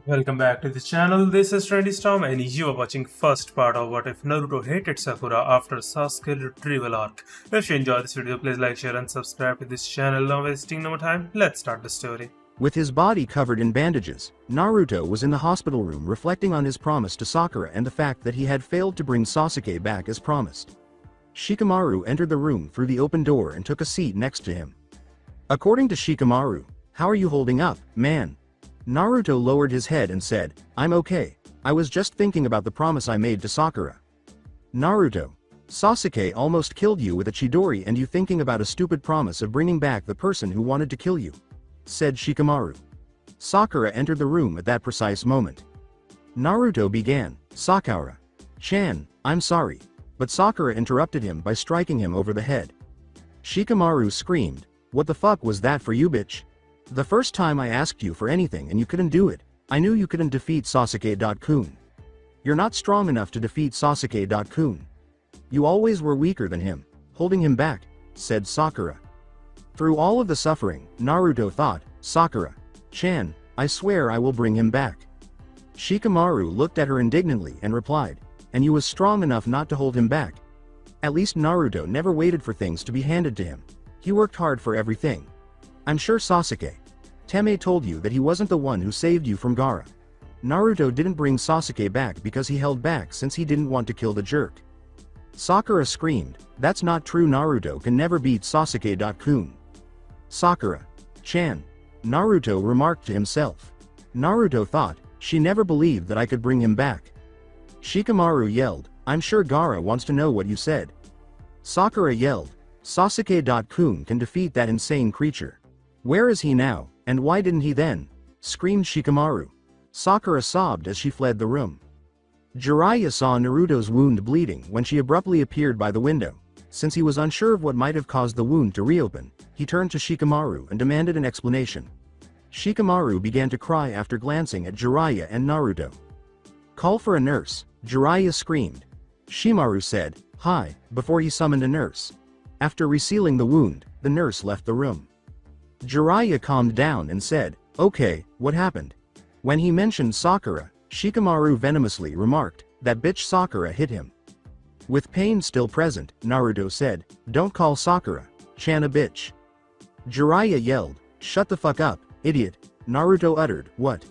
Welcome back to the channel. This is Trendy Storm and you are watching first part of What If Naruto Hated Sakura after Sasuke Retrieval arc. If you enjoyed this video, please like, share and subscribe to this channel. Now wasting no more time, let's start the story. With his body covered in bandages, Naruto was in the hospital room reflecting on his promise to Sakura and the fact that he had failed to bring Sasuke back as promised. Shikamaru entered the room through the open door and took a seat next to him. According to Shikamaru, "How are you holding up, man?" Naruto lowered his head and said, "I'm okay. I was just thinking about the promise I made to Sakura." Naruto, "Sasuke almost killed you with a Chidori and you thinking about a stupid promise of bringing back the person who wanted to kill you," said Shikamaru. Sakura entered the room at that precise moment. Naruto began, "Sakura-chan, I'm sorry," but Sakura interrupted him by striking him over the head. Shikamaru screamed, "What the fuck was that for you, bitch? The first time I asked you for anything and you couldn't do it, I knew you couldn't defeat Sasuke-kun. You're not strong enough to defeat Sasuke-kun. You always were weaker than him, holding him back," said Sakura. Through all of the suffering, Naruto thought, "Sakura-chan, I swear I will bring him back." Shikamaru looked at her indignantly and replied, "And you was strong enough not to hold him back." At least Naruto never waited for things to be handed to him. He worked hard for everything. "I'm sure Sasuke-teme told you that he wasn't the one who saved you from Gaara. Naruto didn't bring Sasuke back because he held back since he didn't want to kill the jerk." Sakura screamed, "That's not true. Naruto can never beat Sasuke-kun." "Sakura-chan," Naruto remarked to himself. Naruto thought, "She never believed that I could bring him back." Shikamaru yelled, "I'm sure Gaara wants to know what you said." Sakura yelled, "Sasuke-kun can defeat that insane creature. Where is he now, and why didn't he then?" screamed Shikamaru. Sakura sobbed as she fled the room. Jiraiya saw Naruto's wound bleeding when she abruptly appeared by the window. Since he was unsure of what might have caused the wound to reopen, he turned to Shikamaru and demanded an explanation. Shikamaru began to cry after glancing at Jiraiya and Naruto. "Call for a nurse," Jiraiya screamed. Shimaru said, "Hi," before he summoned a nurse. After resealing the wound, the nurse left the room. Jiraiya calmed down and said, "Okay, what happened?" When he mentioned Sakura, Shikamaru venomously remarked, "That bitch Sakura hit him." With pain still present, Naruto said, "Don't call Sakura-chan a bitch." Jiraiya yelled, "Shut the fuck up, idiot." Naruto uttered, "What?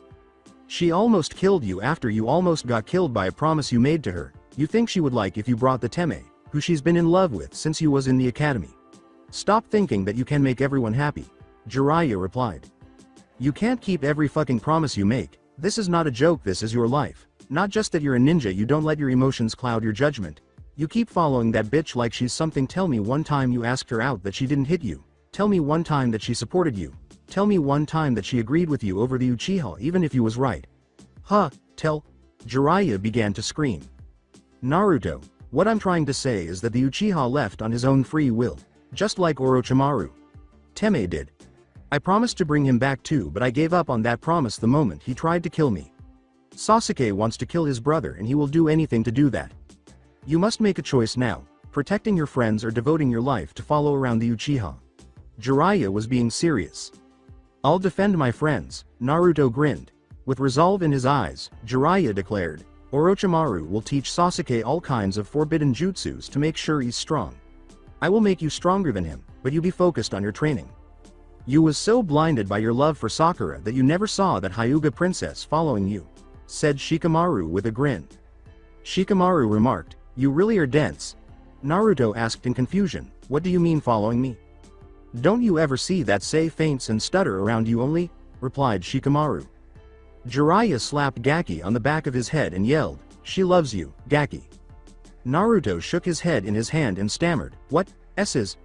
She almost killed you after you almost got killed by a promise you made to her. You think she would like if you brought the Teme, who she's been in love with since you was in the academy. Stop thinking that you can make everyone happy," Jiraiya replied. "You can't keep every fucking promise you make. This is not a joke, this is your life. Not just that you're a ninja, you don't let your emotions cloud your judgment. You keep following that bitch like she's something. Tell me one time you asked her out that she didn't hit you. Tell me one time that she supported you. Tell me one time that she agreed with you over the Uchiha even if you was right." Tell. Jiraiya began to scream. "Naruto, what I'm trying to say is that the Uchiha left on his own free will, just like Orochimaru. Teme did. I promised to bring him back too, but I gave up on that promise the moment he tried to kill me. Sasuke wants to kill his brother and he will do anything to do that. You must make a choice now, protecting your friends or devoting your life to follow around the Uchiha." Jiraiya was being serious. "I'll defend my friends," Naruto grinned. With resolve in his eyes, Jiraiya declared, "Orochimaru will teach Sasuke all kinds of forbidden jutsus to make sure he's strong. I will make you stronger than him, but you be focused on your training. You was so blinded by your love for Sakura that you never saw that Hyuga princess following you," said Shikamaru with a grin. Shikamaru remarked, "You really are dense." Naruto asked in confusion, "What do you mean following me? Don't you ever see that say faints and stutter around you only?" replied Shikamaru. Jiraiya slapped Gaki on the back of his head and yelled, "She loves you, Gaki." Naruto shook his head in his hand and stammered, "What? S.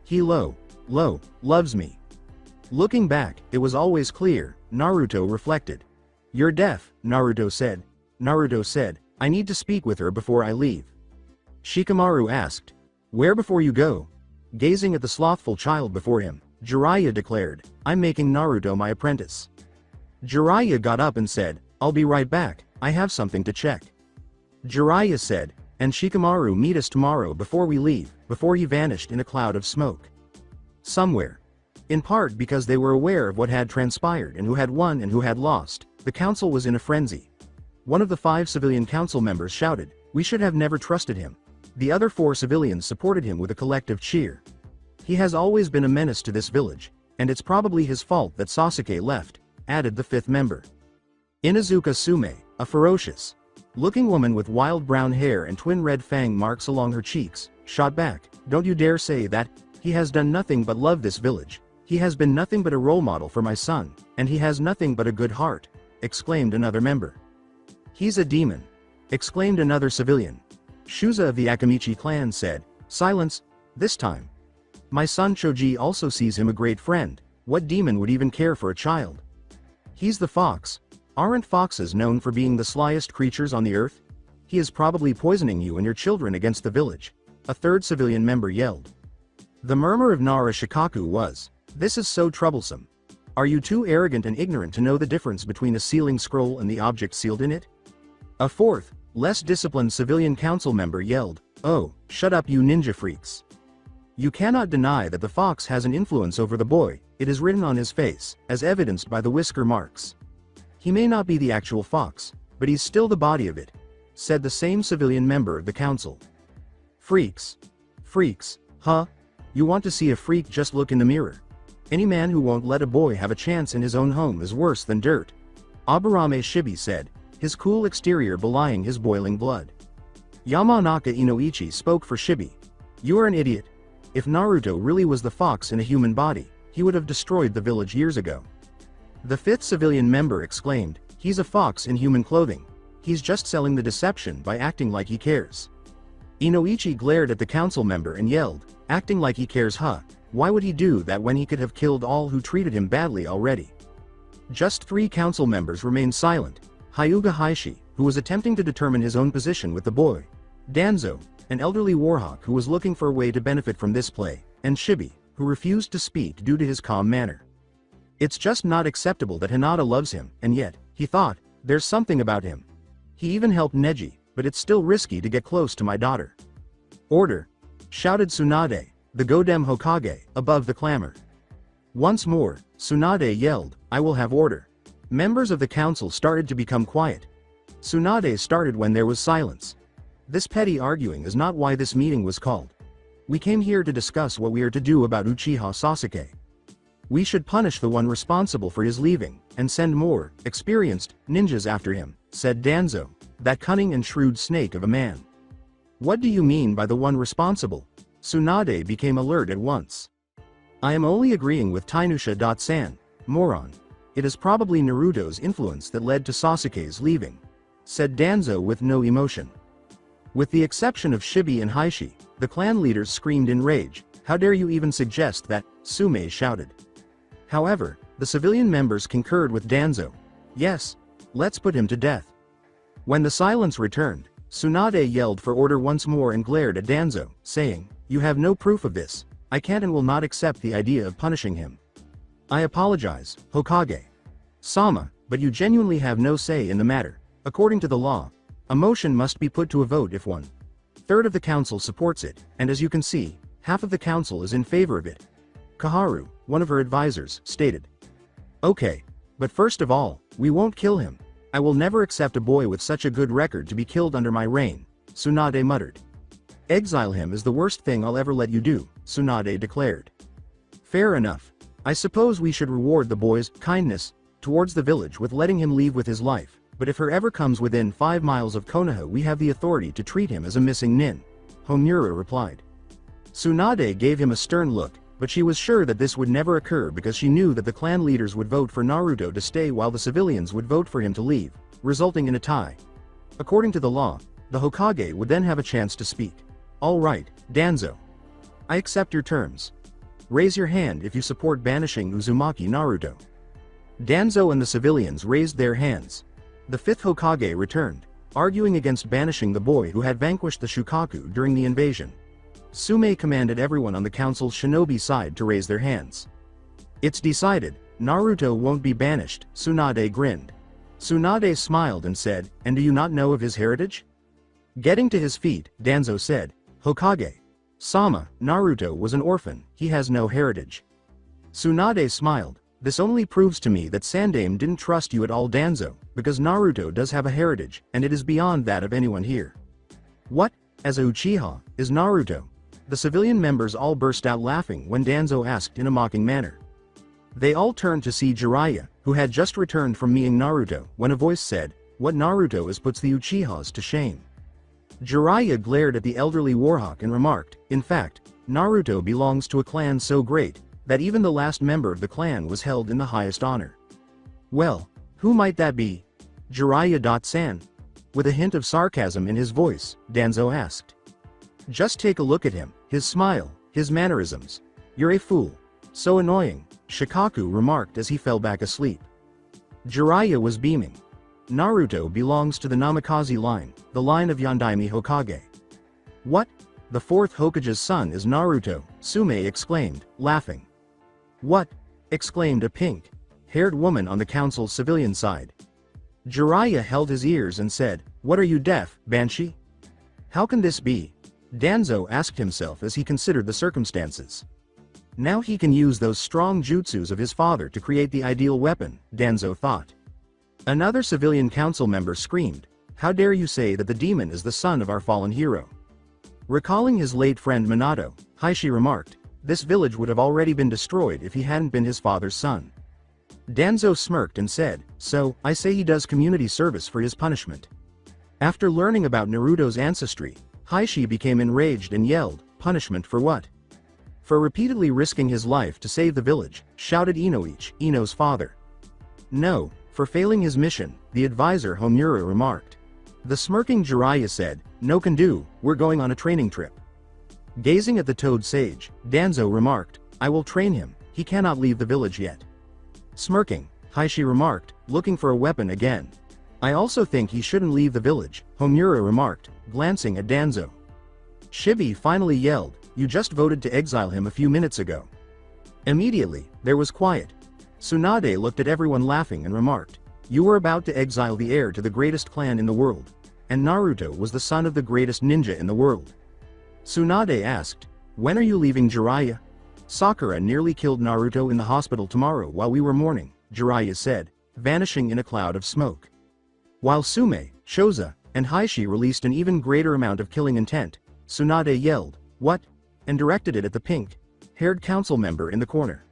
He loves me." Looking back, it was always clear, Naruto reflected. "You're deaf," Naruto said. Naruto said, "I need to speak with her before I leave." Shikamaru asked, "Where before you go?" Gazing at the slothful child before him, Jiraiya declared, "I'm making Naruto my apprentice." Jiraiya got up and said, "I'll be right back, I have something to check." Jiraiya said, "And Shikamaru, meet us tomorrow before we leave," before he vanished in a cloud of smoke. Somewhere. In part because they were aware of what had transpired and who had won and who had lost, the council was in a frenzy. One of the 5 civilian council members shouted, "We should have never trusted him." The other 4 civilians supported him with a collective cheer. "He has always been a menace to this village, and it's probably his fault that Sasuke left," added the 5th member. Inuzuka Sume, a ferocious-looking woman with wild brown hair and twin red fang marks along her cheeks, shot back, "Don't you dare say that. He has done nothing but love this village. He has been nothing but a role model for my son, and he has nothing but a good heart," exclaimed another member. "He's a demon," exclaimed another civilian. Shuza of the Akamichi clan said, "Silence, this time. My son Choji also sees him a great friend. What demon would even care for a child? He's the fox. Aren't foxes known for being the slyest creatures on the earth? He is probably poisoning you and your children against the village," a 3rd civilian member yelled. The murmur of Nara Shikaku was, "This is so troublesome. Are you too arrogant and ignorant to know the difference between a sealing scroll and the object sealed in it?" A 4th, less disciplined civilian council member yelled, "Oh, shut up you ninja freaks. You cannot deny that the fox has an influence over the boy, it is written on his face, as evidenced by the whisker marks. He may not be the actual fox, but he's still the body of it," said the same civilian member of the council. "Freaks. Freaks, huh? You want to see a freak, just look in the mirror. Any man who won't let a boy have a chance in his own home is worse than dirt," Aburame Shibi said, his cool exterior belying his boiling blood. Yamanaka Inoichi spoke for Shibi. "You are an idiot. If Naruto really was the fox in a human body, he would have destroyed the village years ago." The 5th civilian member exclaimed, "He's a fox in human clothing. He's just selling the deception by acting like he cares." Inoichi glared at the council member and yelled, "Acting like he cares, huh? Why would he do that when he could have killed all who treated him badly already?" Just 3 council members remained silent: Hyuga Haishi, who was attempting to determine his own position with the boy; Danzo, an elderly warhawk who was looking for a way to benefit from this play; and Shibi, who refused to speak due to his calm manner. It's just not acceptable that Hinata loves him, and yet, he thought, there's something about him. He even helped Neji, but it's still risky to get close to my daughter. "Order!" shouted Tsunade, the Godem Hokage, above the clamor. Once more, Tsunade yelled, "I will have order." Members of the council started to become quiet. Tsunade started when there was silence. "This petty arguing is not why this meeting was called. We came here to discuss what we are to do about Uchiha Sasuke. We should punish the one responsible for his leaving, and send more, experienced, ninjas after him," said Danzo, that cunning and shrewd snake of a man. "What do you mean by the one responsible?" Tsunade became alert at once. "I am only agreeing with Tainusha-san, moron. It is probably Naruto's influence that led to Sasuke's leaving," said Danzo with no emotion. With the exception of Shibi and Haishi, the clan leaders screamed in rage, "How dare you even suggest that?" Sume shouted. However, the civilian members concurred with Danzo. "Yes, let's put him to death." When the silence returned, Tsunade yelled for order once more and glared at Danzo, saying, "You have no proof of this. I can't and will not accept the idea of punishing him. I apologize, Hokage Sama, but you genuinely have no say in the matter. According to the law, a motion must be put to a vote if 1/3 of the council supports it, and as you can see, half of the council is in favor of it," Kaharu, one of her advisors, stated. "Okay, but first of all, we won't kill him. I will never accept a boy with such a good record to be killed under my reign," Tsunade muttered. "Exile him is the worst thing I'll ever let you do," Tsunade declared. "Fair enough. I suppose we should reward the boy's kindness towards the village with letting him leave with his life, but if he ever comes within 5 miles of Konoha, we have the authority to treat him as a missing nin," Homura replied. Tsunade gave him a stern look, but she was sure that this would never occur because she knew that the clan leaders would vote for Naruto to stay while the civilians would vote for him to leave, resulting in a tie. According to the law, the Hokage would then have a chance to speak. "All right, Danzo. I accept your terms. Raise your hand if you support banishing Uzumaki Naruto." Danzo and the civilians raised their hands. The 5th Hokage returned, arguing against banishing the boy who had vanquished the Shukaku during the invasion. Sume commanded everyone on the council's shinobi side to raise their hands. "It's decided, Naruto won't be banished," Tsunade grinned. Tsunade smiled and said, "And do you not know of his heritage?" Getting to his feet, Danzo said, "Hokage Sama, Naruto was an orphan, he has no heritage." Tsunade smiled. This only proves to me that Sandaime didn't trust you at all, Danzo, because Naruto does have a heritage, and it is beyond that of anyone here. What, as a Uchiha, is Naruto? The civilian members all burst out laughing when Danzo asked in a mocking manner. They all turned to see Jiraiya, who had just returned from meeting Naruto, when a voice said, "What Naruto is puts the Uchihas to shame." Jiraiya glared at the elderly Warhawk and remarked, "In fact, Naruto belongs to a clan so great, that even the last member of the clan was held in the highest honor." "Well, who might that be? Jiraiya-san?" With a hint of sarcasm in his voice, Danzo asked. "Just take a look at him, his smile, his mannerisms. You're a fool. So annoying," Shikaku remarked as he fell back asleep. Jiraiya was beaming. "Naruto belongs to the Namikaze line, the line of Yondaime Hokage." "What? The fourth Hokage's son is Naruto," Sume exclaimed, laughing. "What?" exclaimed a pink-haired woman on the council's civilian side. Jiraiya held his ears and said, "What are you, deaf, Banshee? How can this be?" Danzo asked himself as he considered the circumstances. Now he can use those strong jutsus of his father to create the ideal weapon, Danzo thought. Another civilian council member screamed, "How dare you say that the demon is the son of our fallen hero?" Recalling his late friend Minato, Heishi remarked, "This village would have already been destroyed if he hadn't been his father's son." Danzo smirked and said, "So, I say he does community service for his punishment." After learning about Naruto's ancestry, Heishi became enraged and yelled, "Punishment for what?" "For repeatedly risking his life to save the village," shouted Ino's father. "No, for failing his mission," the advisor Homura remarked. The smirking Jiraiya said, "No can do, we're going on a training trip." Gazing at the toad sage, Danzo remarked, "I will train him, he cannot leave the village yet." Smirking, Heishi remarked, looking for a weapon again. "I also think he shouldn't leave the village," Homura remarked, glancing at Danzo. Shibi finally yelled, "You just voted to exile him a few minutes ago." Immediately, there was quiet. Tsunade looked at everyone laughing and remarked, "You were about to exile the heir to the greatest clan in the world. And Naruto was the son of the greatest ninja in the world." Tsunade asked, "When are you leaving, Jiraiya?" "Sakura nearly killed Naruto in the hospital tomorrow while we were mourning," Jiraiya said, vanishing in a cloud of smoke. While Sume, Shoza, and Heishi released an even greater amount of killing intent, Tsunade yelled, "What?" and directed it at the pink-haired council member in the corner.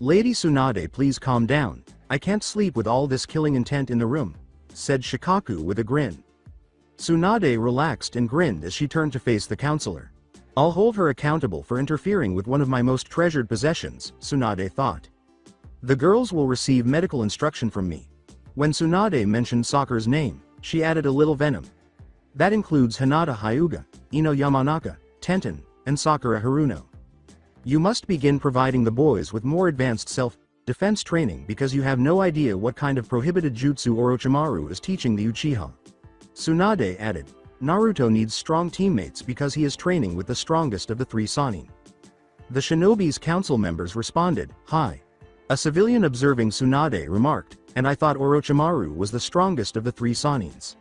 "Lady Tsunade, please calm down, I can't sleep with all this killing intent in the room," said Shikaku with a grin. Tsunade relaxed and grinned as she turned to face the counselor. "I'll hold her accountable for interfering with one of my most treasured possessions," Tsunade thought. "The girls will receive medical instruction from me." When Tsunade mentioned Sakura's name, she added a little venom. "That includes Hinata Hyuga, Ino Yamanaka, Tenten, and Sakura Haruno. You must begin providing the boys with more advanced self-defense training because you have no idea what kind of prohibited jutsu Orochimaru is teaching the Uchiha." Tsunade added, "Naruto needs strong teammates because he is training with the strongest of the three Sannin." The shinobi's council members responded, "Hi." A civilian observing Tsunade remarked, "And I thought Orochimaru was the strongest of the three Sannins."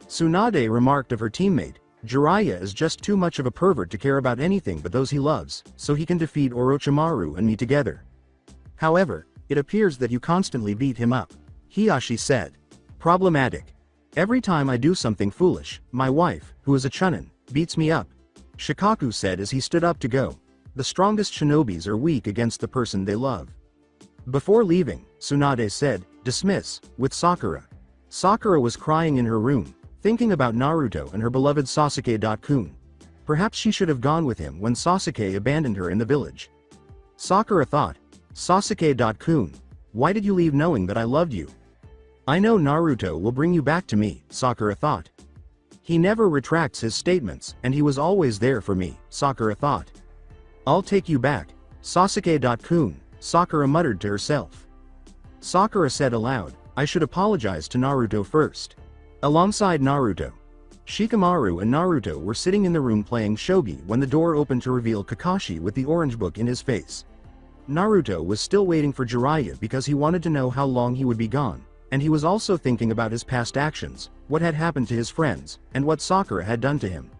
Tsunade remarked of her teammate, "Jiraiya is just too much of a pervert to care about anything but those he loves, so he can defeat Orochimaru and me together. However, it appears that you constantly beat him up," Hiyashi said. "Problematic. Every time I do something foolish, my wife, who is a chunin, beats me up," Shikaku said as he stood up to go. "The strongest shinobis are weak against the person they love." Before leaving, Tsunade said, "Dismiss," with Sakura. Sakura was crying in her room, thinking about Naruto and her beloved Sasuke-kun. Perhaps she should have gone with him when Sasuke abandoned her in the village. Sakura thought, "Sasuke-kun, why did you leave knowing that I loved you?" "I know Naruto will bring you back to me," Sakura thought. "He never retracts his statements, and he was always there for me," Sakura thought. "I'll take you back, Sasuke-kun," Sakura muttered to herself. Sakura said aloud, "I should apologize to Naruto first." Alongside Naruto, Shikamaru and Naruto were sitting in the room playing shogi when the door opened to reveal Kakashi with the orange book in his face. Naruto was still waiting for Jiraiya because he wanted to know how long he would be gone, and he was also thinking about his past actions, what had happened to his friends, and what Sakura had done to him.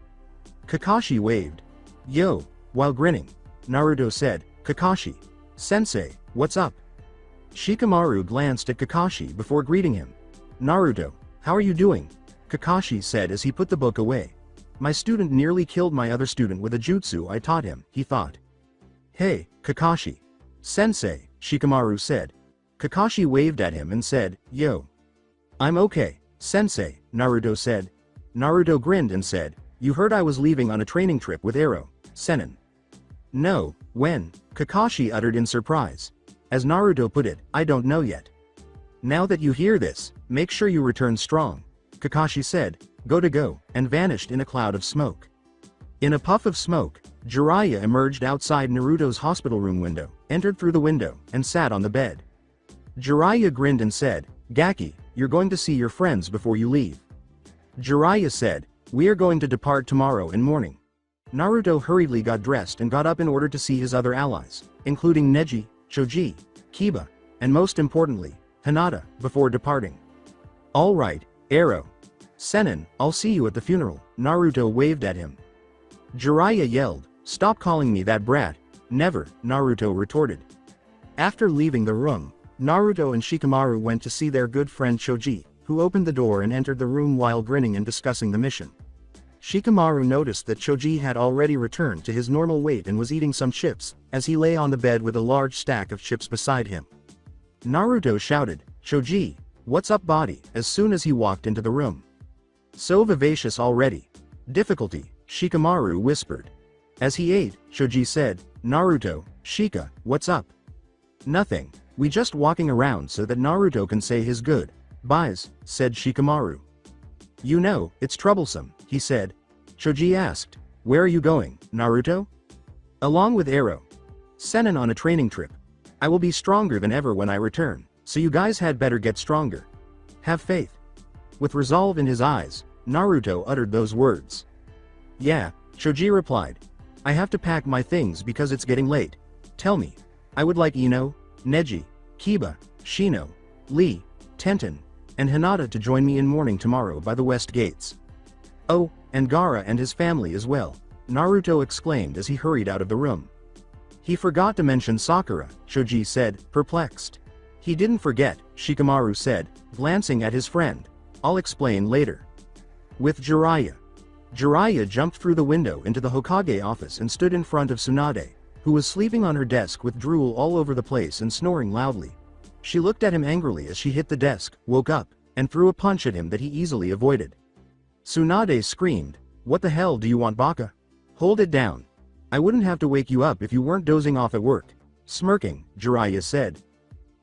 Kakashi waved. "Yo," while grinning. Naruto said, "Kakashi." Sensei, what's up? Shikamaru glanced at Kakashi before greeting him. Naruto, how are you doing? Kakashi said as he put the book away. My student nearly killed my other student with a jutsu I taught him, he thought. Hey, Kakashi. Sensei, Shikamaru said. Kakashi waved at him and said, Yo. I'm okay, Sensei, Naruto said. Naruto grinned and said, You heard I was leaving on a training trip with Ero, Senin. No, when? Kakashi uttered in surprise. As Naruto put it, I don't know yet. Now that you hear this, make sure you return strong, Kakashi said, go, and vanished in a cloud of smoke. In a puff of smoke, Jiraiya emerged outside Naruto's hospital room window, entered through the window, and sat on the bed. Jiraiya grinned and said, Gaki, you're going to see your friends before you leave. Jiraiya said, We are going to depart tomorrow in morning. Naruto hurriedly got dressed and got up in order to see his other allies, including Neji, Choji, Kiba, and most importantly, Hinata, before departing. Alright, Ero. Senin, I'll see you at the funeral, Naruto waved at him. Jiraiya yelled, Stop calling me that brat. Never, Naruto retorted. After leaving the room, Naruto and Shikamaru went to see their good friend Choji, who opened the door and entered the room while grinning and discussing the mission. Shikamaru noticed that Choji had already returned to his normal weight and was eating some chips, as he lay on the bed with a large stack of chips beside him. Naruto shouted, Choji, what's up body, as soon as he walked into the room. So vivacious already. Difficulty, Shikamaru whispered. As he ate, Choji said, Naruto, Shika, what's up? Nothing, we just walking around so that Naruto can say his good byes, said Shikamaru. You know, it's troublesome, he said. Choji asked, Where are you going, Naruto? Along with Ero. Senin on a training trip. I will be stronger than ever when I return, so you guys had better get stronger. Have faith. With resolve in his eyes, Naruto uttered those words. Yeah, Choji replied. I have to pack my things because it's getting late. Tell me. I would like Ino, Neji, Kiba, Shino, Lee, Tenten, and Hinata to join me in morning tomorrow by the west gates. Oh, and Gaara and his family as well, Naruto exclaimed as he hurried out of the room. He forgot to mention Sakura, Choji said, perplexed. He didn't forget, Shikamaru said, glancing at his friend. I'll explain later. With Jiraiya. Jiraiya jumped through the window into the Hokage office and stood in front of Tsunade, who was sleeping on her desk with drool all over the place and snoring loudly. She looked at him angrily as she hit the desk, woke up, and threw a punch at him that he easily avoided. Tsunade screamed, What the hell do you want, Baka? Hold it down. I wouldn't have to wake you up if you weren't dozing off at work. Smirking, Jiraiya said.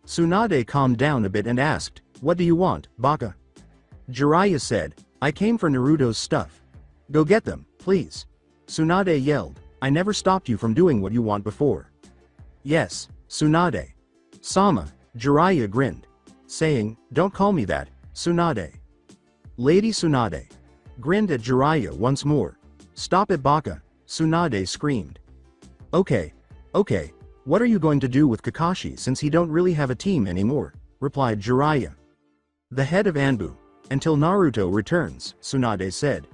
Tsunade calmed down a bit and asked, What do you want, Baka? Jiraiya said, I came for Naruto's stuff. Go get them, please. Tsunade yelled, I never stopped you from doing what you want before. Yes, Tsunade. Sama, Jiraiya grinned, saying, Don't call me that, Tsunade. Lady Tsunade grinned at Jiraiya once more. Stop it, Baka, Tsunade screamed. Okay, what are you going to do with Kakashi since he don't really have a team anymore, replied Jiraiya. The head of Anbu, until Naruto returns, Tsunade said.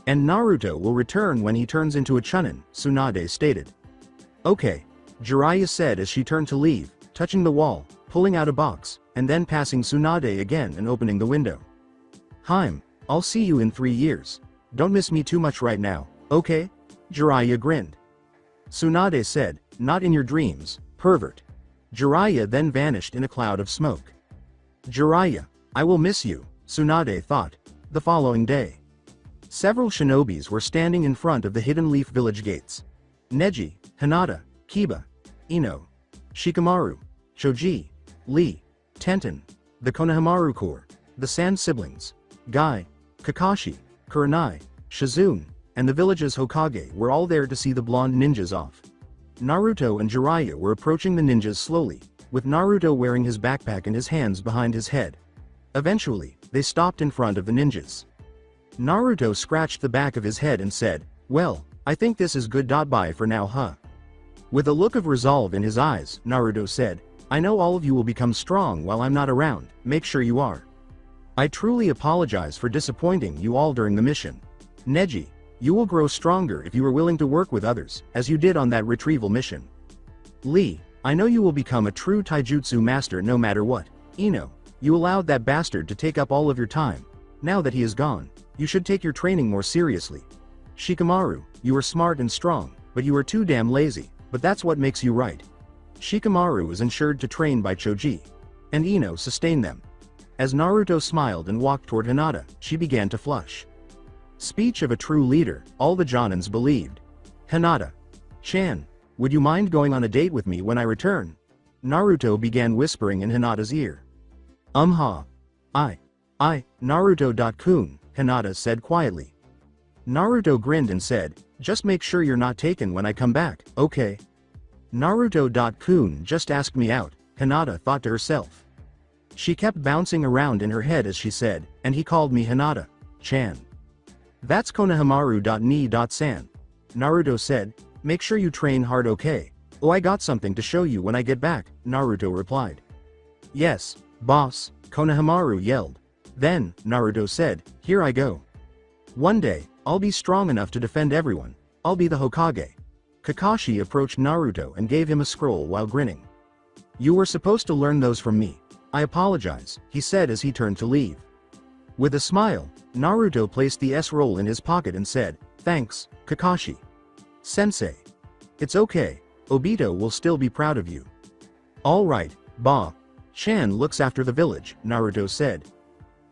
And Naruto will return when he turns into a Chunin, Tsunade stated. Okay, Jiraiya said as she turned to leave, touching the wall, pulling out a box, and then passing Tsunade again and opening the window. Haim, I'll see you in 3 years. Don't miss me too much right now, okay? Jiraiya grinned. Tsunade said, Not in your dreams, pervert. Jiraiya then vanished in a cloud of smoke. Jiraiya, I will miss you, Tsunade thought. The following day. Several shinobis were standing in front of the Hidden Leaf Village gates. Neji, Hinata, Kiba, Ino, Shikamaru, Choji, Lee, Tenten, the Konohamaru Corps, the Sand Siblings, Guy, Kakashi, Kurenai, Shizune, and the village's Hokage were all there to see the blonde ninjas off. Naruto and Jiraiya were approaching the ninjas slowly, with Naruto wearing his backpack and his hands behind his head. Eventually, they stopped in front of the ninjas. Naruto scratched the back of his head and said, Well, I think this is good. Bye for now, huh? With a look of resolve in his eyes, Naruto said, I know all of you will become strong while I'm not around, make sure you are. I truly apologize for disappointing you all during the mission. Neji, you will grow stronger if you are willing to work with others, as you did on that retrieval mission. Lee, I know you will become a true taijutsu master no matter what. Ino, you allowed that bastard to take up all of your time. Now that he is gone, you should take your training more seriously. Shikamaru, you are smart and strong, but you are too damn lazy, but that's what makes you right. Shikamaru is ensured to train by Choji. And Ino sustain them. As Naruto smiled and walked toward Hinata, she began to flush. Speech of a true leader, all the Jonins believed. Hinata. Chan, would you mind going on a date with me when I return? Naruto began whispering in Hinata's ear. Naruto-kun, Hinata said quietly. Naruto grinned and said, just make sure you're not taken when I come back, okay? Naruto-kun just asked me out, Hinata thought to herself. She kept bouncing around in her head as she said, and he called me Hinata-chan. That's Konohamaru.ni.san. Naruto said, make sure you train hard, okay? Oh, I got something to show you when I get back, Naruto replied. Yes, boss, Konohamaru yelled. Then, Naruto said, here I go. One day, I'll be strong enough to defend everyone. I'll be the Hokage. Kakashi approached Naruto and gave him a scroll while grinning. You were supposed to learn those from me. I apologize, he said as he turned to leave. With a smile, Naruto placed the S-roll in his pocket and said, thanks, Kakashi. Sensei. It's okay, Obito will still be proud of you. Alright, Chan looks after the village, Naruto said.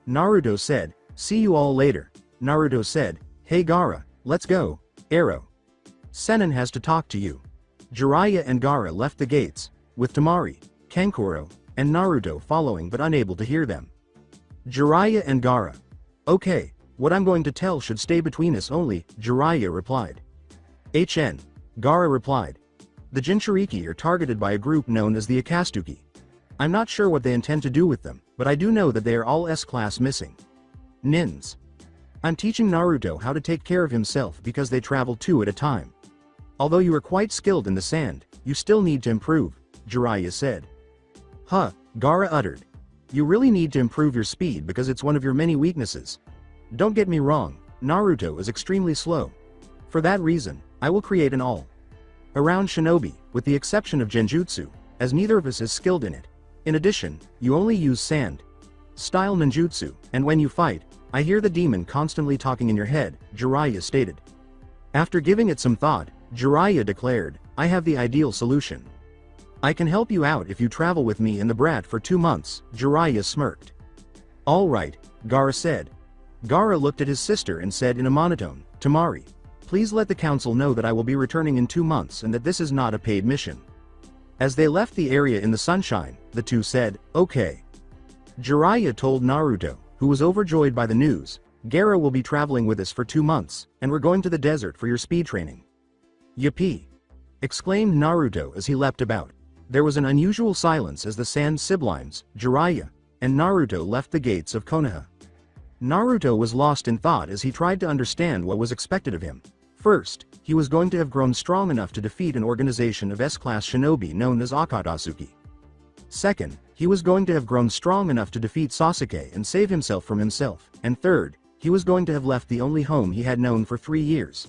Naruto said, see you all later. Naruto said, hey Gaara, let's go, Arrow. Sennin has to talk to you. Jiraiya and Gaara left the gates, with Temari, Kankuro, and Naruto following but unable to hear them. Jiraiya and Gaara. Okay, what I'm going to tell should stay between us only, Jiraiya replied. Gaara replied. The Jinchuriki are targeted by a group known as the Akatsuki. I'm not sure what they intend to do with them, but I do know that they are all S-class missing. Nins. I'm teaching Naruto how to take care of himself because they travel two at a time. Although you are quite skilled in the sand, you still need to improve, Jiraiya said. Gaara uttered. You really need to improve your speed because it's one of your many weaknesses. Don't get me wrong, Naruto is extremely slow. For that reason, I will create an all-around shinobi, with the exception of Genjutsu, as neither of us is skilled in it. In addition, you only use sand-style ninjutsu, and when you fight, I hear the demon constantly talking in your head, Jiraiya stated. After giving it some thought, Jiraiya declared, I have the ideal solution. I can help you out if you travel with me and the brat for 2 months, Jiraiya smirked. Alright, Gaara said. Gaara looked at his sister and said in a monotone, Temari, please let the council know that I will be returning in 2 months and that this is not a paid mission. As they left the area in the sunshine, the two said, okay. Jiraiya told Naruto, who was overjoyed by the news, Gaara will be traveling with us for 2 months, and we're going to the desert for your speed training. Yippee! Exclaimed Naruto as he leapt about. There was an unusual silence as the sand siblings, Jiraiya, and Naruto left the gates of Konoha. Naruto was lost in thought as he tried to understand what was expected of him. First, he was going to have grown strong enough to defeat an organization of S-class shinobi known as Akatsuki. Second, he was going to have grown strong enough to defeat Sasuke and save himself from himself. And third, he was going to have left the only home he had known for 3 years.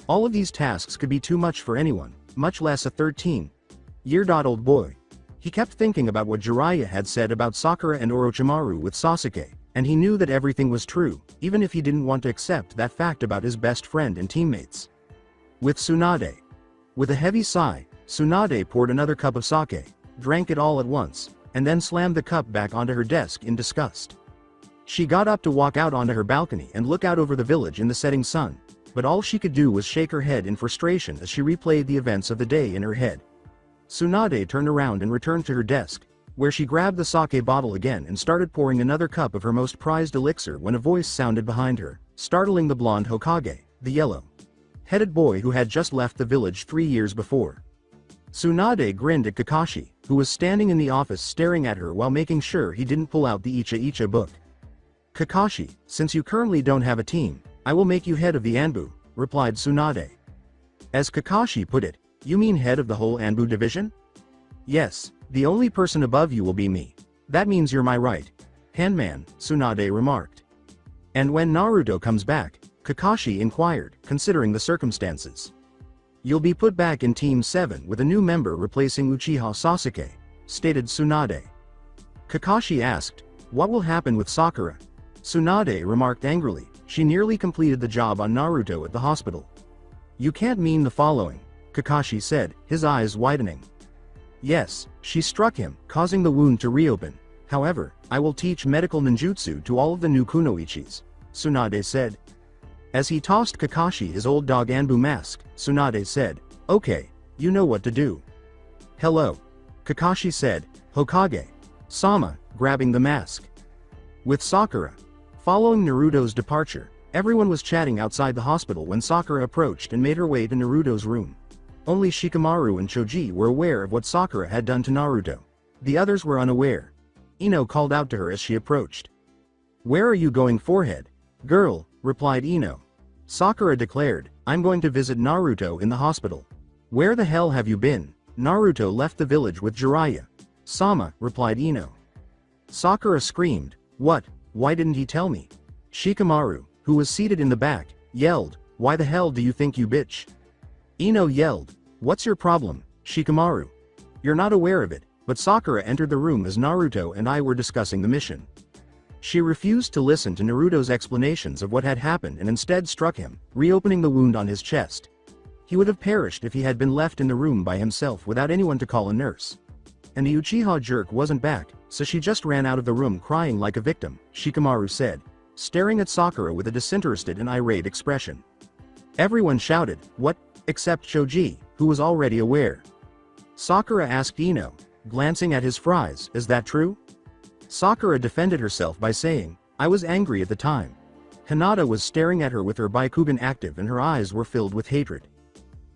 All of these tasks could be too much for anyone, much less a 13-year-old boy. He kept thinking about what Jiraiya had said about Sakura and Orochimaru with Sasuke, and he knew that everything was true, even if he didn't want to accept that fact about his best friend and teammates. With Tsunade. With a heavy sigh, Tsunade poured another cup of sake, drank it all at once, and then slammed the cup back onto her desk in disgust. She got up to walk out onto her balcony and look out over the village in the setting sun, but all she could do was shake her head in frustration as she replayed the events of the day in her head. Tsunade turned around and returned to her desk, where she grabbed the sake bottle again and started pouring another cup of her most prized elixir when a voice sounded behind her, startling the blonde Hokage, the yellow-headed boy who had just left the village 3 years before. Tsunade grinned at Kakashi, who was standing in the office staring at her while making sure he didn't pull out the Icha book. Kakashi, since you currently don't have a team, I will make you head of the Anbu, replied Tsunade. As Kakashi put it, you mean head of the whole Anbu division? Yes, the only person above you will be me. That means you're my right-hand man, Tsunade remarked. And when Naruto comes back, Kakashi inquired, considering the circumstances. You'll be put back in Team 7 with a new member replacing Uchiha Sasuke, stated Tsunade. Kakashi asked, what will happen with Sakura? Tsunade remarked angrily, she nearly completed the job on Naruto at the hospital. You can't mean the following, Kakashi said, his eyes widening. Yes, she struck him, causing the wound to reopen. However, I will teach medical ninjutsu to all of the new kunoichis, Tsunade said. As he tossed Kakashi his old dog Anbu mask, Tsunade said, okay, you know what to do. Hello. Kakashi said, Hokage. Sama, grabbing the mask. With Sakura. Following Naruto's departure, everyone was chatting outside the hospital when Sakura approached and made her way to Naruto's room. Only Shikamaru and Choji were aware of what Sakura had done to Naruto. The others were unaware. Ino called out to her as she approached. Where are you going, forehead? Girl, replied Ino. Sakura declared, I'm going to visit Naruto in the hospital. Where the hell have you been? Naruto left the village with Jiraiya. Sama, replied Ino. Sakura screamed, what? Why didn't he tell me? Shikamaru, who was seated in the back, yelled, why the hell do you think you bitch? Ino yelled, what's your problem, Shikamaru? You're not aware of it, but Sakura entered the room as Naruto and I were discussing the mission. She refused to listen to Naruto's explanations of what had happened and instead struck him, reopening the wound on his chest. He would have perished if he had been left in the room by himself without anyone to call a nurse. And the Uchiha jerk wasn't back, so she just ran out of the room crying like a victim, Shikamaru said, staring at Sakura with a disinterested and irate expression. Everyone shouted, what? Except Choji, who was already aware. Sakura asked Ino, glancing at his fries, is that true? Sakura defended herself by saying, I was angry at the time. Hinata was staring at her with her Byakugan active and her eyes were filled with hatred.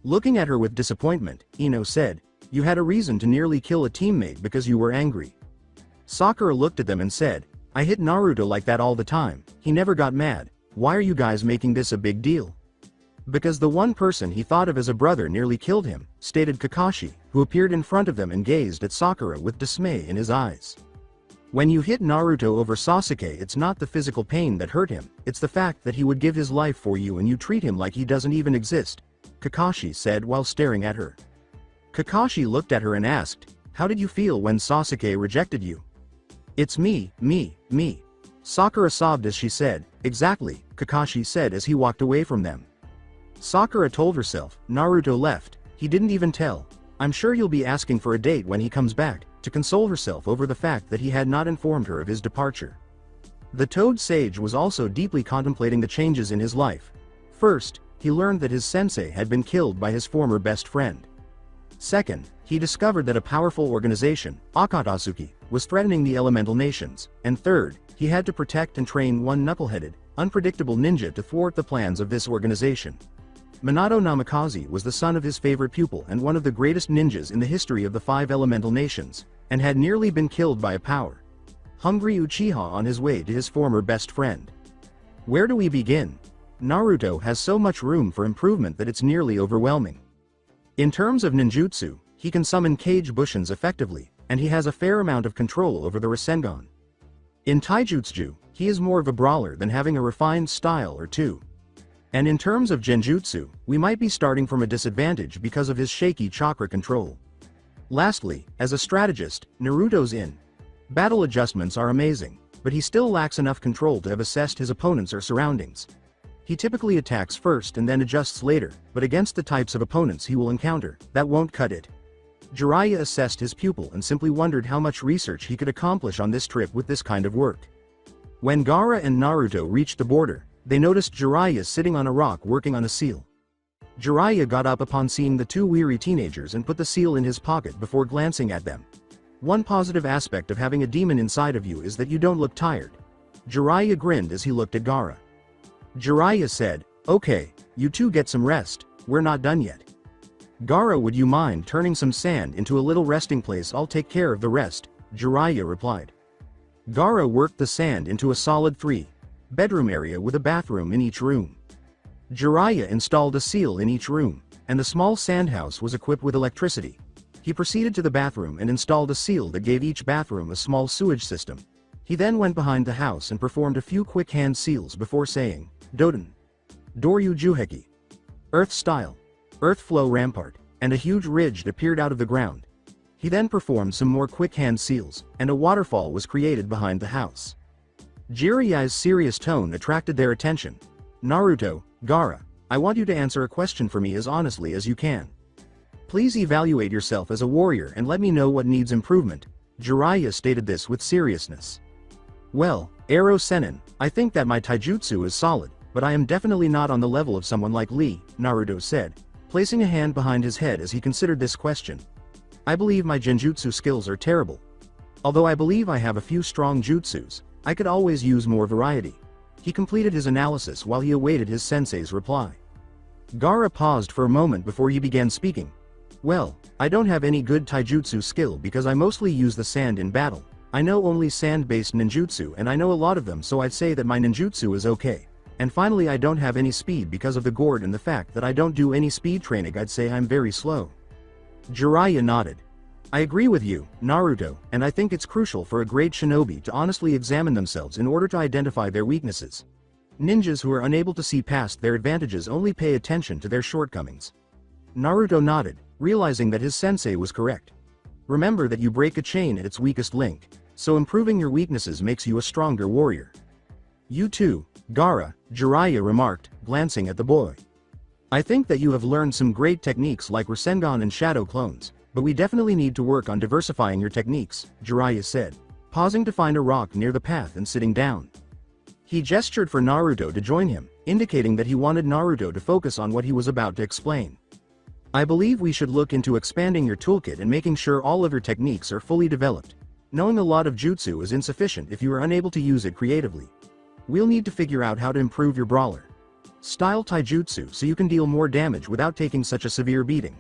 Looking at her with disappointment, Ino said, you had a reason to nearly kill a teammate because you were angry. Sakura looked at them and said, I hit Naruto like that all the time, he never got mad, why are you guys making this a big deal? Because the one person he thought of as a brother nearly killed him, stated Kakashi, who appeared in front of them and gazed at Sakura with dismay in his eyes. When you hit Naruto over Sasuke, it's not the physical pain that hurt him, it's the fact that he would give his life for you and you treat him like he doesn't even exist, Kakashi said while staring at her. Kakashi looked at her and asked, how did you feel when Sasuke rejected you? It's me. Sakura sobbed as she said, exactly, Kakashi said as he walked away from them. Sakura told herself, Naruto left, he didn't even tell, I'm sure you'll be asking for a date when he comes back, to console herself over the fact that he had not informed her of his departure. The Toad Sage was also deeply contemplating the changes in his life. First, he learned that his sensei had been killed by his former best friend. Second, he discovered that a powerful organization, Akatsuki, was threatening the elemental nations, and third, he had to protect and train one knuckle-headed, unpredictable ninja to thwart the plans of this organization. Minato Namikaze was the son of his favorite pupil and one of the greatest ninjas in the history of the 5 elemental nations, and had nearly been killed by a power-hungry Uchiha on his way to his former best friend. Where do we begin? Naruto has so much room for improvement that it's nearly overwhelming. In terms of ninjutsu, he can summon Kage Bushins effectively, and he has a fair amount of control over the Rasengan. In Taijutsu, he is more of a brawler than having a refined style or two. And in terms of genjutsu, we might be starting from a disadvantage because of his shaky chakra control. Lastly, as a strategist, Naruto's battle adjustments are amazing, but he still lacks enough control to have assessed his opponents or surroundings. He typically attacks first and then adjusts later, but against the types of opponents he will encounter, that won't cut it. Jiraiya assessed his pupil and simply wondered how much research he could accomplish on this trip with this kind of work. When Gaara and Naruto reached the border, they noticed Jiraiya sitting on a rock working on a seal. Jiraiya got up upon seeing the 2 weary teenagers and put the seal in his pocket before glancing at them. One positive aspect of having a demon inside of you is that you don't look tired. Jiraiya grinned as he looked at Gaara. Jiraiya said, okay, you two get some rest, we're not done yet. Gaara, would you mind turning some sand into a little resting place? I'll take care of the rest, Jiraiya replied. Gaara worked the sand into a solid 3-bedroom area with a bathroom in each room. Jiraiya installed a seal in each room, and the small sand house was equipped with electricity. He proceeded to the bathroom and installed a seal that gave each bathroom a small sewage system. He then went behind the house and performed a few quick hand seals before saying, Doden. Doryu Juheki. Earth style. earth flow rampart, and a huge ridge appeared out of the ground. He then performed some more quick hand seals, and a waterfall was created behind the house. Jiraiya's serious tone attracted their attention. Naruto, Gaara, I want you to answer a question for me as honestly as you can. Please evaluate yourself as a warrior and let me know what needs improvement. Jiraiya stated this with seriousness. Well, Arrow Sennin, I think that my taijutsu is solid, but I am definitely not on the level of someone like Lee, Naruto said, placing a hand behind his head as he considered this question. I believe my genjutsu skills are terrible. Although I believe I have a few strong jutsus, I could always use more variety. He completed his analysis while he awaited his sensei's reply. Gaara paused for a moment before he began speaking. Well, I don't have any good taijutsu skill because I mostly use the sand in battle. I know only sand-based ninjutsu and I know a lot of them, so I'd say that my ninjutsu is okay. And finally, I don't have any speed because of the gourd and the fact that I don't do any speed training. I'd say I'm very slow. Jiraiya nodded. I agree with you, Naruto, and I think it's crucial for a great shinobi to honestly examine themselves in order to identify their weaknesses. Ninjas who are unable to see past their advantages only pay attention to their shortcomings. Naruto nodded, realizing that his sensei was correct. Remember that you break a chain at its weakest link, so improving your weaknesses makes you a stronger warrior. You too, Gaara, Jiraiya remarked, glancing at the boy. I think that you have learned some great techniques like Rasengan and shadow clones, but we definitely need to work on diversifying your techniques, Jiraiya said, pausing to find a rock near the path and sitting down. He gestured for Naruto to join him, indicating that he wanted Naruto to focus on what he was about to explain. I believe we should look into expanding your toolkit and making sure all of your techniques are fully developed. Knowing a lot of jutsu is insufficient if you are unable to use it creatively. We'll need to figure out how to improve your brawler style taijutsu so you can deal more damage without taking such a severe beating.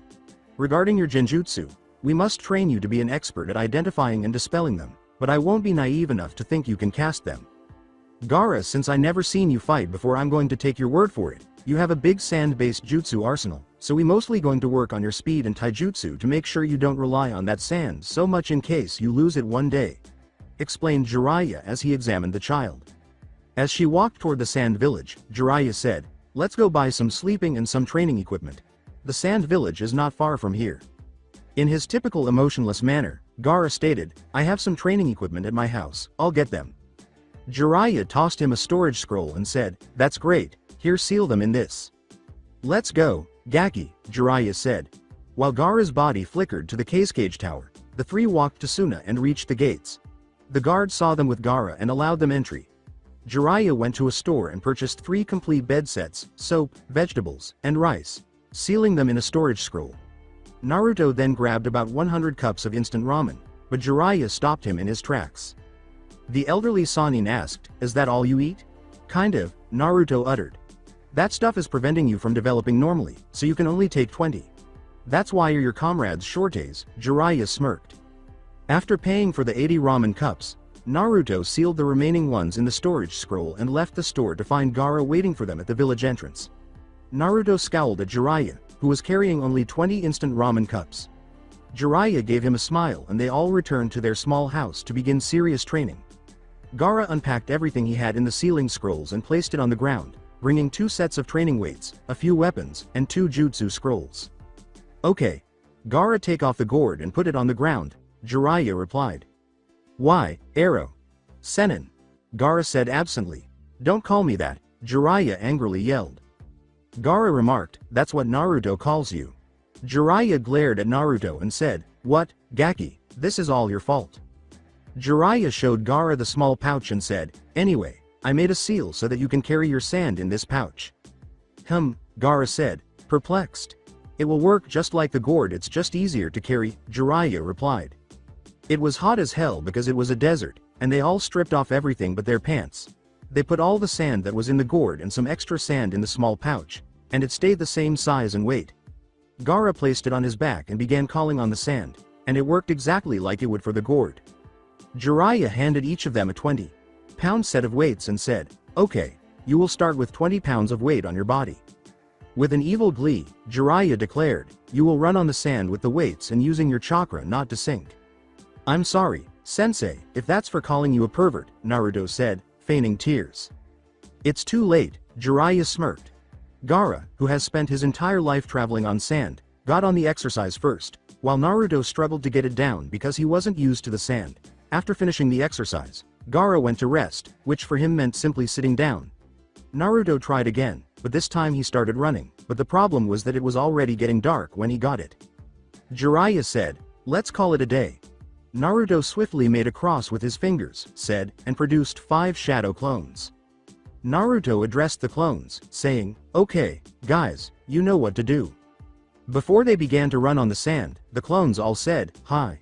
Regarding your genjutsu, we must train you to be an expert at identifying and dispelling them, but I won't be naive enough to think you can cast them. Gaara, since I never seen you fight before, I'm going to take your word for it. You have a big sand-based jutsu arsenal, so we mostly going to work on your speed and taijutsu to make sure you don't rely on that sand so much in case you lose it one day, explained Jiraiya as he examined the child. As she walked toward the sand village, Jiraiya said, let's go buy some sleeping and some training equipment. The sand village is not far from here. In his typical emotionless manner, Gaara stated, I have some training equipment at my house, I'll get them. Jiraiya tossed him a storage scroll and said, that's great, here, seal them in this. Let's go, Gaki, Jiraiya said. While Gaara's body flickered to the cage tower, the three walked to Suna and reached the gates. The guard saw them with Gaara and allowed them entry. Jiraiya went to a store and purchased 3 complete bed sets, soap, vegetables, and rice, sealing them in a storage scroll. Naruto then grabbed about 100 cups of instant ramen, but Jiraiya stopped him in his tracks. The elderly Sannin asked, is that all you eat? Kind of, Naruto uttered. That stuff is preventing you from developing normally, so you can only take 20. That's why you're your comrades' shorties, Jiraiya smirked. After paying for the 80 ramen cups, Naruto sealed the remaining ones in the storage scroll and left the store to find Gaara waiting for them at the village entrance. Naruto scowled at Jiraiya, who was carrying only 20 instant ramen cups. Jiraiya gave him a smile and they all returned to their small house to begin serious training. Gaara unpacked everything he had in the sealing scrolls and placed it on the ground, bringing 2 sets of training weights, a few weapons, and 2 jutsu scrolls. Okay. Gaara, take off the gourd and put it on the ground, Jiraiya replied. Why, Arrow Sennin, Gaara said absently. Don't call me that, Jiraiya angrily yelled. Gaara remarked, that's what Naruto calls you. Jiraiya glared at Naruto and said, what, Gaki, this is all your fault. Jiraiya showed Gaara the small pouch and said, anyway, I made a seal so that you can carry your sand in this pouch. Gaara said, perplexed. It will work just like the gourd, it's just easier to carry, Jiraiya replied. It was hot as hell because it was a desert, and they all stripped off everything but their pants. They put all the sand that was in the gourd and some extra sand in the small pouch, and it stayed the same size and weight. Gaara placed it on his back and began calling on the sand, and it worked exactly like it would for the gourd. Jiraiya handed each of them a 20-pound set of weights and said, okay, you will start with 20 pounds of weight on your body. With an evil glee, Jiraiya declared, you will run on the sand with the weights and using your chakra not to sink. I'm sorry, sensei, if that's for calling you a pervert, Naruto said, feigning tears. It's too late, Jiraiya smirked. Gaara, who has spent his entire life traveling on sand, got on the exercise first, while Naruto struggled to get it down because he wasn't used to the sand. After finishing the exercise, Gaara went to rest, which for him meant simply sitting down. Naruto tried again, but this time he started running, but the problem was that it was already getting dark when he got it. Jiraiya said, "Let's call it a day." Naruto swiftly made a cross with his fingers, said, and produced 5 shadow clones. Naruto addressed the clones, saying, "Okay, guys, you know what to do." Before they began to run on the sand, the clones all said, "Hi."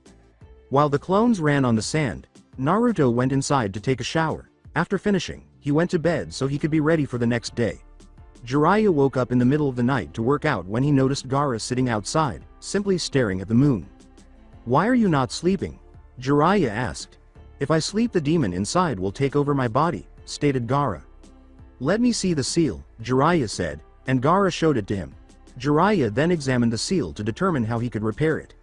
While the clones ran on the sand, Naruto went inside to take a shower. After finishing, he went to bed so he could be ready for the next day. Jiraiya woke up in the middle of the night to work out when he noticed Gaara sitting outside, simply staring at the moon. "Why are you not sleeping?" Jiraiya asked. "If I sleep, the demon inside will take over my body," stated Gaara. "Let me see the seal," Jiraiya said, and Gaara showed it to him. Jiraiya then examined the seal to determine how he could repair it.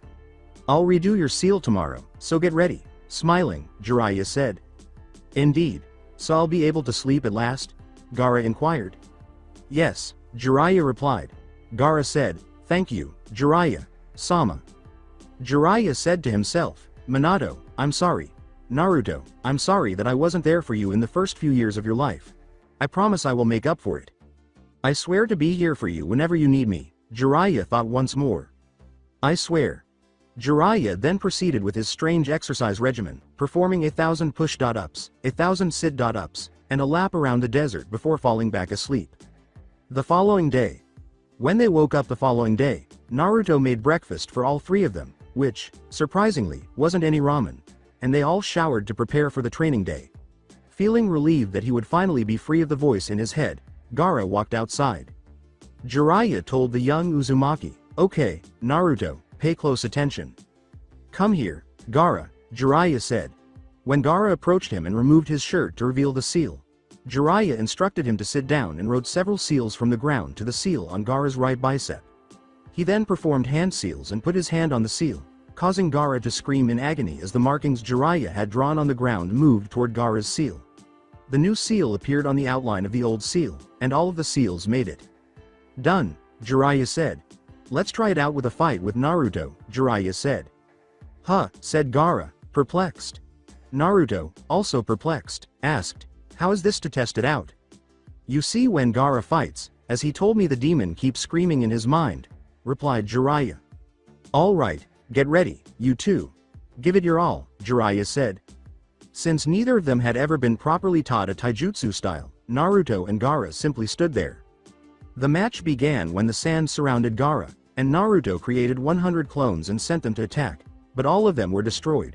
"I'll redo your seal tomorrow, so get ready." Smiling, Jiraiya said. "Indeed. So I'll be able to sleep at last?" Gaara inquired. "Yes," Jiraiya replied. Gaara said, "Thank you, Jiraiya-sama." Jiraiya said to himself, "Minato, I'm sorry. Naruto, I'm sorry that I wasn't there for you in the first few years of your life. I promise I will make up for it. I swear to be here for you whenever you need me," Jiraiya thought once more. "I swear." Jiraiya then proceeded with his strange exercise regimen, performing 1,000 push-ups, 1,000 sit-ups, and a lap around the desert before falling back asleep. The following day. When they woke up the following day, Naruto made breakfast for all 3 of them, which, surprisingly, wasn't any ramen, and they all showered to prepare for the training day. Feeling relieved that he would finally be free of the voice in his head, Gaara walked outside. Jiraiya told the young Uzumaki, "Okay, Naruto, pay close attention. Come here, Gaara," Jiraiya said. When Gaara approached him and removed his shirt to reveal the seal, Jiraiya instructed him to sit down and wrote several seals from the ground to the seal on Gaara's right bicep. He then performed hand seals and put his hand on the seal, causing Gaara to scream in agony as the markings Jiraiya had drawn on the ground moved toward Gaara's seal. The new seal appeared on the outline of the old seal, and all of the seals made it. "Done," Jiraiya said. "Let's try it out with a fight with Naruto," Jiraiya said. "Huh," said Gaara, perplexed. Naruto, also perplexed, asked, "How is this to test it out?" "You see, when Gaara fights, as he told me, the demon keeps screaming in his mind," replied Jiraiya. "All right, get ready, you two. Give it your all," Jiraiya said. Since neither of them had ever been properly taught a taijutsu style, Naruto and Gaara simply stood there. The match began when the sand surrounded Gaara, and Naruto created 100 clones and sent them to attack, but all of them were destroyed.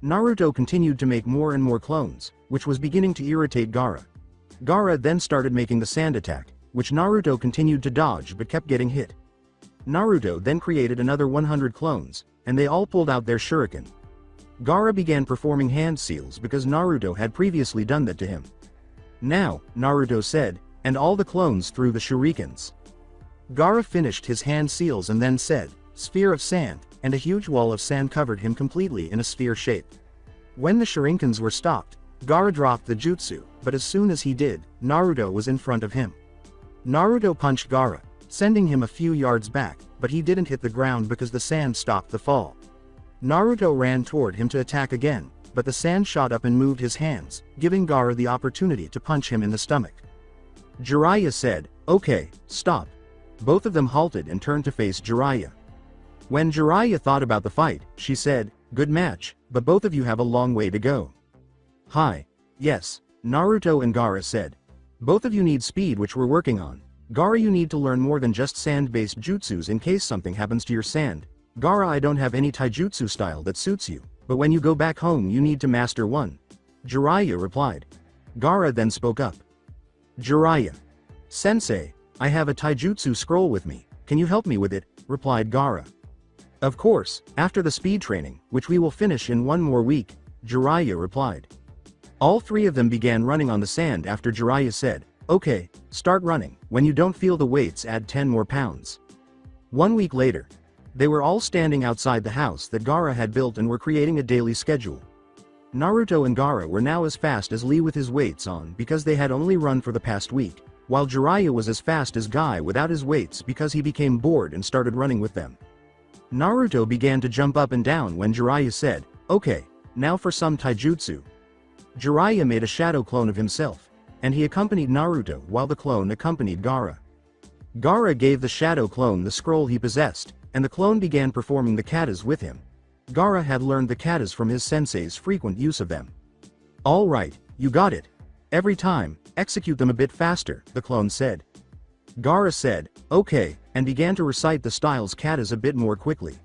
Naruto continued to make more and more clones, which was beginning to irritate Gaara. Gaara then started making the sand attack, which Naruto continued to dodge but kept getting hit. Naruto then created another 100 clones, and they all pulled out their shuriken. Gaara began performing hand seals because Naruto had previously done that to him. "Now," Naruto said, and all the clones threw the shurikens. Gaara finished his hand seals and then said, "Sphere of sand," and a huge wall of sand covered him completely in a sphere shape. When the shurikens were stopped, Gaara dropped the jutsu, but as soon as he did, Naruto was in front of him. Naruto punched Gaara, sending him a few yards back, but he didn't hit the ground because the sand stopped the fall. Naruto ran toward him to attack again, but the sand shot up and moved his hands, giving Gaara the opportunity to punch him in the stomach. Jiraiya said, "Okay, stop." Both of them halted and turned to face Jiraiya. When Jiraiya thought about the fight, she said, "Good match, but both of you have a long way to go." "Hi. Yes," Naruto and Gaara said. "Both of you need speed, which we're working on. Gaara, you need to learn more than just sand-based jutsus in case something happens to your sand. Gaara, I don't have any taijutsu style that suits you, but when you go back home you need to master one," Jiraiya replied. Gaara then spoke up. "Jiraiya. Sensei, I have a taijutsu scroll with me, can you help me with it?" replied Gaara. "Of course, after the speed training, which we will finish in 1 more week," Jiraiya replied. All 3 of them began running on the sand after Jiraiya said, "Okay, start running. When you don't feel the weights, add 10 more pounds." 1 week later, they were all standing outside the house that Gaara had built and were creating a daily schedule. Naruto and Gaara were now as fast as Lee with his weights on because they had only run for the past week. while Jiraiya was as fast as Guy without his weights because he became bored and started running with them. Naruto began to jump up and down when Jiraiya said, "Okay, now for some taijutsu." Jiraiya made a shadow clone of himself, and he accompanied Naruto while the clone accompanied Gaara. Gaara gave the shadow clone the scroll he possessed, and the clone began performing the katas with him. Gaara had learned the katas from his sensei's frequent use of them. "All right, you got it. Every time, execute them a bit faster," the clone said. Gaara said, "Okay," and began to recite the style's katas a bit more quickly.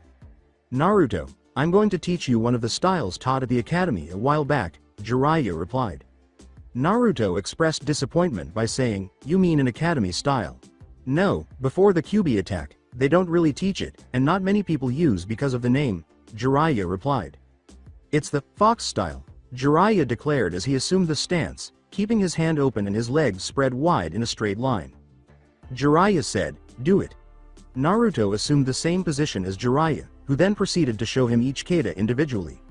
"Naruto, I'm going to teach you one of the styles taught at the academy a while back," Jiraiya replied. Naruto expressed disappointment by saying, "You mean an academy style?" "No, before the Kyuubi attack, they don't really teach it, and not many people use because of the name," Jiraiya replied. "It's the fox style," Jiraiya declared as he assumed the stance, keeping his hand open and his legs spread wide in a straight line. Jiraiya said, "Do it." Naruto assumed the same position as Jiraiya, who then proceeded to show him each kata individually.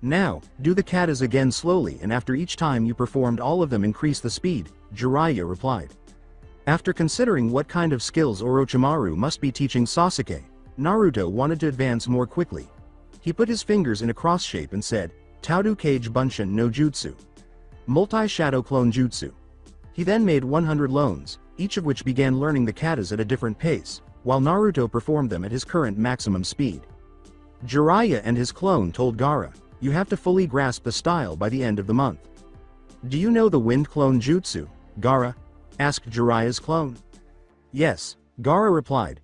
"Now, do the katas again slowly, and after each time you performed all of them increase the speed," Jiraiya replied. After considering what kind of skills Orochimaru must be teaching Sasuke, Naruto wanted to advance more quickly. He put his fingers in a cross shape and said, "Taodu Kage Bunshin no Jutsu. Multi-Shadow Clone Jutsu." He then made 100 loans, each of which began learning the katas at a different pace, while Naruto performed them at his current maximum speed. Jiraiya and his clone told Gaara, "You have to fully grasp the style by the end of the month." "Do you know the Wind Clone Jutsu, Gaara?" asked Jiraiya's clone. "Yes," Gaara replied.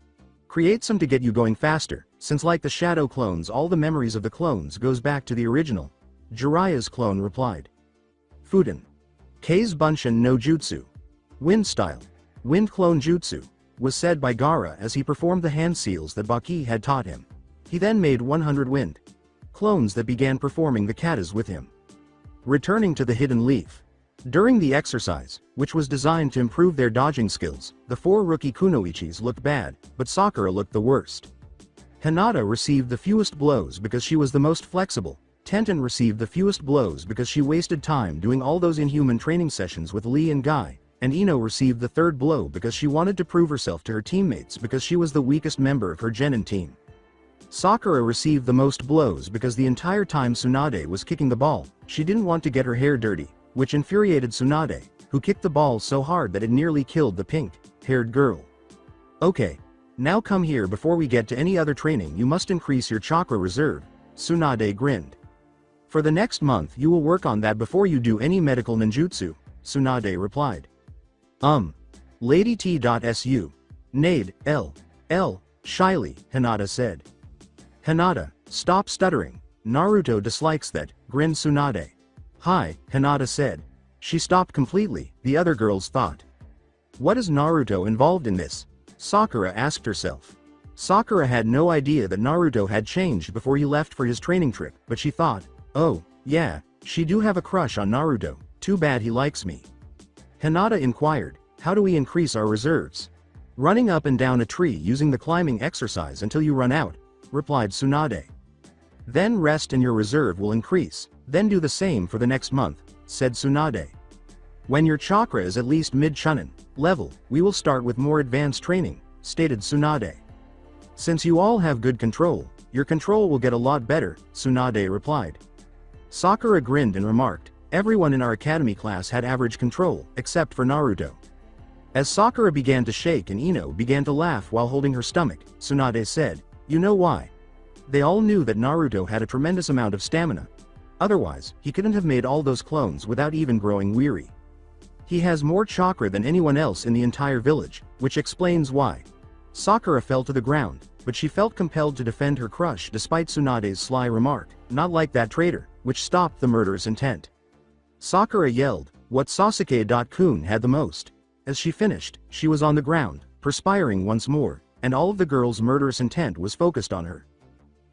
"Create some to get you going faster, since like the shadow clones all the memories of the clones goes back to the original," Jiraiya's clone replied. Fuden. Kage Bunshin no Jutsu. Wind style. Wind clone jutsu, was said by Gaara as he performed the hand seals that Baki had taught him. He then made 100 wind clones that began performing the katas with him. Returning to the hidden leaf. During the exercise, which was designed to improve their dodging skills, the 4 rookie kunoichis looked bad, but Sakura looked the worst. Hinata received the fewest blows because she was the most flexible. Tenten received the fewest blows because she wasted time doing all those inhuman training sessions with Lee and Guy, and Ino received the 3rd blow because she wanted to prove herself to her teammates because she was the weakest member of her genin team. Sakura received the most blows because the entire time Tsunade was kicking the ball, she didn't want to get her hair dirty, which infuriated Tsunade, who kicked the ball so hard that it nearly killed the pink-haired girl. "Okay. Now come here before we get to any other training you must increase your chakra reserve," Tsunade grinned. "For the next month you will work on that before you do any medical ninjutsu," Tsunade replied. Lady T.su. Nade, L. Shyly, Hinata said. "Hinata, stop stuttering. Naruto dislikes that," grinned Tsunade. "Hi," Hinata said. She stopped completely, the other girls thought. What is Naruto involved in this? Sakura asked herself. Sakura had no idea that Naruto had changed before he left for his training trip, but she thought, "Oh, yeah, she do have a crush on Naruto, too bad he likes me." Hinata inquired, "How do we increase our reserves?" "Running up and down a tree using the climbing exercise until you run out," replied Tsunade. "Then rest and your reserve will increase, then do the same for the next month," said Tsunade. "When your chakra is at least mid-chunin level, we will start with more advanced training," stated Tsunade. "Since you all have good control, your control will get a lot better," Tsunade replied. Sakura grinned and remarked, "Everyone in our academy class had average control, except for Naruto." As Sakura began to shake and Ino began to laugh while holding her stomach, Tsunade said, "You know why?" They all knew that Naruto had a tremendous amount of stamina. Otherwise, he couldn't have made all those clones without even growing weary. He has more chakra than anyone else in the entire village, which explains why. Sakura fell to the ground, but she felt compelled to defend her crush despite Tsunade's sly remark, "Not like that traitor," which stopped the murderous intent. Sakura yelled, "What Sasuke-kun had the most?" As she finished, she was on the ground, perspiring once more, and all of the girls' murderous intent was focused on her.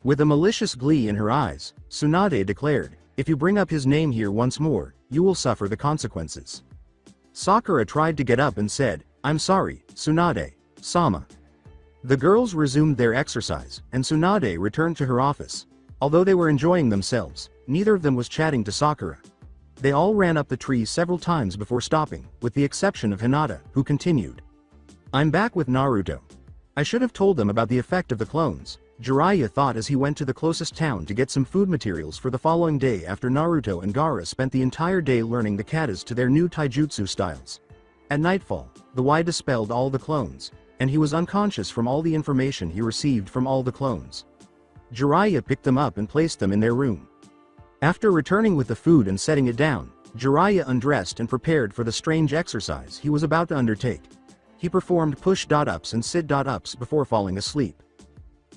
With a malicious glee in her eyes, Tsunade declared, "If you bring up his name here once more, you will suffer the consequences." Sakura tried to get up and said, "I'm sorry, Tsunade-sama." The girls resumed their exercise, and Tsunade returned to her office. Although they were enjoying themselves, neither of them was chatting to Sakura. They all ran up the tree several times before stopping, with the exception of Hinata, who continued. I'm back with Naruto. I should have told them about the effect of the clones, Jiraiya thought as he went to the closest town to get some food materials for the following day after Naruto and Gaara spent the entire day learning the katas to their new taijutsu styles. At nightfall, the Y dispelled all the clones, and he was unconscious from all the information he received from all the clones. Jiraiya picked them up and placed them in their room. After returning with the food and setting it down, Jiraiya undressed and prepared for the strange exercise he was about to undertake. He performed push-ups and sit-ups before falling asleep.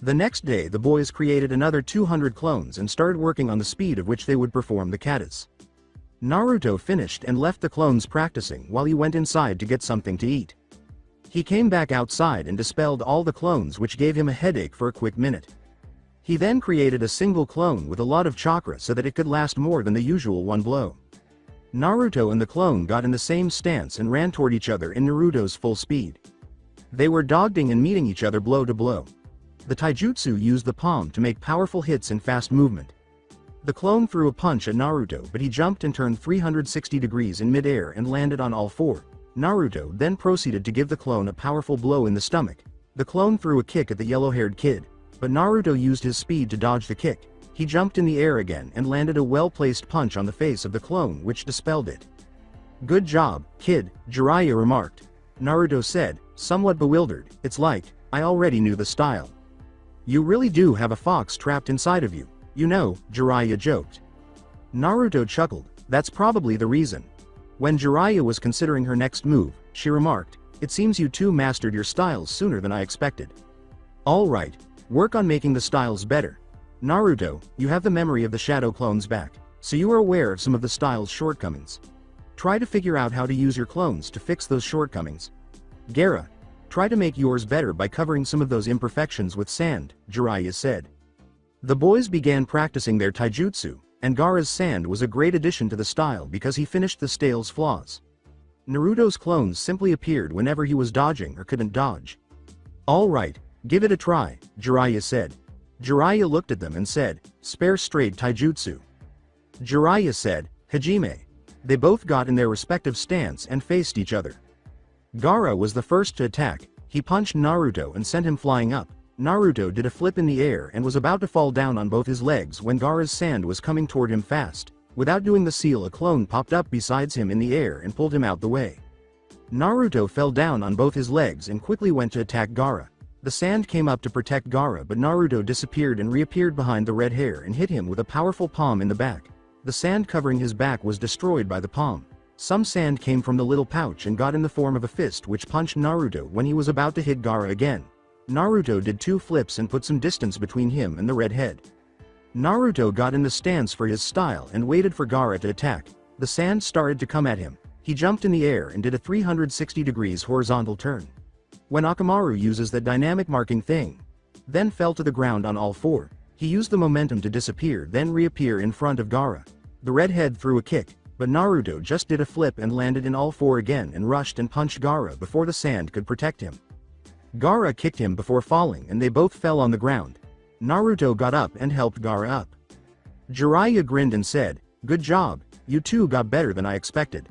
The next day the boys created another 200 clones and started working on the speed of which they would perform the katas. Naruto finished and left the clones practicing while he went inside to get something to eat. He came back outside and dispelled all the clones, which gave him a headache for a quick minute. He then created a single clone with a lot of chakra so that it could last more than the usual one blow. Naruto and the clone got in the same stance and ran toward each other in Naruto's full speed. They were dodging and meeting each other blow to blow. The taijutsu used the palm to make powerful hits in fast movement. The clone threw a punch at Naruto, but he jumped and turned 360 degrees in mid-air and landed on all four. Naruto then proceeded to give the clone a powerful blow in the stomach. The clone threw a kick at the yellow-haired kid, but Naruto used his speed to dodge the kick. He jumped in the air again and landed a well-placed punch on the face of the clone, which dispelled it. Good job, kid, Jiraiya remarked. Naruto said, somewhat bewildered, it's like, I already knew the style. You really do have a fox trapped inside of you, you know, Jiraiya joked. Naruto chuckled, that's probably the reason. When Jiraiya was considering her next move, she remarked, it seems you two mastered your styles sooner than I expected. Alright, work on making the styles better. Naruto, you have the memory of the shadow clones back, so you are aware of some of the style's shortcomings. Try to figure out how to use your clones to fix those shortcomings. Gaara, try to make yours better by covering some of those imperfections with sand, Jiraiya said. The boys began practicing their taijutsu, and Gaara's sand was a great addition to the style because he finished the style's flaws. Naruto's clones simply appeared whenever he was dodging or couldn't dodge. Alright, give it a try, Jiraiya said. Jiraiya looked at them and said, spare straight taijutsu. Jiraiya said, Hajime. They both got in their respective stance and faced each other. Gaara was the first to attack. He punched Naruto and sent him flying up. Naruto did a flip in the air and was about to fall down on both his legs when Gaara's sand was coming toward him fast. Without doing the seal, a clone popped up besides him in the air and pulled him out the way. Naruto fell down on both his legs and quickly went to attack Gaara. The sand came up to protect Gaara, but Naruto disappeared and reappeared behind the red hair and hit him with a powerful palm in the back. The sand covering his back was destroyed by the palm. Some sand came from the little pouch and got in the form of a fist, which punched Naruto when he was about to hit Gaara again. Naruto did 2 flips and put some distance between him and the red head. Naruto got in the stance for his style and waited for Gaara to attack. The sand started to come at him. He jumped in the air and did a 360 degrees horizontal turn. When Akamaru uses that dynamic marking thing, then fell to the ground on all four. He used the momentum to disappear, then reappear in front of Gaara. The redhead threw a kick, but Naruto just did a flip and landed in all four again and rushed and punched Gaara before the sand could protect him. Gaara kicked him before falling and they both fell on the ground. Naruto got up and helped Gaara up. Jiraiya grinned and said, good job, you two got better than I expected.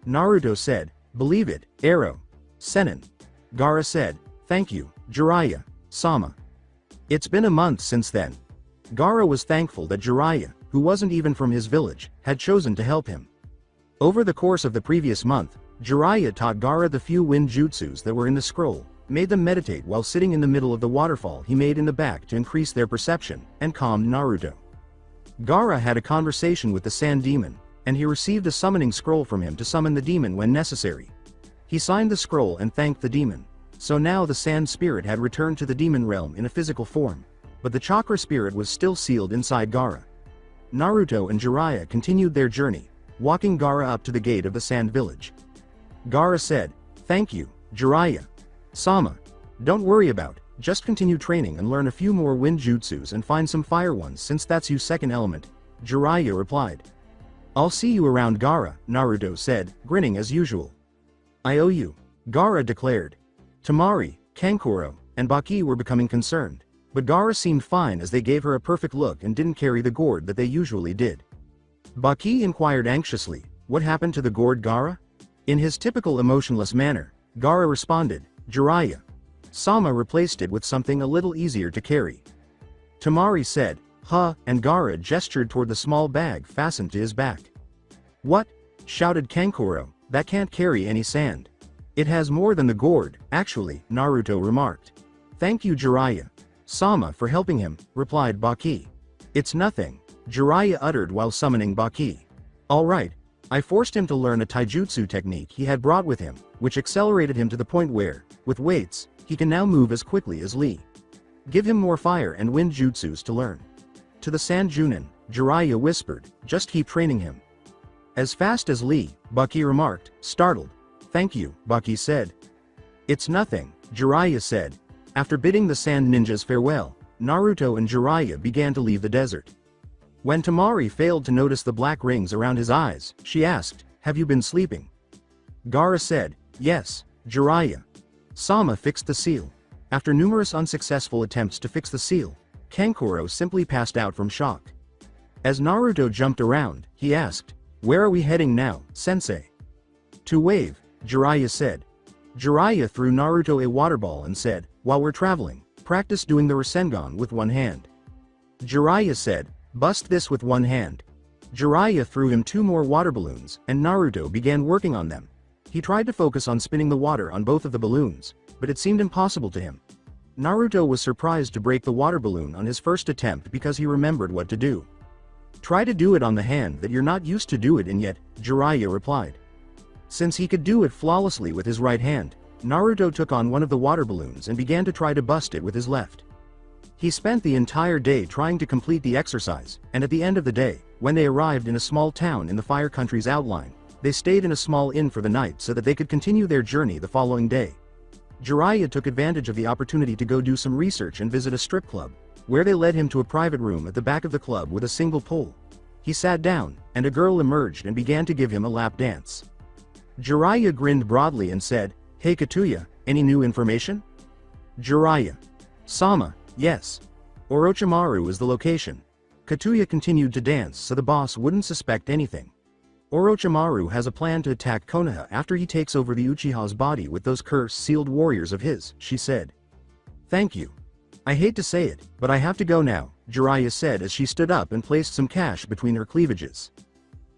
Naruto said, believe it, Arrow. Senin. Gaara said, thank you, Jiraiya, Sama. It's been a month since then. Gaara was thankful that Jiraiya, who wasn't even from his village, had chosen to help him. Over the course of the previous month, Jiraiya taught Gaara the few wind jutsus that were in the scroll, made them meditate while sitting in the middle of the waterfall he made in the back to increase their perception, and calmed Naruto. Gaara had a conversation with the sand demon, and he received a summoning scroll from him to summon the demon when necessary. He signed the scroll and thanked the demon. So now the sand spirit had returned to the demon realm in a physical form, but the chakra spirit was still sealed inside Gaara. Naruto and Jiraiya continued their journey, walking Gaara up to the gate of the sand village. Gaara said, thank you, Jiraiya. Sama. Don't worry about, just continue training and learn a few more wind jutsus and find some fire ones since that's your second element, Jiraiya replied. I'll see you around Gaara, Naruto said, grinning as usual. I owe you, Gaara declared. Temari, Kankuro, and Baki were becoming concerned, but Gaara seemed fine as they gave her a perfect look and didn't carry the gourd that they usually did. Baki inquired anxiously, what happened to the gourd Gaara? In his typical emotionless manner, Gaara responded, Jiraiya. Sama replaced it with something a little easier to carry. Temari said, huh, and Gaara gestured toward the small bag fastened to his back. What? Shouted Kankuro, that can't carry any sand. It has more than the gourd, actually, Naruto remarked. Thank you Jiraiya. Sama for helping him, replied Baki. It's nothing, Jiraiya uttered while summoning Baki. Alright. I forced him to learn a taijutsu technique he had brought with him, which accelerated him to the point where, with weights, he can now move as quickly as Lee. Give him more fire and wind jutsus to learn. To the Sand Junin, Jiraiya whispered, just keep training him. As fast as Lee, Baki remarked, startled. Thank you, Baki said. It's nothing, Jiraiya said. After bidding the sand ninjas farewell, Naruto and Jiraiya began to leave the desert. When Temari failed to notice the black rings around his eyes, she asked, have you been sleeping? Gaara said, yes, Jiraiya. Sama fixed the seal. After numerous unsuccessful attempts to fix the seal, Kankuro simply passed out from shock. As Naruto jumped around, he asked, where are we heading now, sensei? To Wave, Jiraiya said. Jiraiya threw Naruto a water ball and said, while we're traveling, practice doing the Rasengan with one hand. Jiraiya said, bust this with one hand. Jiraiya threw him 2 more water balloons, and Naruto began working on them. He tried to focus on spinning the water on both of the balloons, but it seemed impossible to him. Naruto was surprised to break the water balloon on his first attempt because he remembered what to do. Try to do it on the hand that you're not used to do it in yet, Jiraiya replied. Since he could do it flawlessly with his right hand, Naruto took on one of the water balloons and began to try to bust it with his left. He spent the entire day trying to complete the exercise, and at the end of the day, when they arrived in a small town in the Fire Country's outline, they stayed in a small inn for the night so that they could continue their journey the following day. Jiraiya took advantage of the opportunity to go do some research and visit a strip club, where they led him to a private room at the back of the club with a single pole. He sat down, and a girl emerged and began to give him a lap dance. Jiraiya grinned broadly and said, hey Katuya, any new information? Jiraiya. Sama, yes. Orochimaru is the location. Katuya continued to dance so the boss wouldn't suspect anything. Orochimaru has a plan to attack Konoha after he takes over the Uchiha's body with those curse-sealed warriors of his, she said. Thank you. I hate to say it, but I have to go now, Jiraiya said as she stood up and placed some cash between her cleavages.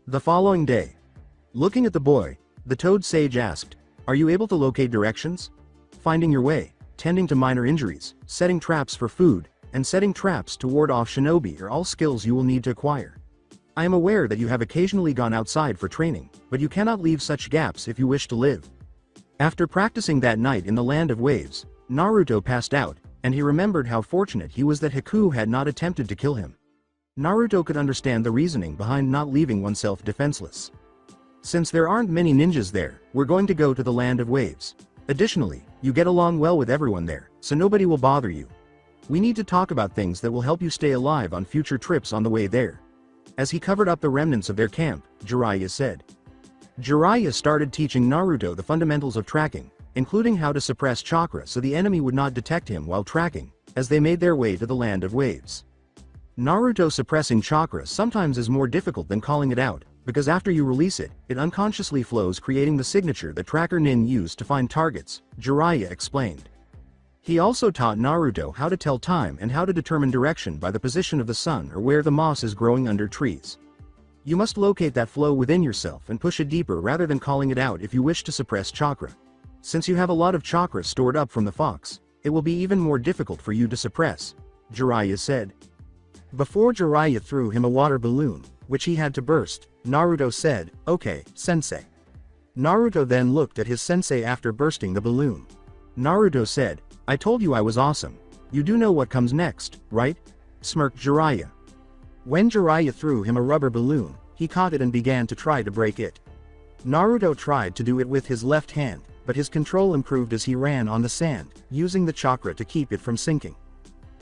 The following day. Looking at the boy, the Toad Sage asked, are you able to locate directions? Finding your way, tending to minor injuries, setting traps for food, and setting traps to ward off shinobi are all skills you will need to acquire. I am aware that you have occasionally gone outside for training, but you cannot leave such gaps if you wish to live. After practicing that night in the Land of Waves, Naruto passed out, and he remembered how fortunate he was that Haku had not attempted to kill him. Naruto could understand the reasoning behind not leaving oneself defenseless. Since there aren't many ninjas there, we're going to go to the Land of Waves. Additionally, you get along well with everyone there, so nobody will bother you. We need to talk about things that will help you stay alive on future trips on the way there. As he covered up the remnants of their camp, Jiraiya said. Jiraiya started teaching Naruto the fundamentals of tracking, including how to suppress chakra so the enemy would not detect him while tracking, as they made their way to the Land of Waves. Naruto suppressing chakra sometimes is more difficult than calling it out, because after you release it, it unconsciously flows creating the signature that Tracker Nin used to find targets, Jiraiya explained. He also taught Naruto how to tell time and how to determine direction by the position of the sun or where the moss is growing under trees. You must locate that flow within yourself and push it deeper rather than calling it out if you wish to suppress chakra. Since you have a lot of chakra stored up from the fox, it will be even more difficult for you to suppress, Jiraiya said. Before Jiraiya threw him a water balloon, which he had to burst, Naruto said, okay, sensei. Naruto then looked at his sensei after bursting the balloon. Naruto said, I told you I was awesome. You do know what comes next, right? Smirked Jiraiya. When Jiraiya threw him a rubber balloon, he caught it and began to try to break it. Naruto tried to do it with his left hand, but his control improved as he ran on the sand, using the chakra to keep it from sinking.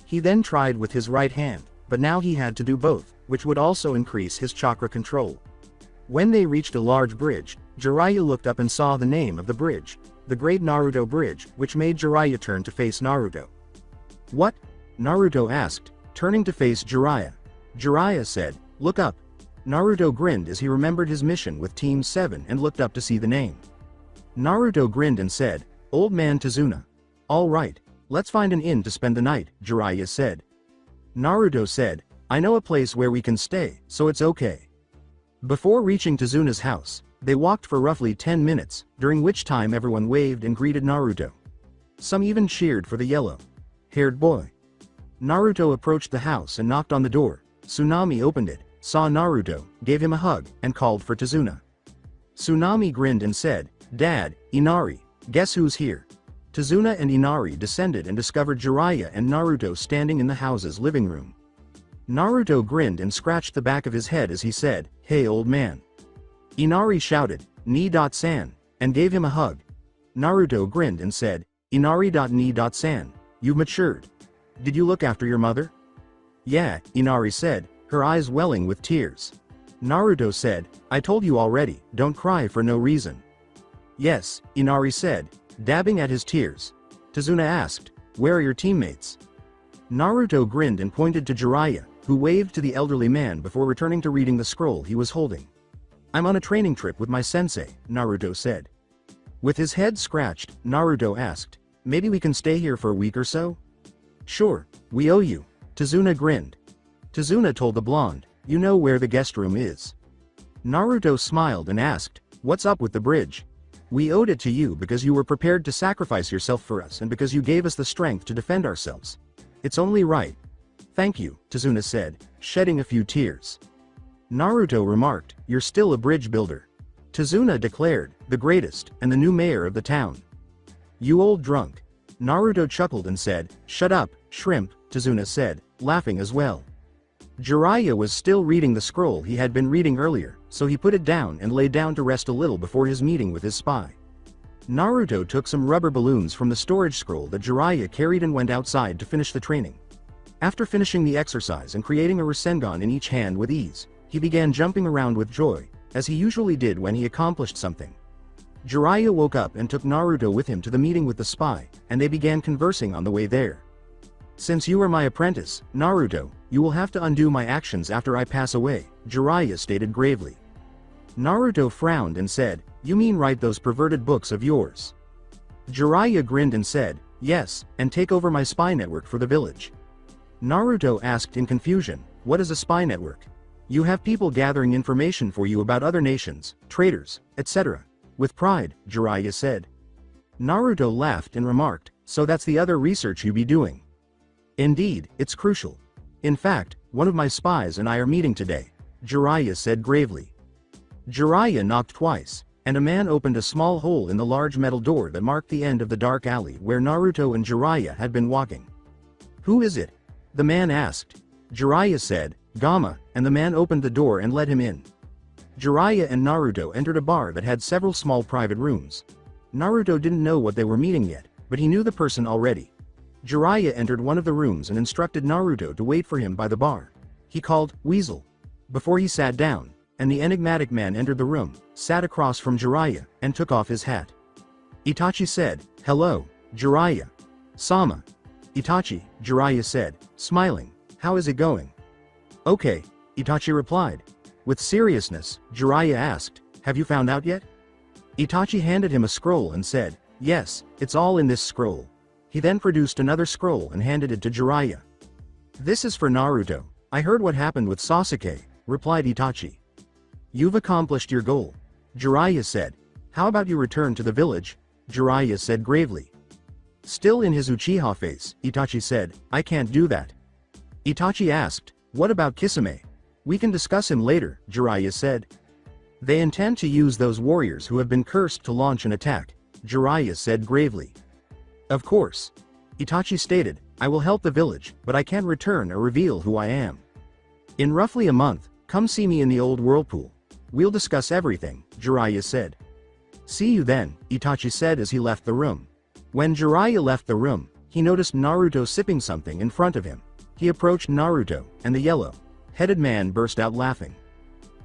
He then tried with his right hand, but now he had to do both, which would also increase his chakra control. When they reached a large bridge, Jiraiya looked up and saw the name of the bridge, the Great Naruto Bridge, which made Jiraiya turn to face Naruto. What? Naruto asked, turning to face Jiraiya. Jiraiya said, look up. Naruto grinned as he remembered his mission with Team 7 and looked up to see the name. Naruto grinned and said, "Old man Tazuna." "All right, let's find an inn to spend the night," Jiraiya said. Naruto said, "I know a place where we can stay, so it's okay." Before reaching Tazuna's house, they walked for roughly 10 minutes, during which time everyone waved and greeted Naruto. Some even cheered for the yellow-haired boy. Naruto approached the house and knocked on the door. Tsunami opened it, saw Naruto, gave him a hug, and called for Tazuna. Tsunami grinned and said, "Dad, Inari, guess who's here?" Tazuna and Inari descended and discovered Jiraiya and Naruto standing in the house's living room. Naruto grinned and scratched the back of his head as he said, "Hey old man." Inari shouted, "Ni-san," and gave him a hug. Naruto grinned and said, "Inari.ni-san, you've matured. Did you look after your mother?" "Yeah," Inari said, her eyes welling with tears. Naruto said, "I told you already, don't cry for no reason." "Yes," Inari said, dabbing at his tears. Tazuna asked, "Where are your teammates?" Naruto grinned and pointed to Jiraiya, who waved to the elderly man before returning to reading the scroll he was holding. "I'm on a training trip with my sensei," Naruto said. With his head scratched, Naruto asked, "Maybe we can stay here for a week or so?" "Sure, we owe you." Tazuna grinned. Tazuna told the blonde, "You know where the guest room is." Naruto smiled and asked, "What's up with the bridge?" "We owed it to you because you were prepared to sacrifice yourself for us and because you gave us the strength to defend ourselves. It's only right." "Thank you," Tazuna said, shedding a few tears. Naruto remarked, "You're still a bridge builder." Tazuna declared, "The greatest, and the new mayor of the town." "You old drunk." Naruto chuckled and said, "Shut up, shrimp," Tazuna said, laughing as well. Jiraiya was still reading the scroll he had been reading earlier, so he put it down and lay down to rest a little before his meeting with his spy. Naruto took some rubber balloons from the storage scroll that Jiraiya carried and went outside to finish the training. After finishing the exercise and creating a Rasengan in each hand with ease, he began jumping around with joy, as he usually did when he accomplished something. Jiraiya woke up and took Naruto with him to the meeting with the spy, and they began conversing on the way there. "Since you are my apprentice, Naruto, you will have to undo my actions after I pass away," Jiraiya stated gravely. Naruto frowned and said, "You mean write those perverted books of yours?" Jiraiya grinned and said, "Yes, and take over my spy network for the village." Naruto asked in confusion, "What is a spy network?" "You have people gathering information for you about other nations, traitors, etc." With pride, Jiraiya said. Naruto laughed and remarked, "So that's the other research you be doing." "Indeed, it's crucial. In fact, one of my spies and I are meeting today," Jiraiya said gravely. Jiraiya knocked twice, and a man opened a small hole in the large metal door that marked the end of the dark alley where Naruto and Jiraiya had been walking. "Who is it?" the man asked. Jiraiya said, "Gamma," and the man opened the door and let him in. Jiraiya and Naruto entered a bar that had several small private rooms. Naruto didn't know what they were meeting yet, but he knew the person already. Jiraiya entered one of the rooms and instructed Naruto to wait for him by the bar. He called, "Weasel," before he sat down, and the enigmatic man entered the room, sat across from Jiraiya, and took off his hat. Itachi said, "Hello, Jiraiya." "Sama." "Itachi," Jiraiya said, smiling, "how is it going?" "Okay," Itachi replied. With seriousness, Jiraiya asked, "Have you found out yet?" Itachi handed him a scroll and said, "Yes, it's all in this scroll." He then produced another scroll and handed it to Jiraiya. "This is for Naruto. I heard what happened with Sasuke," replied Itachi. "You've accomplished your goal," Jiraiya said. "How about you return to the village?" Jiraiya said gravely. Still in his Uchiha face, Itachi said, "I can't do that." Itachi asked, "What about Kisame?" "We can discuss him later," Jiraiya said. "They intend to use those warriors who have been cursed to launch an attack," Jiraiya said gravely. "Of course," Itachi stated, "I will help the village, but I can't return or reveal who I am. In roughly a month, come see me in the old whirlpool. We'll discuss everything," Jiraiya said. "See you then," Itachi said as he left the room. When Jiraiya left the room, he noticed Naruto sipping something in front of him. He approached Naruto, and the yellow-headed man burst out laughing.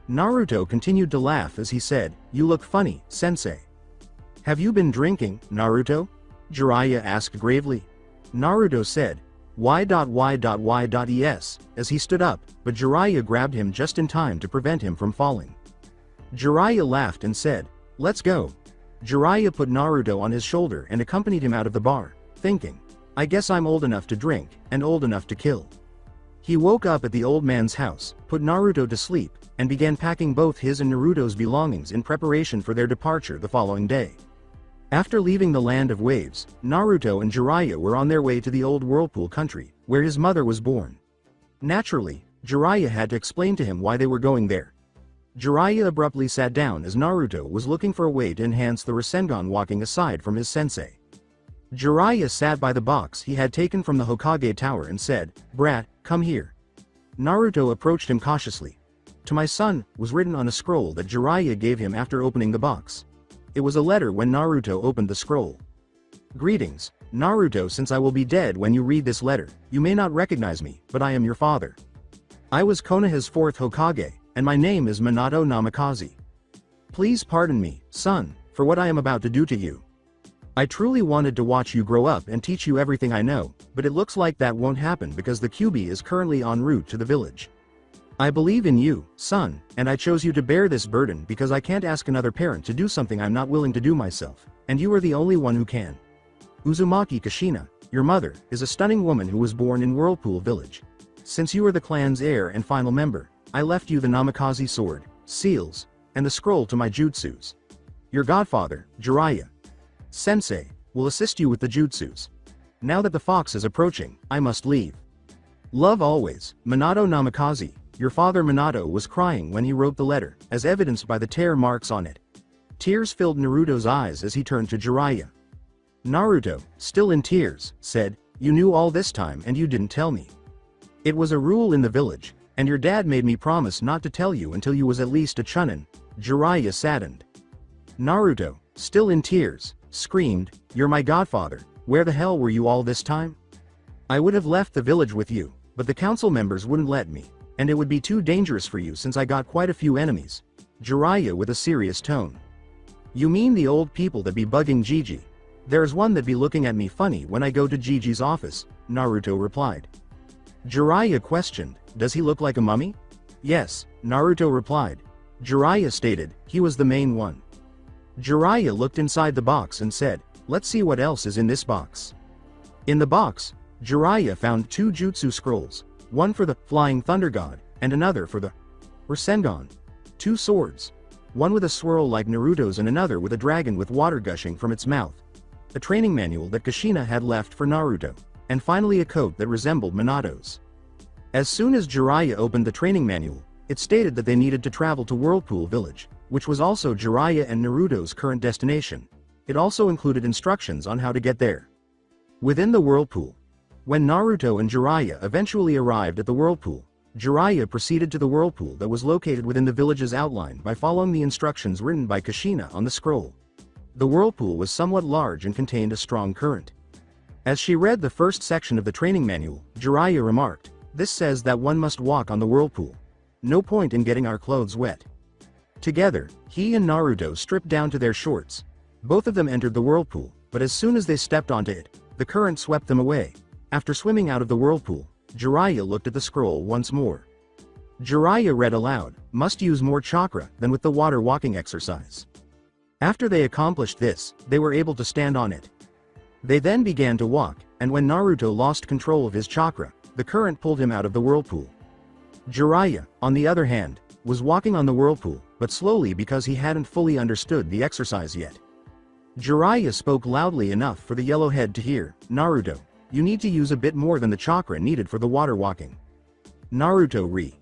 Naruto continued to laugh as he said, "You look funny, sensei." "Have you been drinking, Naruto?" Jiraiya asked gravely. Naruto said, Y.Y.Y.es, as he stood up, but Jiraiya grabbed him just in time to prevent him from falling. Jiraiya laughed and said, "Let's go." Jiraiya put Naruto on his shoulder and accompanied him out of the bar, thinking, "I guess I'm old enough to drink, and old enough to kill." He woke up at the old man's house, put Naruto to sleep, and began packing both his and Naruto's belongings in preparation for their departure the following day. After leaving the land of waves, Naruto and Jiraiya were on their way to the old Whirlpool country, where his mother was born. Naturally, Jiraiya had to explain to him why they were going there. Jiraiya abruptly sat down as Naruto was looking for a way to enhance the Rasengan walking aside from his sensei. Jiraiya sat by the box he had taken from the Hokage tower and said, "Brat, come here." Naruto approached him cautiously. "To my son," was written on a scroll that Jiraiya gave him after opening the box. It was a letter when Naruto opened the scroll. "Greetings, Naruto. Since I will be dead when you read this letter, you may not recognize me, but I am your father. I was Konoha's fourth Hokage, and my name is Minato Namikaze. Please pardon me, son, for what I am about to do to you. I truly wanted to watch you grow up and teach you everything I know, but it looks like that won't happen because the QB is currently en route to the village. I believe in you, son, and I chose you to bear this burden because I can't ask another parent to do something I'm not willing to do myself, and you are the only one who can. Uzumaki Kushina, your mother, is a stunning woman who was born in Whirlpool Village. Since you are the clan's heir and final member, I left you the Namikaze sword, seals, and the scroll to my jutsus. Your godfather, Jiraiya Sensei, will assist you with the jutsus. Now that the fox is approaching, I must leave. Love always, Minato Namikaze." Your father Minato was crying when he wrote the letter, as evidenced by the tear marks on it. Tears filled Naruto's eyes as he turned to Jiraiya. Naruto, still in tears, said, "You knew all this time and you didn't tell me. It was a rule in the village, and your dad made me promise not to tell you until you was at least a chunin." Jiraiya saddened. Naruto, still in tears, screamed, "You're my godfather, where the hell were you all this time? I would have left the village with you, but the council members wouldn't let me. And it would be too dangerous for you since I got quite a few enemies." Jiraiya with a serious tone. "You mean the old people that be bugging Gigi? There's one that be looking at me funny when I go to Gigi's office," Naruto replied. Jiraiya questioned, "Does he look like a mummy?" "Yes," Naruto replied. Jiraiya stated, "He was the main one." Jiraiya looked inside the box and said, "Let's see what else is in this box." In the box, Jiraiya found 2 jutsu scrolls. One for the Flying Thunder God, and another for the Rasengan. 2 swords. One with a swirl like Naruto's and another with a dragon with water gushing from its mouth. A training manual that Kushina had left for Naruto. And finally a coat that resembled Minato's. As soon as Jiraiya opened the training manual, it stated that they needed to travel to Whirlpool Village, which was also Jiraiya and Naruto's current destination. It also included instructions on how to get there. Within the Whirlpool. When Naruto and Jiraiya eventually arrived at the Whirlpool, Jiraiya proceeded to the Whirlpool that was located within the village's outline by following the instructions written by Kushina on the scroll. The Whirlpool was somewhat large and contained a strong current. As she read the first section of the training manual, Jiraiya remarked, "This says that one must walk on the Whirlpool. No point in getting our clothes wet." Together, he and Naruto stripped down to their shorts. Both of them entered the Whirlpool, but as soon as they stepped onto it, the current swept them away. After swimming out of the Whirlpool, Jiraiya looked at the scroll once more. Jiraiya read aloud, "Must use more chakra than with the water walking exercise." After they accomplished this, they were able to stand on it. They then began to walk, and when Naruto lost control of his chakra, the current pulled him out of the Whirlpool. Jiraiya, on the other hand, was walking on the Whirlpool, but slowly because he hadn't fully understood the exercise yet. Jiraiya spoke loudly enough for the yellowhead to hear, "Naruto, you need to use a bit more than the chakra needed for the water walking." Naruto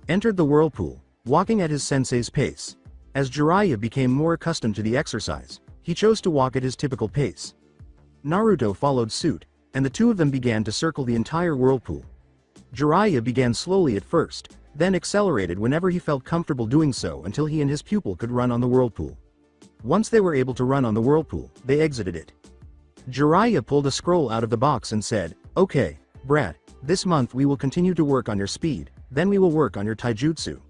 entered the Whirlpool, walking at his sensei's pace. As Jiraiya became more accustomed to the exercise, he chose to walk at his typical pace. Naruto followed suit, and the two of them began to circle the entire Whirlpool. Jiraiya began slowly at first, then accelerated whenever he felt comfortable doing so until he and his pupil could run on the Whirlpool. Once they were able to run on the Whirlpool, they exited it. Jiraiya pulled a scroll out of the box and said, "Okay, brat, this month we will continue to work on your speed, then we will work on your taijutsu."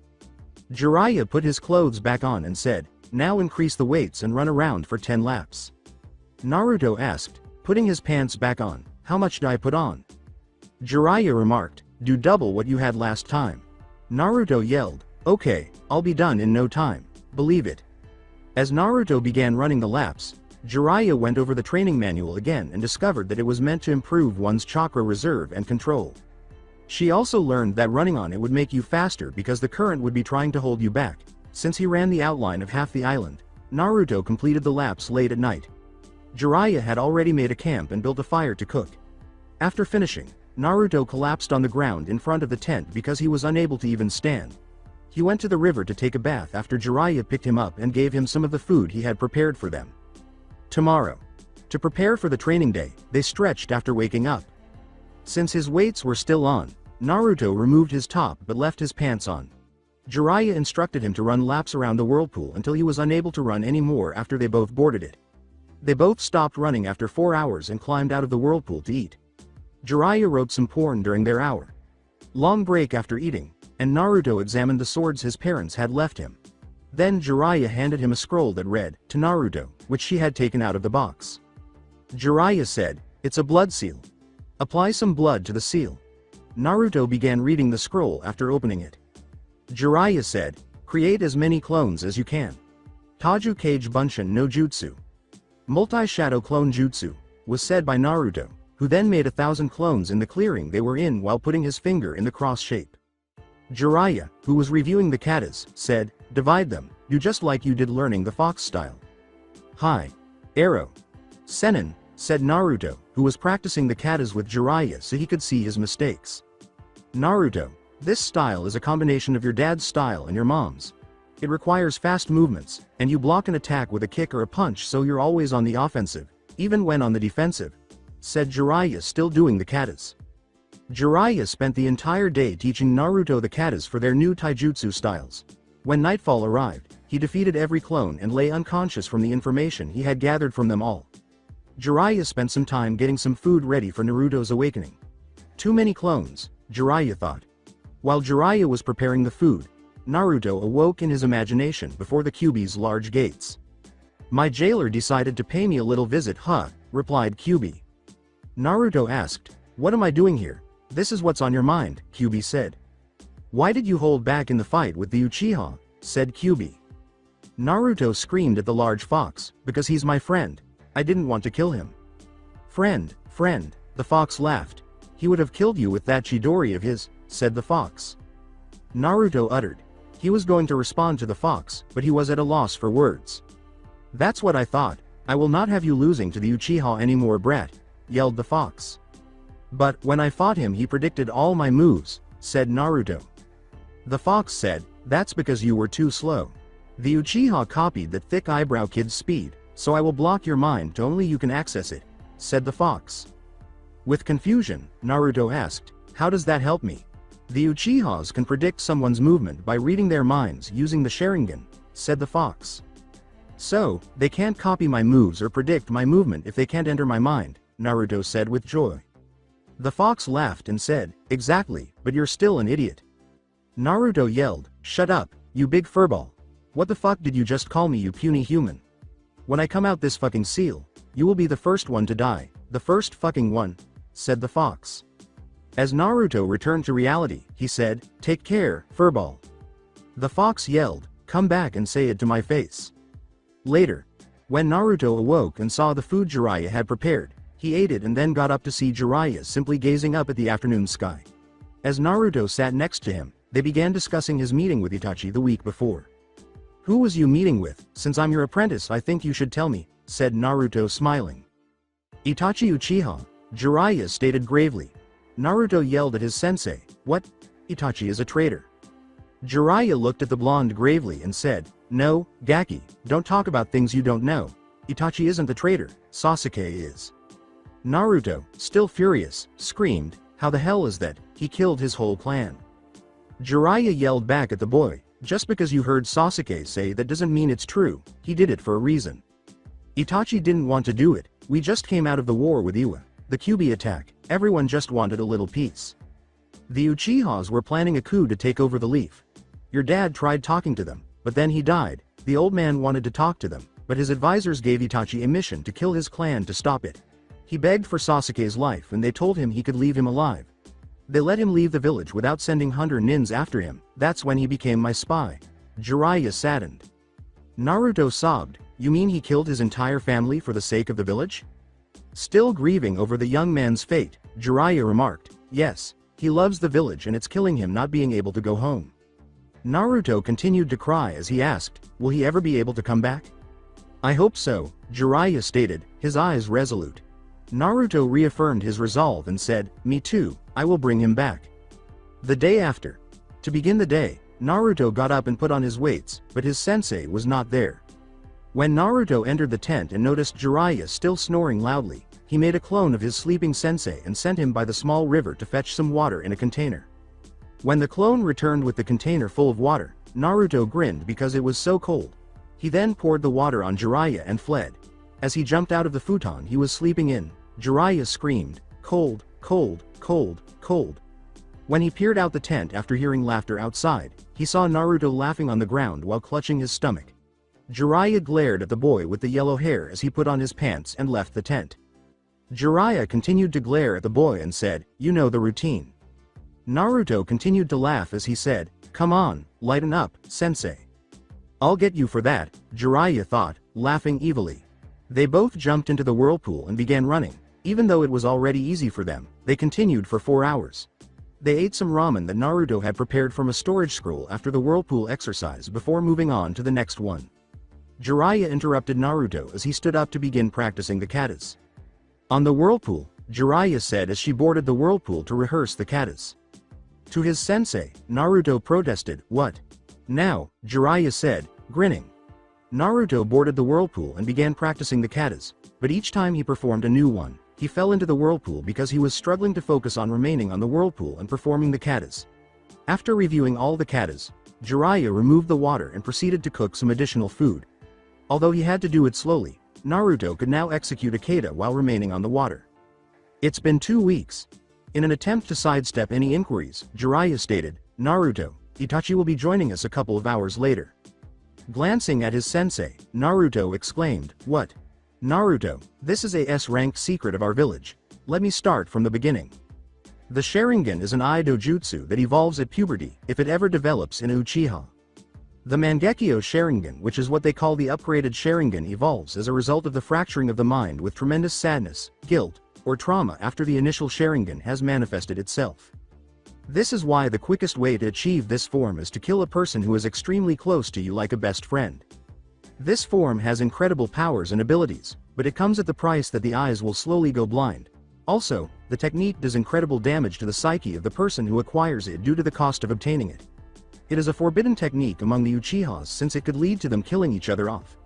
Jiraiya put his clothes back on and said, "Now increase the weights and run around for 10 laps. Naruto asked, putting his pants back on, "How much do I put on?" Jiraiya remarked, "Do double what you had last time." Naruto yelled, "Okay, I'll be done in no time, believe it." As Naruto began running the laps, Jiraiya went over the training manual again and discovered that it was meant to improve one's chakra reserve and control. She also learned that running on it would make you faster because the current would be trying to hold you back. Since he ran the outline of half the island, Naruto completed the laps late at night. Jiraiya had already made a camp and built a fire to cook. After finishing, Naruto collapsed on the ground in front of the tent because he was unable to even stand. He went to the river to take a bath after Jiraiya picked him up and gave him some of the food he had prepared for them. Tomorrow. To prepare for the training day, they stretched after waking up. Since his weights were still on, Naruto removed his top but left his pants on. Jiraiya instructed him to run laps around the whirlpool until he was unable to run any more after they both boarded it. They both stopped running after 4 hours and climbed out of the whirlpool to eat. Jiraiya wrote some porn during their long break after eating, and Naruto examined the swords his parents had left him. Then Jiraiya handed him a scroll that read, "To Naruto," which she had taken out of the box. Jiraiya said, "It's a blood seal. Apply some blood to the seal." Naruto began reading the scroll after opening it. Jiraiya said, "Create as many clones as you can. Taju Kage Bunshin no Jutsu. Multi-shadow clone jutsu," was said by Naruto, who then made 1,000 clones in the clearing they were in while putting his finger in the cross shape. Jiraiya, who was reviewing the katas, said, "Divide them, do just like you did learning the fox style." "Hi. Arrow. Senin," said Naruto, who was practicing the katas with Jiraiya so he could see his mistakes. "Naruto, this style is a combination of your dad's style and your mom's. It requires fast movements, and you block an attack with a kick or a punch so you're always on the offensive, even when on the defensive," said Jiraiya, still doing the katas. Jiraiya spent the entire day teaching Naruto the katas for their new taijutsu styles. When nightfall arrived, he defeated every clone and lay unconscious from the information he had gathered from them all. Jiraiya spent some time getting some food ready for Naruto's awakening. Too many clones, Jiraiya thought. While Jiraiya was preparing the food, Naruto awoke in his imagination before the Kyuubi's large gates. "My jailer decided to pay me a little visit, huh?" replied Kyuubi. Naruto asked, "What am I doing here?" "This is what's on your mind," Kyuubi said. "Why did you hold back in the fight with the Uchiha?" said Kyuubi. Naruto screamed at the large fox, "Because he's my friend. I didn't want to kill him." Friend, the fox laughed. "He would have killed you with that Chidori of his," said the fox. Naruto uttered. He was going to respond to the fox, but he was at a loss for words. "That's what I thought. I will not have you losing to the Uchiha anymore, brat," yelled the fox. "But when I fought him he predicted all my moves," said Naruto. The fox said, "That's because you were too slow. The Uchiha copied that thick eyebrow kid's speed, so I will block your mind till only you can access it," said the fox. With confusion, Naruto asked, "How does that help me?" "The Uchihas can predict someone's movement by reading their minds using the Sharingan," said the fox. "So, they can't copy my moves or predict my movement if they can't enter my mind," Naruto said with joy. The fox laughed and said, "Exactly, but you're still an idiot." Naruto yelled, "Shut up, you big furball. What the fuck did you just call me, you puny human? When I come out this fucking seal, you will be the first one to die, the first fucking one," said the fox. As Naruto returned to reality, he said, "Take care, furball." The fox yelled, "Come back and say it to my face." Later, when Naruto awoke and saw the food Jiraiya had prepared, he ate it and then got up to see Jiraiya simply gazing up at the afternoon sky. As Naruto sat next to him, they began discussing his meeting with Itachi the week before. "Who was you meeting with? Since I'm your apprentice, I think you should tell me," said Naruto, smiling. "Itachi Uchiha," Jiraiya stated gravely. Naruto yelled at his sensei, "What? Itachi is a traitor." Jiraiya looked at the blonde gravely and said, "No, Gaki, don't talk about things you don't know. Itachi isn't the traitor, Sasuke is." Naruto, still furious, screamed, "How the hell is that? He killed his whole clan." Jiraiya yelled back at the boy, "Just because you heard Sasuke say that doesn't mean it's true, he did it for a reason. Itachi didn't want to do it, we just came out of the war with Iwa. The Kyuubi attack, everyone just wanted a little peace. The Uchihas were planning a coup to take over the leaf. Your dad tried talking to them, but then he died. The old man wanted to talk to them, but his advisors gave Itachi a mission to kill his clan to stop it. He begged for Sasuke's life and they told him he could leave him alive, They let him leave the village without sending hunter nins after him. That's when he became my spy. Jiraiya saddened. Naruto sobbed. You mean he killed his entire family for the sake of the village? Still grieving over the young man's fate, Jiraiya remarked, yes, he loves the village and it's killing him not being able to go home. Naruto continued to cry as he asked, will he ever be able to come back? I hope so, Jiraiya stated, his eyes resolute. Naruto reaffirmed his resolve and said, me too, I will bring him back. The day after. To begin the day, Naruto got up and put on his weights, but his sensei was not there. When Naruto entered the tent and noticed Jiraiya still snoring loudly, he made a clone of his sleeping sensei and sent him by the small river to fetch some water in a container. When the clone returned with the container full of water, Naruto grinned because it was so cold. He then poured the water on Jiraiya and fled. As he jumped out of the futon he was sleeping in, Jiraiya screamed, cold, cold, cold, cold. When he peered out the tent after hearing laughter outside, he saw Naruto laughing on the ground while clutching his stomach. Jiraiya glared at the boy with the yellow hair as he put on his pants and left the tent. Jiraiya continued to glare at the boy and said, you know the routine. Naruto continued to laugh as he said, come on, lighten up, sensei. I'll get you for that, Jiraiya thought, laughing evilly. They both jumped into the whirlpool and began running. Even though it was already easy for them, they continued for 4 hours. They ate some ramen that Naruto had prepared from a storage scroll after the whirlpool exercise before moving on to the next one. Jiraiya interrupted Naruto as he stood up to begin practicing the katas. On the whirlpool, Jiraiya said as she boarded the whirlpool to rehearse the katas. To his sensei, Naruto protested, what? Now, Jiraiya said, grinning. Naruto boarded the whirlpool and began practicing the katas, but each time he performed a new one, he fell into the whirlpool because he was struggling to focus on remaining on the whirlpool and performing the katas. After reviewing all the katas, Jiraiya removed the water and proceeded to cook some additional food. Although he had to do it slowly, Naruto could now execute a kata while remaining on the water. It's been 2 weeks. In an attempt to sidestep any inquiries, Jiraiya stated, Naruto, Itachi will be joining us a couple of hours later. Glancing at his sensei, Naruto exclaimed, what? Naruto, this is a S-ranked secret of our village. Let me start from the beginning. The Sharingan is an Ido jutsu that evolves at puberty if it ever develops in a Uchiha. The Mangekyo Sharingan, which is what they call the upgraded Sharingan, evolves as a result of the fracturing of the mind with tremendous sadness, guilt, or trauma after the initial Sharingan has manifested itself. This is why the quickest way to achieve this form is to kill a person who is extremely close to you like a best friend. This form has incredible powers and abilities, but it comes at the price that the eyes will slowly go blind. Also, the technique does incredible damage to the psyche of the person who acquires it due to the cost of obtaining it. It is a forbidden technique among the Uchihas since it could lead to them killing each other off.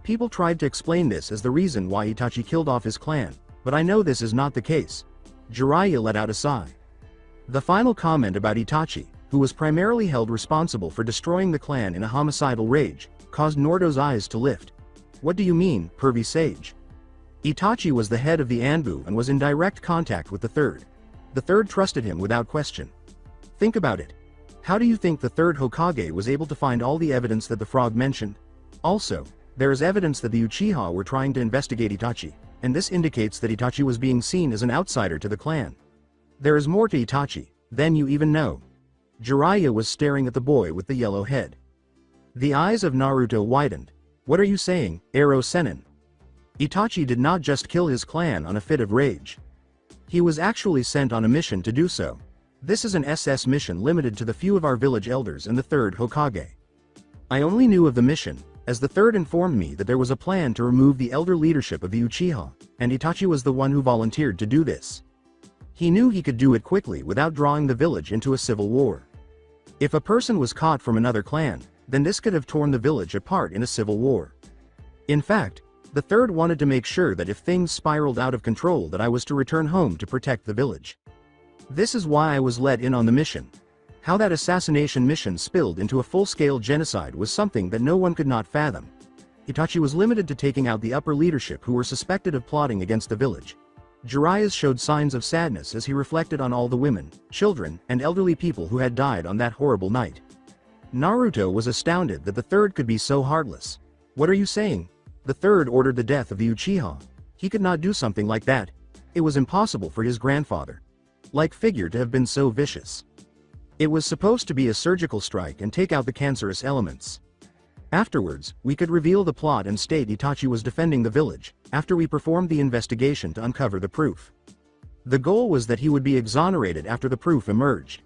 People tried to explain this as the reason why Itachi killed off his clan, but I know this is not the case. Jiraiya let out a sigh. The final comment about Itachi, who was primarily held responsible for destroying the clan in a homicidal rage, caused Naruto's eyes to lift. What do you mean, pervy sage? Itachi was the head of the Anbu and was in direct contact with the third. The third trusted him without question. Think about it. How do you think the third Hokage was able to find all the evidence that the frog mentioned? Also, there is evidence that the Uchiha were trying to investigate Itachi, and this indicates that Itachi was being seen as an outsider to the clan. There is more to Itachi than you even know. Jiraiya was staring at the boy with the yellow head. The eyes of Naruto widened. What are you saying, Ero Sennin? Itachi did not just kill his clan on a fit of rage. He was actually sent on a mission to do so. This is an SS mission limited to the few of our village elders and the third Hokage. I only knew of the mission, as the third informed me that there was a plan to remove the elder leadership of the Uchiha, and Itachi was the one who volunteered to do this. He knew he could do it quickly without drawing the village into a civil war. If a person was caught from another clan, then this could have torn the village apart in a civil war. In fact, the third wanted to make sure that if things spiraled out of control that I was to return home to protect the village. This is why I was let in on the mission. How that assassination mission spilled into a full-scale genocide was something that no one could not fathom. Itachi was limited to taking out the upper leadership who were suspected of plotting against the village. Jiraiya showed signs of sadness as he reflected on all the women, children, and elderly people who had died on that horrible night. Naruto was astounded that the third could be so heartless. What are you saying? The third ordered the death of the Uchiha. He could not do something like that. It was impossible for his grandfather. like figure to have been so vicious. It was supposed to be a surgical strike and take out the cancerous elements. Afterwards, we could reveal the plot and state Itachi was defending the village, after we performed the investigation to uncover the proof. The goal was that he would be exonerated after the proof emerged.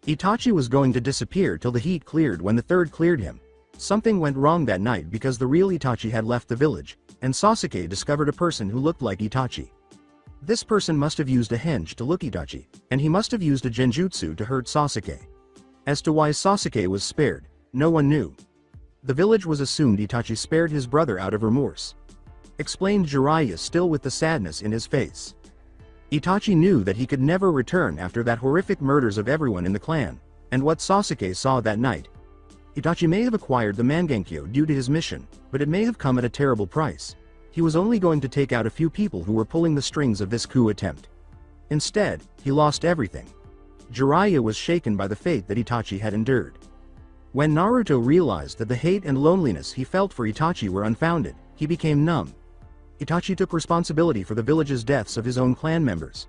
Itachi was going to disappear till the heat cleared. When the third cleared him, something went wrong that night because the real Itachi had left the village, and Sasuke discovered a person who looked like Itachi. This person must have used a henge to look Itachi, and he must have used a genjutsu to hurt Sasuke. As to why Sasuke was spared, no one knew. The village was assumed Itachi spared his brother out of remorse. Explained Jiraiya, still with the sadness in his face. Itachi knew that he could never return after that horrific murders of everyone in the clan, and what Sasuke saw that night. Itachi may have acquired the Mangenkyo due to his mission, but it may have come at a terrible price. He was only going to take out a few people who were pulling the strings of this coup attempt. Instead, he lost everything. Jiraiya was shaken by the fate that Itachi had endured. When Naruto realized that the hate and loneliness he felt for Itachi were unfounded, he became numb. Itachi took responsibility for the village's deaths of his own clan members.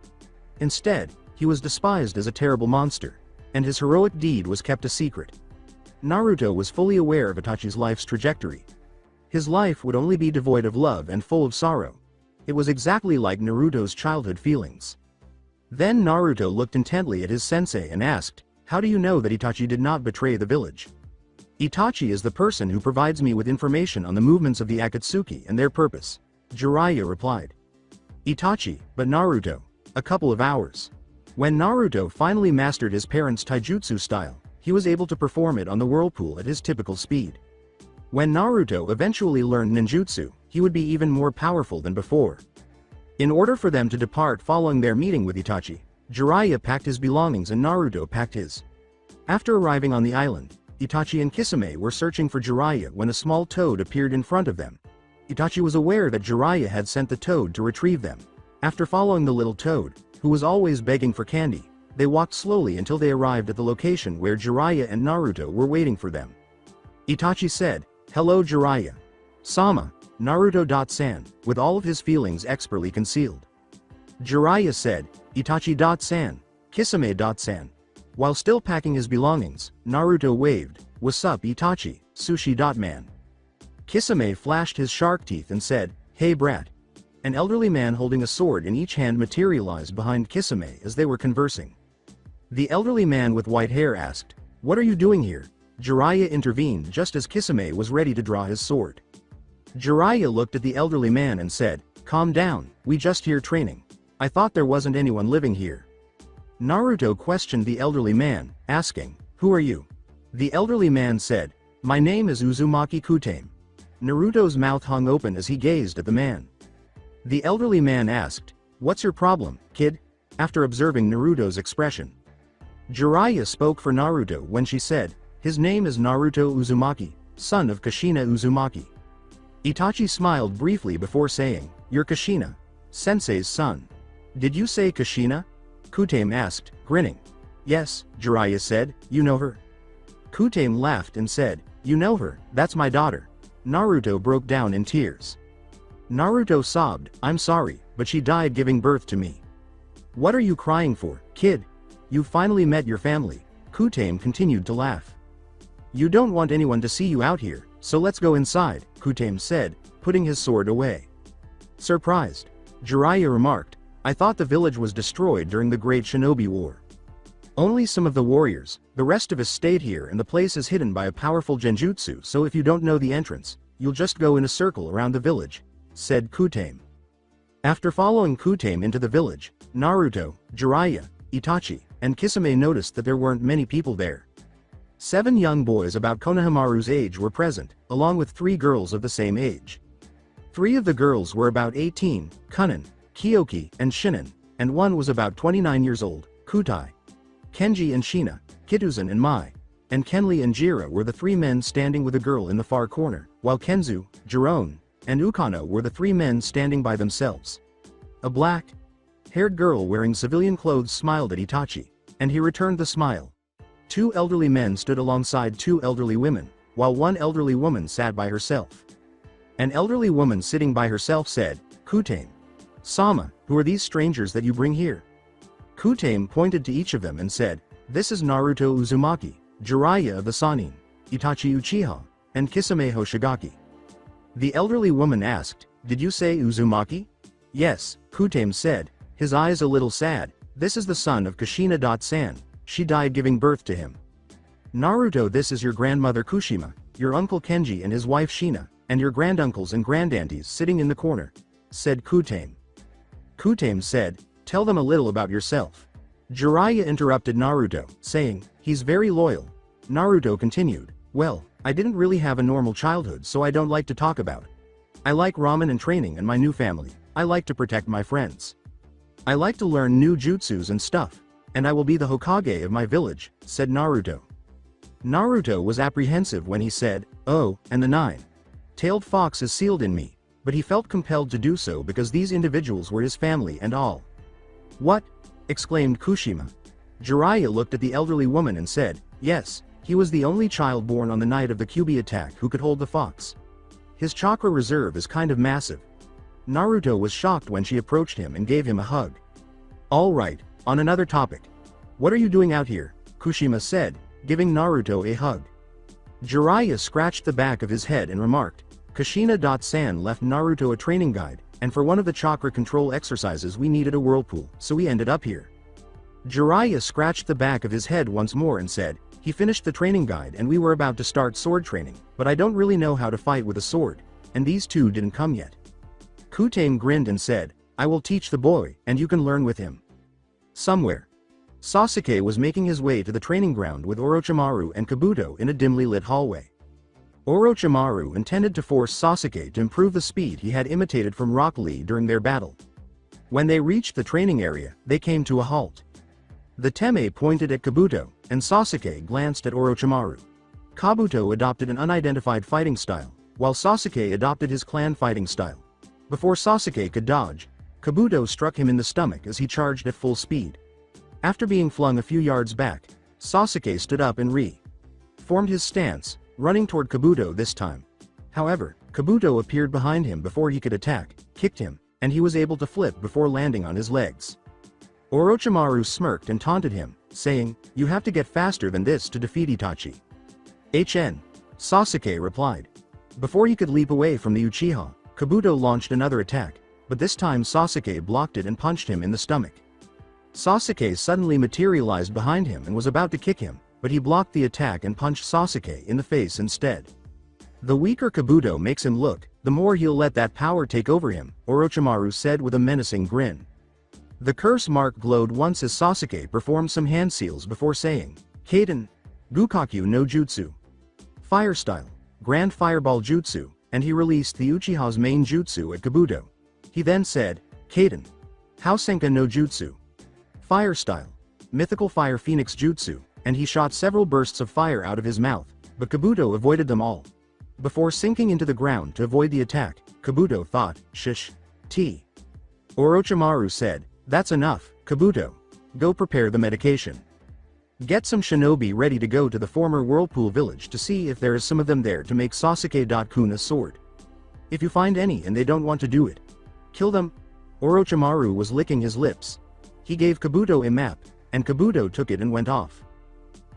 Instead, he was despised as a terrible monster, and his heroic deed was kept a secret. Naruto was fully aware of Itachi's life's trajectory. His life would only be devoid of love and full of sorrow. It was exactly like Naruto's childhood feelings. Then Naruto looked intently at his sensei and asked, "How do you know that Itachi did not betray the village?" "Itachi is the person who provides me with information on the movements of the Akatsuki and their purpose," Jiraiya replied. "Itachi, but Naruto. A couple of hours." When Naruto finally mastered his parents' taijutsu style, he was able to perform it on the whirlpool at his typical speed. When Naruto eventually learned ninjutsu, he would be even more powerful than before. In order for them to depart following their meeting with Itachi, Jiraiya packed his belongings and Naruto packed his. After arriving on the island, Itachi and Kisame were searching for Jiraiya when a small toad appeared in front of them. Itachi was aware that Jiraiya had sent the toad to retrieve them. After following the little toad, who was always begging for candy, they walked slowly until they arrived at the location where Jiraiya and Naruto were waiting for them. Itachi said, "Hello Jiraiya. Sama," Naruto.san, with all of his feelings expertly concealed. Jiraiya said, "Itachi.san, Kisame.san." While still packing his belongings, Naruto waved, "What's up Itachi, Sushi.man." Kisame flashed his shark teeth and said, "Hey brat." An elderly man holding a sword in each hand materialized behind Kisame as they were conversing. The elderly man with white hair asked, "What are you doing here?" Jiraiya intervened just as Kisame was ready to draw his sword. Jiraiya looked at the elderly man and said, "Calm down, we just here training. I thought there wasn't anyone living here." Naruto questioned the elderly man, asking, "Who are you?" The elderly man said, "My name is Uzumaki Kutame." Naruto's mouth hung open as he gazed at the man. The elderly man asked, "What's your problem, kid?" after observing Naruto's expression. Jiraiya spoke for Naruto when she said, "His name is Naruto Uzumaki, son of Kushina Uzumaki." Itachi smiled briefly before saying, "You're Kushina, sensei's son." "Did you say Kushina?" Kutame asked, grinning. "Yes," Jiraiya said, "you know her?" Kutame laughed and said, "You know her, that's my daughter." Naruto broke down in tears. Naruto sobbed, "I'm sorry, but she died giving birth to me." "What are you crying for, kid? You finally met your family." Kutame continued to laugh. "You don't want anyone to see you out here, so let's go inside," Kutame said, putting his sword away. Surprised, Jiraiya remarked, "I thought the village was destroyed during the Great Shinobi War. Only some of the warriors, the rest of us stayed here and the place is hidden by a powerful genjutsu, so if you don't know the entrance, you'll just go in a circle around the village," said Kutame. After following Kutame into the village, Naruto, Jiraiya, Itachi, and Kisame noticed that there weren't many people there. 7 young boys about Konohamaru's age were present, along with 3 girls of the same age. 3 of the girls were about 18, Kunin, Kyoki, and Shinin, and 1 was about 29 years old, Kutai. Kenji and Shina, Kituzan and Mai, and Kenli and Jira were the 3 men standing with a girl in the far corner, while Kenzu, Jiron, and Ukano were the 3 men standing by themselves. A black-haired girl wearing civilian clothes smiled at Itachi, and he returned the smile. 2 elderly men stood alongside 2 elderly women, while 1 elderly woman sat by herself. An elderly woman sitting by herself said, "Kutame. Sama, who are these strangers that you bring here?" Kutame pointed to each of them and said, "This is Naruto Uzumaki, Jiraiya of the Sannin, Itachi Uchiha, and Kisame Hoshigaki." The elderly woman asked, "Did you say Uzumaki?" "Yes," Kutame said, his eyes a little sad. "This is the son of Kushina-san, she died giving birth to him." "Naruto, this is your grandmother Kushima, your uncle Kenji and his wife Shina, and your granduncles and grandaunties sitting in the corner," said Kutame. Kutame said, "Tell them a little about yourself." Jiraiya interrupted Naruto, saying, "He's very loyal." Naruto continued, "Well, I didn't really have a normal childhood, so I don't like to talk about. I like ramen and training and my new family. I like to protect my friends. I like to learn new jutsus and stuff, and I will be the Hokage of my village," said Naruto. Naruto was apprehensive when he said, "Oh, and the nine-tailed fox is sealed in me," but he felt compelled to do so because these individuals were his family and all. "What?" exclaimed Kushima. Jiraiya looked at the elderly woman and said, "Yes, he was the only child born on the night of the Kyuubi attack who could hold the fox. His chakra reserve is kind of massive." Naruto was shocked when she approached him and gave him a hug. "All right, on another topic. What are you doing out here?" Kushima said, giving Naruto a hug. Jiraiya scratched the back of his head and remarked, "Kushina-san left Naruto a training guide, and for one of the chakra control exercises we needed a whirlpool, so we ended up here." Jiraiya scratched the back of his head once more and said, "He finished the training guide and we were about to start sword training, but I don't really know how to fight with a sword, and these two didn't come yet." Kutame grinned and said, "I will teach the boy, and you can learn with him." Somewhere, Sasuke was making his way to the training ground with Orochimaru and Kabuto in a dimly lit hallway. Orochimaru intended to force Sasuke to improve the speed he had imitated from Rock Lee during their battle. When they reached the training area, they came to a halt. The Teme pointed at Kabuto, and Sasuke glanced at Orochimaru. Kabuto adopted an unidentified fighting style, while Sasuke adopted his clan fighting style. Before Sasuke could dodge, Kabuto struck him in the stomach as he charged at full speed. After being flung a few yards back, Sasuke stood up and formed his stance, running toward Kabuto this time. However, Kabuto appeared behind him before he could attack, kicked him, and he was able to flip before landing on his legs. Orochimaru smirked and taunted him, saying, "You have to get faster than this to defeat Itachi." Sasuke replied. Before he could leap away from the Uchiha, Kabuto launched another attack, but this time Sasuke blocked it and punched him in the stomach. Sasuke suddenly materialized behind him and was about to kick him, but he blocked the attack and punched Sasuke in the face instead. "The weaker Kabuto makes him look, the more he'll let that power take over him," Orochimaru said with a menacing grin. The curse mark glowed once as Sasuke performed some hand seals before saying, "Kaden, Gukaku no Jutsu. Fire Style, Grand Fireball Jutsu," and he released the Uchiha's main jutsu at Kabuto. He then said, "Kaden, Housenka no Jutsu. Fire Style, Mythical Fire Phoenix Jutsu," and he shot several bursts of fire out of his mouth, but Kabuto avoided them all. Before sinking into the ground to avoid the attack, Kabuto thought, "Shish. T." Orochimaru said, "That's enough, Kabuto. Go prepare the medication. Get some shinobi ready to go to the former Whirlpool village to see if there is some of them there to make Sasuke-kun a sword. If you find any and they don't want to do it, kill them." Orochimaru was licking his lips. He gave Kabuto a map, and Kabuto took it and went off.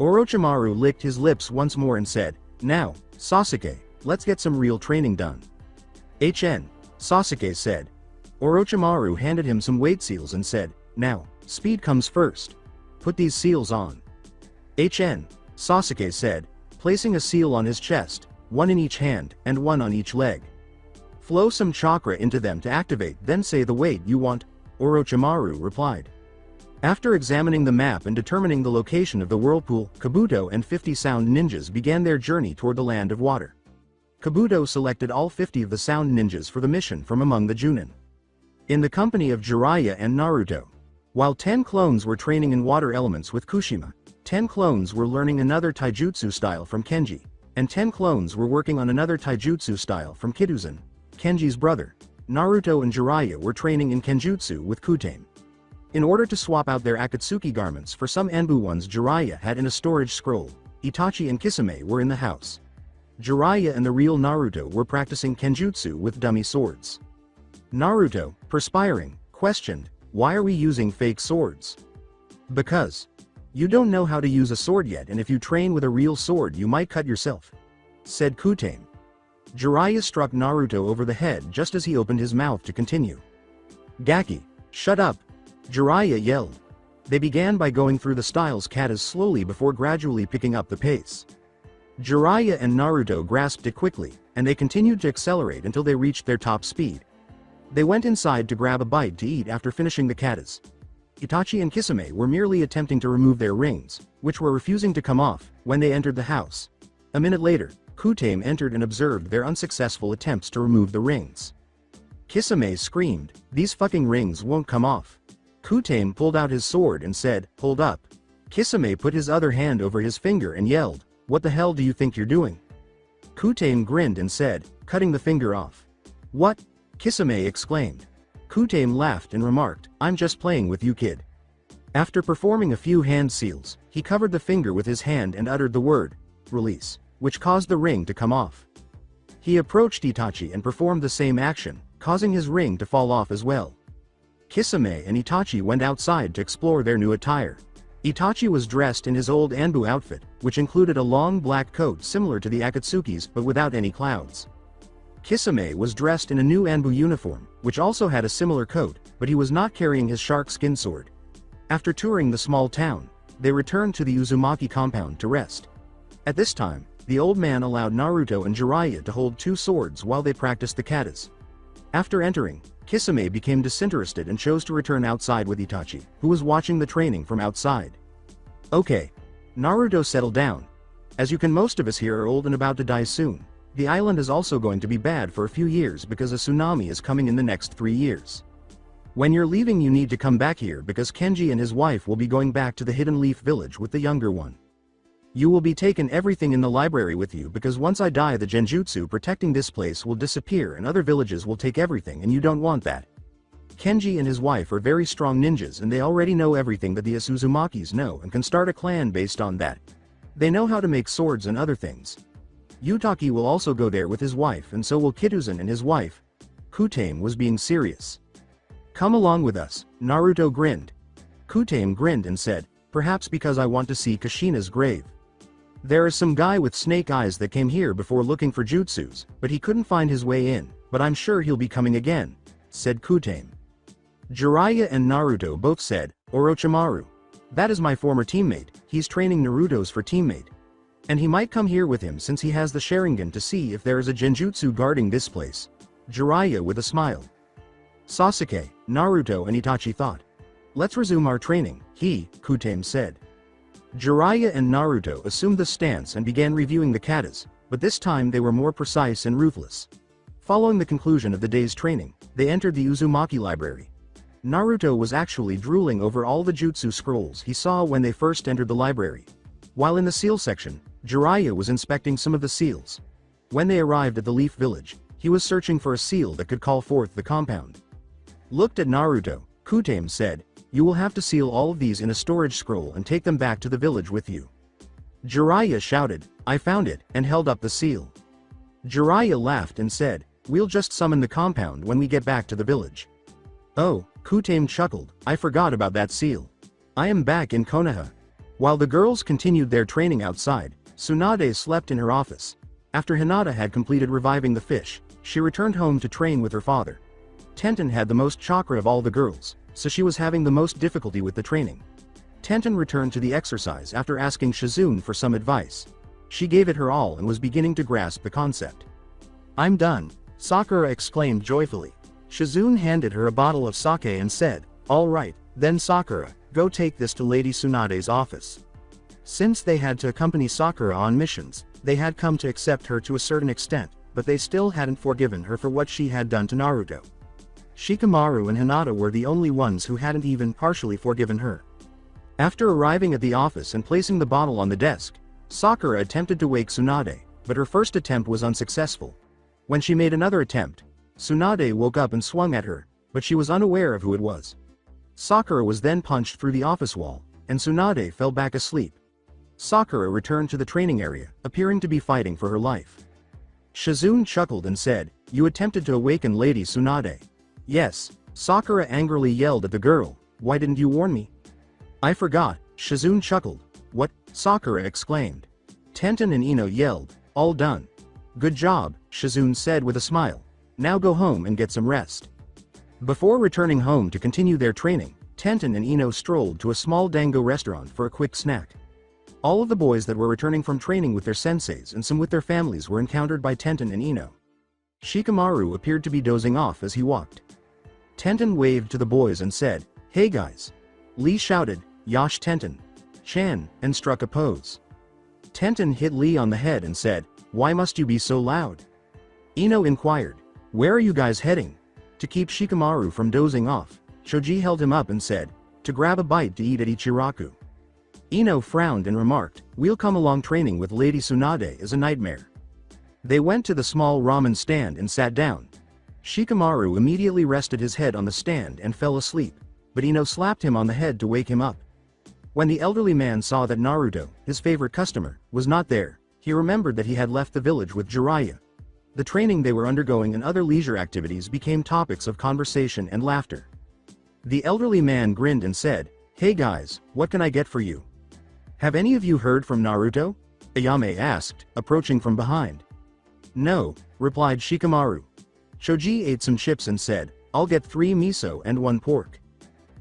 Orochimaru licked his lips once more and said, "Now, Sasuke, let's get some real training done." Sasuke said. Orochimaru handed him some weight seals and said, "Now, speed comes first. Put these seals on." Sasuke said, placing a seal on his chest, one in each hand, and one on each leg. "Flow some chakra into them to activate, then say the weight you want," Orochimaru replied. After examining the map and determining the location of the whirlpool, Kabuto and 50 sound ninjas began their journey toward the land of water. Kabuto selected all 50 of the sound ninjas for the mission from among the Junin. In the company of Jiraiya and Naruto. While 10 clones were training in water elements with Kushima, 10 clones were learning another taijutsu style from Kenji, and 10 clones were working on another taijutsu style from Kiduzan, Kenji's brother. Naruto and Jiraiya were training in Kenjutsu with Kutame. In order to swap out their Akatsuki garments for some Enbu ones Jiraiya had in a storage scroll, Itachi and Kisame were in the house. Jiraiya and the real Naruto were practicing Kenjutsu with dummy swords. Naruto, perspiring, questioned, "Why are we using fake swords?" Because you don't know how to use a sword yet, and if you train with a real sword you might cut yourself, said Kutame. Jiraiya struck Naruto over the head just as he opened his mouth to continue. Gaki, shut up! Jiraiya yelled. They began by going through the styles katas slowly before gradually picking up the pace. Jiraiya and Naruto grasped it quickly, and they continued to accelerate until they reached their top speed. They went inside to grab a bite to eat after finishing the katas. Itachi and Kisame were merely attempting to remove their rings, which were refusing to come off, when they entered the house. A minute later, Kutame entered and observed their unsuccessful attempts to remove the rings. Kisame screamed, "These fucking rings won't come off." Kutame pulled out his sword and said, "Hold up." Kisame put his other hand over his finger and yelled, "What the hell do you think you're doing?" Kutame grinned and said, "Cutting the finger off." "What?" Kisame exclaimed. Kutame laughed and remarked, "I'm just playing with you, kid." After performing a few hand seals, he covered the finger with his hand and uttered the word, "Release," which caused the ring to come off. He approached Itachi and performed the same action, causing his ring to fall off as well. Kisame and Itachi went outside to explore their new attire. Itachi was dressed in his old Anbu outfit, which included a long black coat similar to the Akatsuki's but without any clouds. Kisame was dressed in a new Anbu uniform, which also had a similar coat, but he was not carrying his shark skin sword. After touring the small town, they returned to the Uzumaki compound to rest. At this time, the old man allowed Naruto and Jiraiya to hold two swords while they practiced the katas. After entering, Kisame became disinterested and chose to return outside with Itachi, who was watching the training from outside. "Okay." Naruto settled down. "As you can, most of us here are old and about to die soon. The island is also going to be bad for a few years because a tsunami is coming in the next 3 years. When you're leaving you need to come back here because Kenji and his wife will be going back to the Hidden Leaf Village with the younger one. You will be taking everything in the library with you because once I die the genjutsu protecting this place will disappear and other villages will take everything and you don't want that. Kenji and his wife are very strong ninjas and they already know everything that the Uzumakis know and can start a clan based on that. They know how to make swords and other things. Yutaki will also go there with his wife and so will Kitazen and his wife." Kutame was being serious. "Come along with us," Naruto grinned. Kutame grinned and said, "Perhaps because I want to see Kushina's grave. There is some guy with snake eyes that came here before looking for jutsus, but he couldn't find his way in, but I'm sure he'll be coming again," said Kutame. Jiraiya and Naruto both said, "Orochimaru. That is my former teammate, he's training Naruto's for teammate. And he might come here with him since he has the Sharingan to see if there is a genjutsu guarding this place." Jiraiya with a smile. Sasuke, Naruto and Itachi thought. "Let's resume our training," Kutame said. Jiraiya and Naruto assumed the stance and began reviewing the katas, but this time they were more precise and ruthless. Following the conclusion of the day's training, they entered the Uzumaki library. Naruto was actually drooling over all the jutsu scrolls he saw when they first entered the library. While in the seal section, Jiraiya was inspecting some of the seals. When they arrived at the Leaf Village, he was searching for a seal that could call forth the compound. Looked at Naruto, Kutame said, "You will have to seal all of these in a storage scroll and take them back to the village with you." Jiraiya shouted, "I found it," and held up the seal. Jiraiya laughed and said, "We'll just summon the compound when we get back to the village." "Oh," Kutame chuckled, "I forgot about that seal. I am back in Konoha." While the girls continued their training outside, Tsunade slept in her office. After Hinata had completed reviving the fish, she returned home to train with her father. Tenten had the most chakra of all the girls, so she was having the most difficulty with the training. Tenten returned to the exercise after asking Shizune for some advice. She gave it her all and was beginning to grasp the concept. "I'm done," Sakura exclaimed joyfully. Shizune handed her a bottle of sake and said, "All right, then Sakura, go take this to Lady Tsunade's office." Since they had to accompany Sakura on missions, they had come to accept her to a certain extent, but they still hadn't forgiven her for what she had done to Naruto. Shikamaru and Hinata were the only ones who hadn't even partially forgiven her. After arriving at the office and placing the bottle on the desk, Sakura attempted to wake Tsunade, but her first attempt was unsuccessful. When she made another attempt, Tsunade woke up and swung at her, but she was unaware of who it was. Sakura was then punched through the office wall, and Tsunade fell back asleep. Sakura returned to the training area, appearing to be fighting for her life. Shizune chuckled and said, "You attempted to awaken Lady Tsunade." "Yes," Sakura angrily yelled at the girl, "Why didn't you warn me? I forgot, Shizune chuckled. What? Sakura exclaimed. Tenten and Ino yelled, all done. Good job, Shizune said with a smile. Now go home and get some rest. Before returning home to continue their training, Tenten and Ino strolled to a small dango restaurant for a quick snack. All of the boys that were returning from training with their senseis and some with their families were encountered by Tenten and Ino. Shikamaru appeared to be dozing off as he walked. Tenten waved to the boys and said, hey guys. Lee shouted, Yash Tenten. Chan, and struck a pose. Tenten hit Lee on the head and said, why must you be so loud? Ino inquired, where are you guys heading? To keep Shikamaru from dozing off, Shoji held him up and said, to grab a bite to eat at Ichiraku. Ino frowned and remarked, we'll come along. Training with Lady Tsunade is a nightmare. They went to the small ramen stand and sat down. Shikamaru immediately rested his head on the stand and fell asleep, but Ino slapped him on the head to wake him up. When the elderly man saw that Naruto, his favorite customer, was not there, he remembered that he had left the village with Jiraiya. The training they were undergoing and other leisure activities became topics of conversation and laughter. The elderly man grinned and said, hey guys, what can I get for you? Have any of you heard from Naruto? Ayame asked, approaching from behind. No, replied Shikamaru. Shoji ate some chips and said, I'll get 3 miso and 1 pork.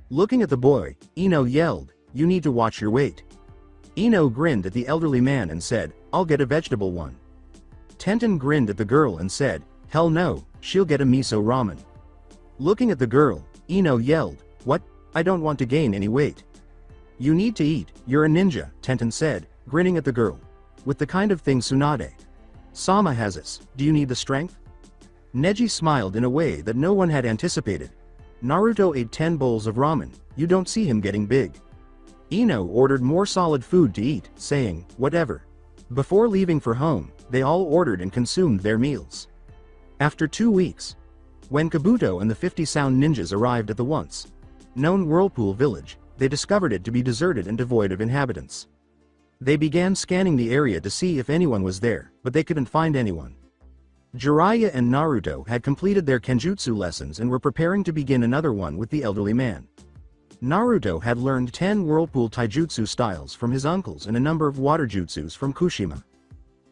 Looking at the boy, Ino yelled, you need to watch your weight. Ino grinned at the elderly man and said, I'll get a vegetable one. Tenten grinned at the girl and said, hell no, she'll get a miso ramen. Looking at the girl, Ino yelled, what? I don't want to gain any weight. You need to eat, you're a ninja, Tenten said, grinning at the girl. With the kind of thing Tsunade Sama has us, do you need the strength? Neji smiled in a way that no one had anticipated. Naruto ate 10 bowls of ramen, you don't see him getting big. Ino ordered more solid food to eat, saying, whatever. Before leaving for home, they all ordered and consumed their meals. After 2 weeks, when Kabuto and the 50 sound ninjas arrived at the once known Whirlpool village, they discovered it to be deserted and devoid of inhabitants. They began scanning the area to see if anyone was there, but they couldn't find anyone. Jiraiya and Naruto had completed their kenjutsu lessons and were preparing to begin another one with the elderly man. Naruto had learned 10 Whirlpool taijutsu styles from his uncles and a number of water jutsus from Kushima.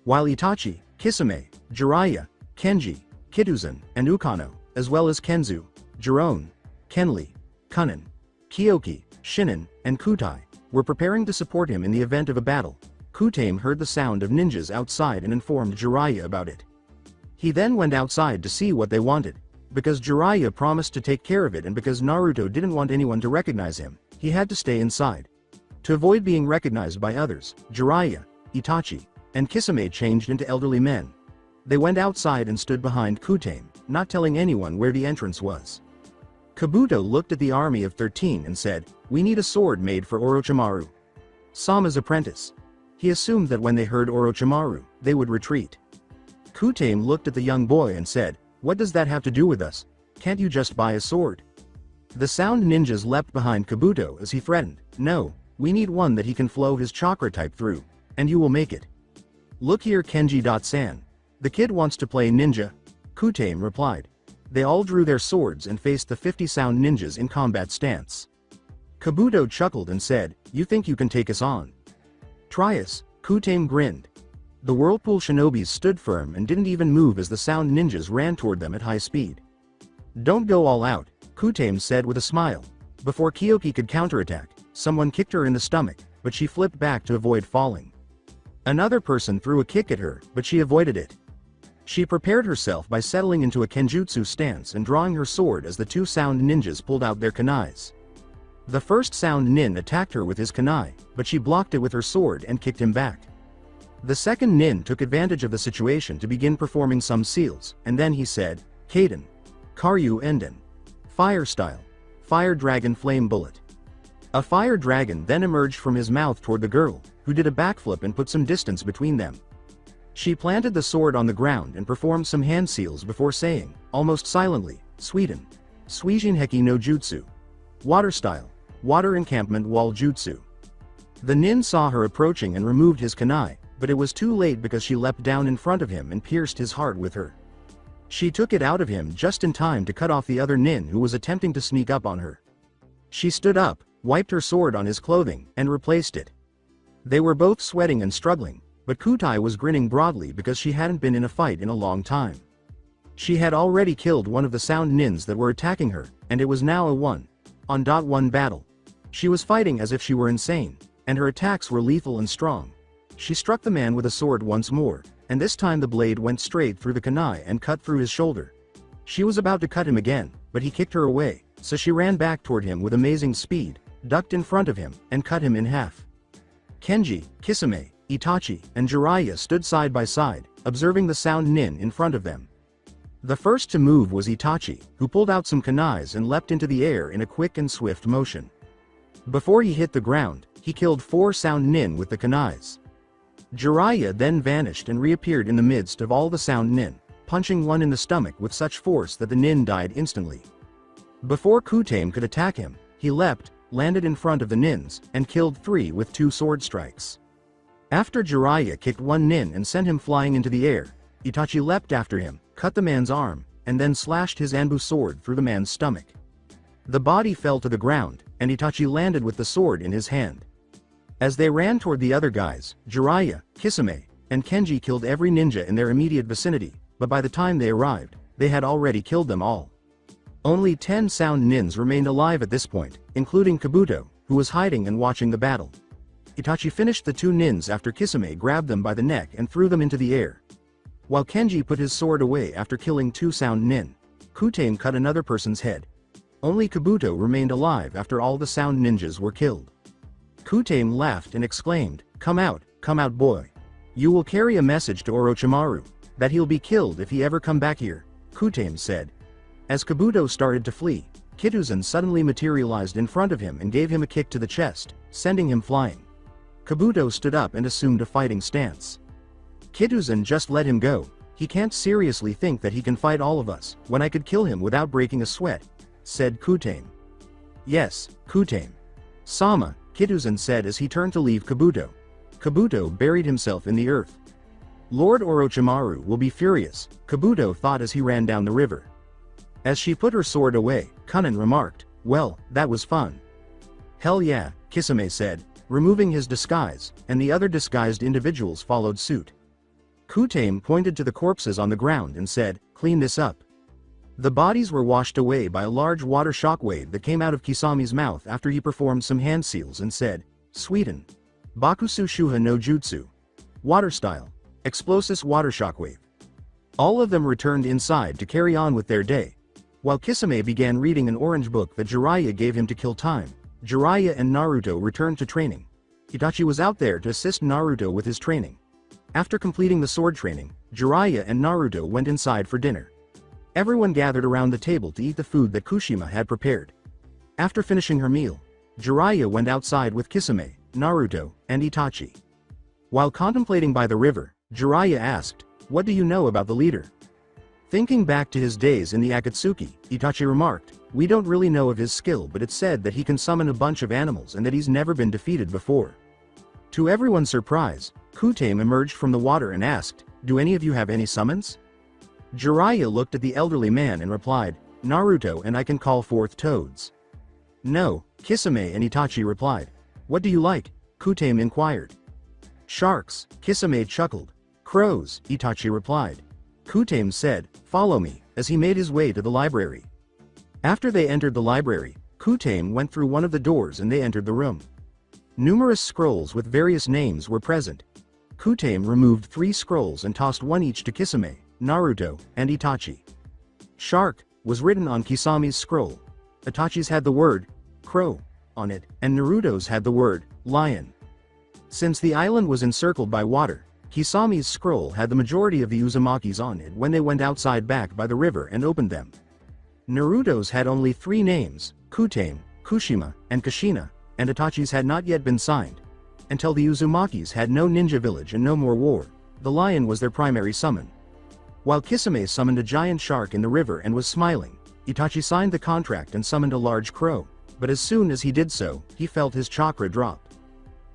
While Itachi, Kisame, Jiraiya, Kenji, Kituzan, and Ukano, as well as Kenzu, Jiron, Kenli, Kunin, Kyoki, Shinin, and Kutai, were preparing to support him in the event of a battle, Kutame heard the sound of ninjas outside and informed Jiraiya about it. He then went outside to see what they wanted. Because Jiraiya promised to take care of it and because Naruto didn't want anyone to recognize him, he had to stay inside. To avoid being recognized by others, Jiraiya, Itachi, and Kisame changed into elderly men. They went outside and stood behind Kutame, not telling anyone where the entrance was. Kabuto looked at the army of 13 and said, we need a sword made for Orochimaru. Sama's apprentice. He assumed that when they heard Orochimaru, they would retreat. Kutame looked at the young boy and said, what does that have to do with us? Can't you just buy a sword? The sound ninjas leapt behind Kabuto as he threatened, no, we need one that he can flow his chakra type through, and you will make it. Look here Kenji-san. The kid wants to play ninja. Kutame replied. They all drew their swords and faced the 50 sound ninjas in combat stance. Kabuto chuckled and said, you think you can take us on? Try us, Kutame grinned. The Whirlpool shinobis stood firm and didn't even move as the sound ninjas ran toward them at high speed. Don't go all out, Kutame said with a smile. Before Kyoki could counterattack, someone kicked her in the stomach, but she flipped back to avoid falling. Another person threw a kick at her, but she avoided it. She prepared herself by settling into a kenjutsu stance and drawing her sword as the 2 sound ninjas pulled out their kunais. The first sound nin attacked her with his kunai, but she blocked it with her sword and kicked him back. The second nin took advantage of the situation to begin performing some seals, and then he said, Kaden. Karyu Enden. Fire style. Fire dragon flame bullet. A fire dragon then emerged from his mouth toward the girl, who did a backflip and put some distance between them. She planted the sword on the ground and performed some hand seals before saying, almost silently, Sweden. Suijin Heki no Jutsu. Water style. Water encampment wall jutsu. The nin saw her approaching and removed his kunai, but it was too late because she leapt down in front of him and pierced his heart with her. She took it out of him just in time to cut off the other nin who was attempting to sneak up on her. She stood up, wiped her sword on his clothing, and replaced it. They were both sweating and struggling, but Kutai was grinning broadly because she hadn't been in a fight in a long time. She had already killed one of the sound nins that were attacking her, and it was now a 1-on-1 battle. She was fighting as if she were insane, and her attacks were lethal and strong. She struck the man with a sword once more, and this time the blade went straight through the kunai and cut through his shoulder. She was about to cut him again, but he kicked her away, so she ran back toward him with amazing speed, ducked in front of him, and cut him in half. Kenji, Kisame, Itachi, and Jiraiya stood side by side, observing the sound nin in front of them. The first to move was Itachi, who pulled out some kunais and leapt into the air in a quick and swift motion. Before he hit the ground, he killed 4 sound nin with the kunais. Jiraiya then vanished and reappeared in the midst of all the sound nin, punching one in the stomach with such force that the nin died instantly. Before Kutame could attack him, he leapt, landed in front of the nins, and killed 3 with 2 sword strikes. After Jiraiya kicked one nin and sent him flying into the air, Itachi leapt after him, cut the man's arm, and then slashed his Anbu sword through the man's stomach. The body fell to the ground, and Itachi landed with the sword in his hand. As they ran toward the other guys, Jiraiya, Kisame, and Kenji killed every ninja in their immediate vicinity, but by the time they arrived, they had already killed them all. Only 10 sound nins remained alive at this point, including Kabuto, who was hiding and watching the battle. Itachi finished the 2 nins after Kisame grabbed them by the neck and threw them into the air. While Kenji put his sword away after killing 2 sound nin, Kutame cut another person's head. Only Kabuto remained alive after all the sound ninjas were killed. Kutame laughed and exclaimed, come out boy. You will carry a message to Orochimaru, that he'll be killed if he ever come back here, Kutame said. As Kabuto started to flee, Kitauzan suddenly materialized in front of him and gave him a kick to the chest, sending him flying. Kabuto stood up and assumed a fighting stance. Kitauzan just let him go, he can't seriously think that he can fight all of us, when I could kill him without breaking a sweat, said Kutame. Yes, Kutame. Sama, Kitauzan said as he turned to leave Kabuto. Kabuto buried himself in the earth. Lord Orochimaru will be furious, Kabuto thought as he ran down the river. As she put her sword away, Kunin remarked, well, that was fun. Hell yeah, Kisame said, removing his disguise, and the other disguised individuals followed suit. Kutame pointed to the corpses on the ground and said, clean this up. The bodies were washed away by a large water shockwave that came out of Kisame's mouth after he performed some hand seals and said, Sweden. Bakusu Shuha no Jutsu. Water style. Explosive water shockwave. All of them returned inside to carry on with their day. While Kisame began reading an orange book that Jiraiya gave him to kill time, Jiraiya and Naruto returned to training. Itachi was out there to assist Naruto with his training. After completing the sword training, Jiraiya and Naruto went inside for dinner. Everyone gathered around the table to eat the food that Kushima had prepared. After finishing her meal, Jiraiya went outside with Kisame, Naruto, and Itachi. While contemplating by the river, Jiraiya asked, what do you know about the leader? Thinking back to his days in the Akatsuki, Itachi remarked, we don't really know of his skill, but it's said that he can summon a bunch of animals and that he's never been defeated before. To everyone's surprise, Kutame emerged from the water and asked, do any of you have any summons? Jiraiya looked at the elderly man and replied, Naruto and I can call forth toads. No, Kisame and Itachi replied. What do you like? Kutame inquired. Sharks, Kisame chuckled. Crows, Itachi replied. Kutame said, follow me, as he made his way to the library. After they entered the library, Kutame went through one of the doors and they entered the room. Numerous scrolls with various names were present. Kutame removed 3 scrolls and tossed one each to Kisame, Naruto, and Itachi. Shark was written on Kisame's scroll. Itachi's had the word crow on it, and Naruto's had the word lion. Since the island was encircled by water, Kisame's scroll had the majority of the Uzumakis on it when they went outside back by the river and opened them. Naruto's had only 3 names, Kutame, Kushima, and Kushina, and Itachi's had not yet been signed. Until the Uzumakis had no ninja village and no more war, the lion was their primary summon. While Kisame summoned a giant shark in the river and was smiling, Itachi signed the contract and summoned a large crow, but as soon as he did so, he felt his chakra drop.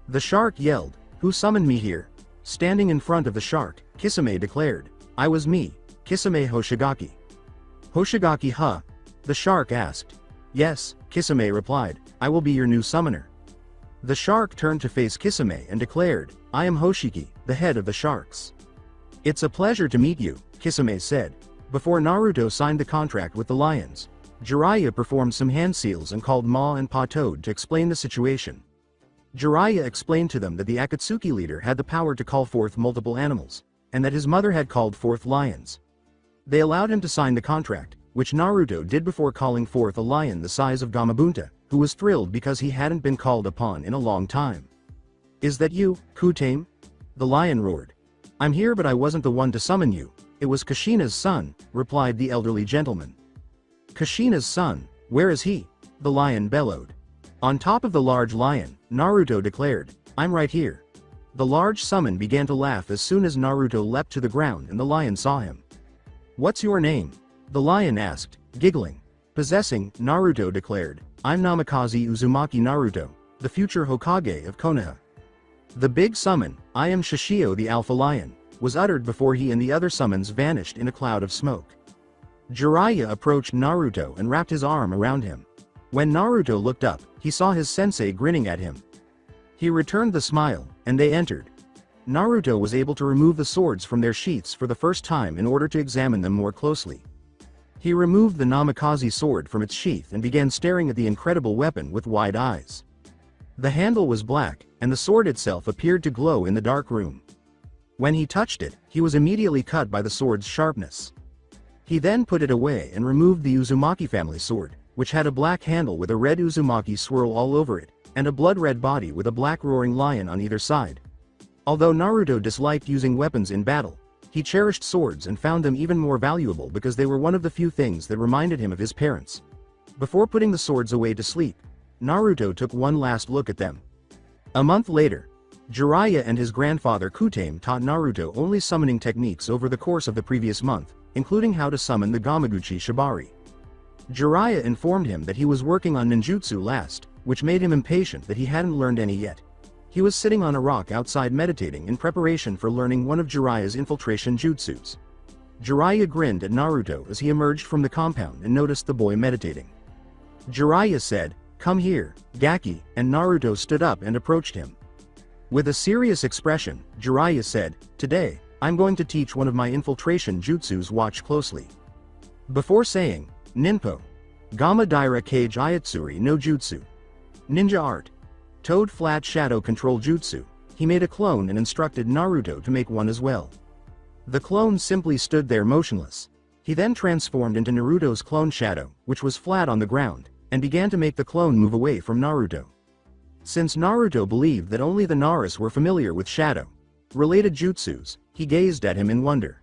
The shark yelled, who summoned me here? Standing in front of the shark, Kisame declared, I was me, Kisame Hoshigaki. Hoshigaki huh? The shark asked. Yes, Kisame replied, I will be your new summoner. The shark turned to face Kisame and declared, I am Hoshiki, the head of the sharks. It's a pleasure to meet you, Kisame said. Before Naruto signed the contract with the lions, Jiraiya performed some hand seals and called Ma and Pa Toad to explain the situation. Jiraiya explained to them that the Akatsuki leader had the power to call forth multiple animals, and that his mother had called forth lions. They allowed him to sign the contract, which Naruto did before calling forth a lion the size of Gamabunta, who was thrilled because he hadn't been called upon in a long time. Is that you, Kutame? The lion roared. I'm here, but I wasn't the one to summon you. It was Kushina's son, replied the elderly gentleman. Kushina's son, where is he? The lion bellowed. On top of the large lion, Naruto declared, I'm right here. The large summon began to laugh as soon as Naruto leapt to the ground and the lion saw him. What's your name? The lion asked, giggling. Possessing, Naruto declared, I'm Namikaze Uzumaki Naruto, the future Hokage of Konoha. The big summon, I am Shishio the Alpha Lion, was uttered before he and the other summons vanished in a cloud of smoke. Jiraiya approached Naruto and wrapped his arm around him. When Naruto looked up, he saw his sensei grinning at him. He returned the smile, and they entered. Naruto was able to remove the swords from their sheaths for the first time in order to examine them more closely. He removed the Namikaze sword from its sheath and began staring at the incredible weapon with wide eyes. The handle was black, and the sword itself appeared to glow in the dark room. When he touched it, he was immediately cut by the sword's sharpness. He then put it away and removed the Uzumaki family sword, which had a black handle with a red Uzumaki swirl all over it, and a blood-red body with a black roaring lion on either side. Although Naruto disliked using weapons in battle, he cherished swords and found them even more valuable because they were one of the few things that reminded him of his parents. Before putting the swords away to sleep, Naruto took one last look at them. A month later, Jiraiya and his grandfather Kutame taught Naruto only summoning techniques over the course of the previous month, including how to summon the Gamaguchi Shibari. Jiraiya informed him that he was working on ninjutsu last, which made him impatient that he hadn't learned any yet. He was sitting on a rock outside meditating in preparation for learning one of Jiraiya's infiltration jutsus. Jiraiya grinned at Naruto as he emerged from the compound and noticed the boy meditating. Jiraiya said, Come here, Gaki, and Naruto stood up and approached him. With a serious expression, Jiraiya said, Today, I'm going to teach one of my infiltration jutsus, watch closely. Before saying, Ninpo, Gamma Daira Kage Ayatsuri no Jutsu, Ninja Art, Toad Flat Shadow Control Jutsu, he made a clone and instructed Naruto to make one as well. The clone simply stood there motionless. He then transformed into Naruto's clone Shadow, which was flat on the ground, and began to make the clone move away from Naruto. Since Naruto believed that only the Naras were familiar with shadow-related jutsus, he gazed at him in wonder.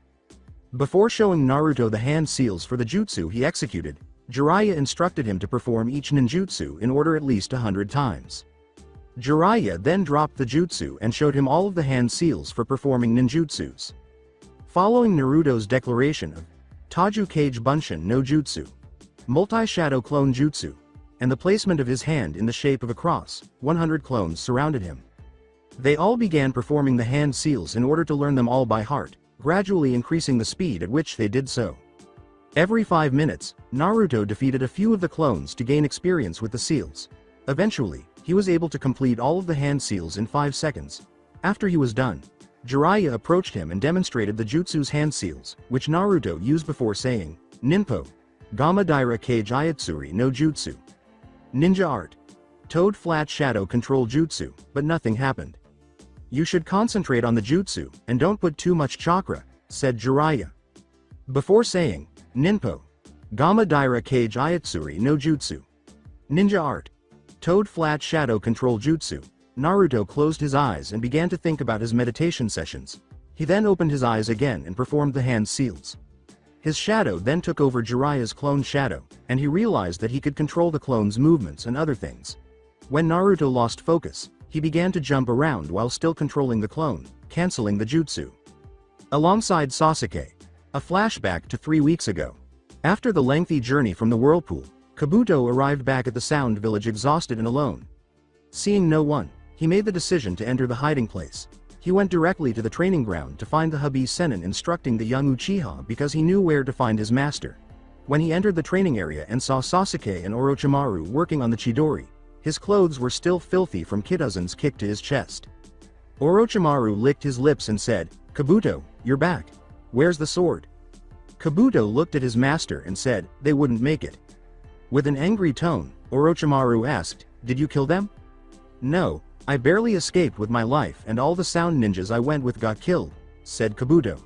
Before showing Naruto the hand seals for the jutsu he executed, Jiraiya instructed him to perform each ninjutsu in order at least 100 times. Jiraiya then dropped the jutsu and showed him all of the hand seals for performing ninjutsus. Following Naruto's declaration of Taju Kage Bunshin no Jutsu, Multi-Shadow Clone Jutsu, and the placement of his hand in the shape of a cross, 100 clones surrounded him. They all began performing the hand seals in order to learn them all by heart, gradually increasing the speed at which they did so. Every 5 minutes, Naruto defeated a few of the clones to gain experience with the seals. Eventually, he was able to complete all of the hand seals in 5 seconds. After he was done, Jiraiya approached him and demonstrated the jutsu's hand seals, which Naruto used before saying, Ninpo, Gamma Daira Kage Ayatsuri no Jutsu, Ninja Art, Toad Flat Shadow Control Jutsu, but nothing happened. You should concentrate on the jutsu, and don't put too much chakra, said Jiraiya. Before saying, Ninpo, Gamma Daira Kage Ayatsuri no Jutsu, Ninja Art, Toad Flat Shadow Control Jutsu, Naruto closed his eyes and began to think about his meditation sessions. He then opened his eyes again and performed the hand seals. His shadow then took over Jiraiya's clone shadow, and he realized that he could control the clone's movements and other things. When Naruto lost focus, he began to jump around while still controlling the clone, canceling the jutsu. Alongside Sasuke, a flashback to 3 weeks ago. After the lengthy journey from the whirlpool, Kabuto arrived back at the Sound Village exhausted and alone. Seeing no one, he made the decision to enter the hiding place. He went directly to the training ground to find the Hubei Sennin instructing the young Uchiha because he knew where to find his master. When he entered the training area and saw Sasuke and Orochimaru working on the Chidori, his clothes were still filthy from Kitazen's kick to his chest. Orochimaru licked his lips and said, "Kabuto, you're back. Where's the sword?" Kabuto looked at his master and said, "They wouldn't make it." With an angry tone, Orochimaru asked, "Did you kill them?" "No, I barely escaped with my life and all the sound ninjas I went with got killed," said Kabuto.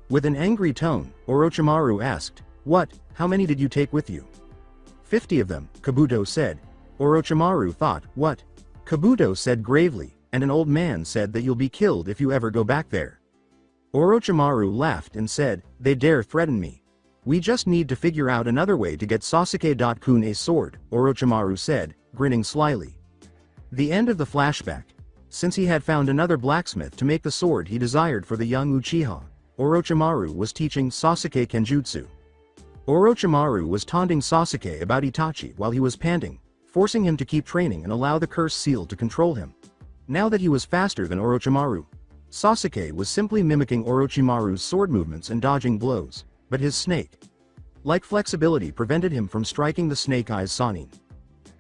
With an angry tone, Orochimaru asked, "What, how many did you take with you?" 50 of them, Kabuto said. Orochimaru thought, "What?" Kabuto said gravely, "And an old man said that you'll be killed if you ever go back there." Orochimaru laughed and said, "They dare threaten me. We just need to figure out another way to get Sasuke-kun a sword," Orochimaru said, grinning slyly. The end of the flashback. Since he had found another blacksmith to make the sword he desired for the young Uchiha, Orochimaru was teaching Sasuke Kenjutsu. Orochimaru was taunting Sasuke about Itachi while he was panting, forcing him to keep training and allow the curse seal to control him. Now that he was faster than Orochimaru, Sasuke was simply mimicking Orochimaru's sword movements and dodging blows, but his snake-like flexibility prevented him from striking the Snake Eyes Sannin.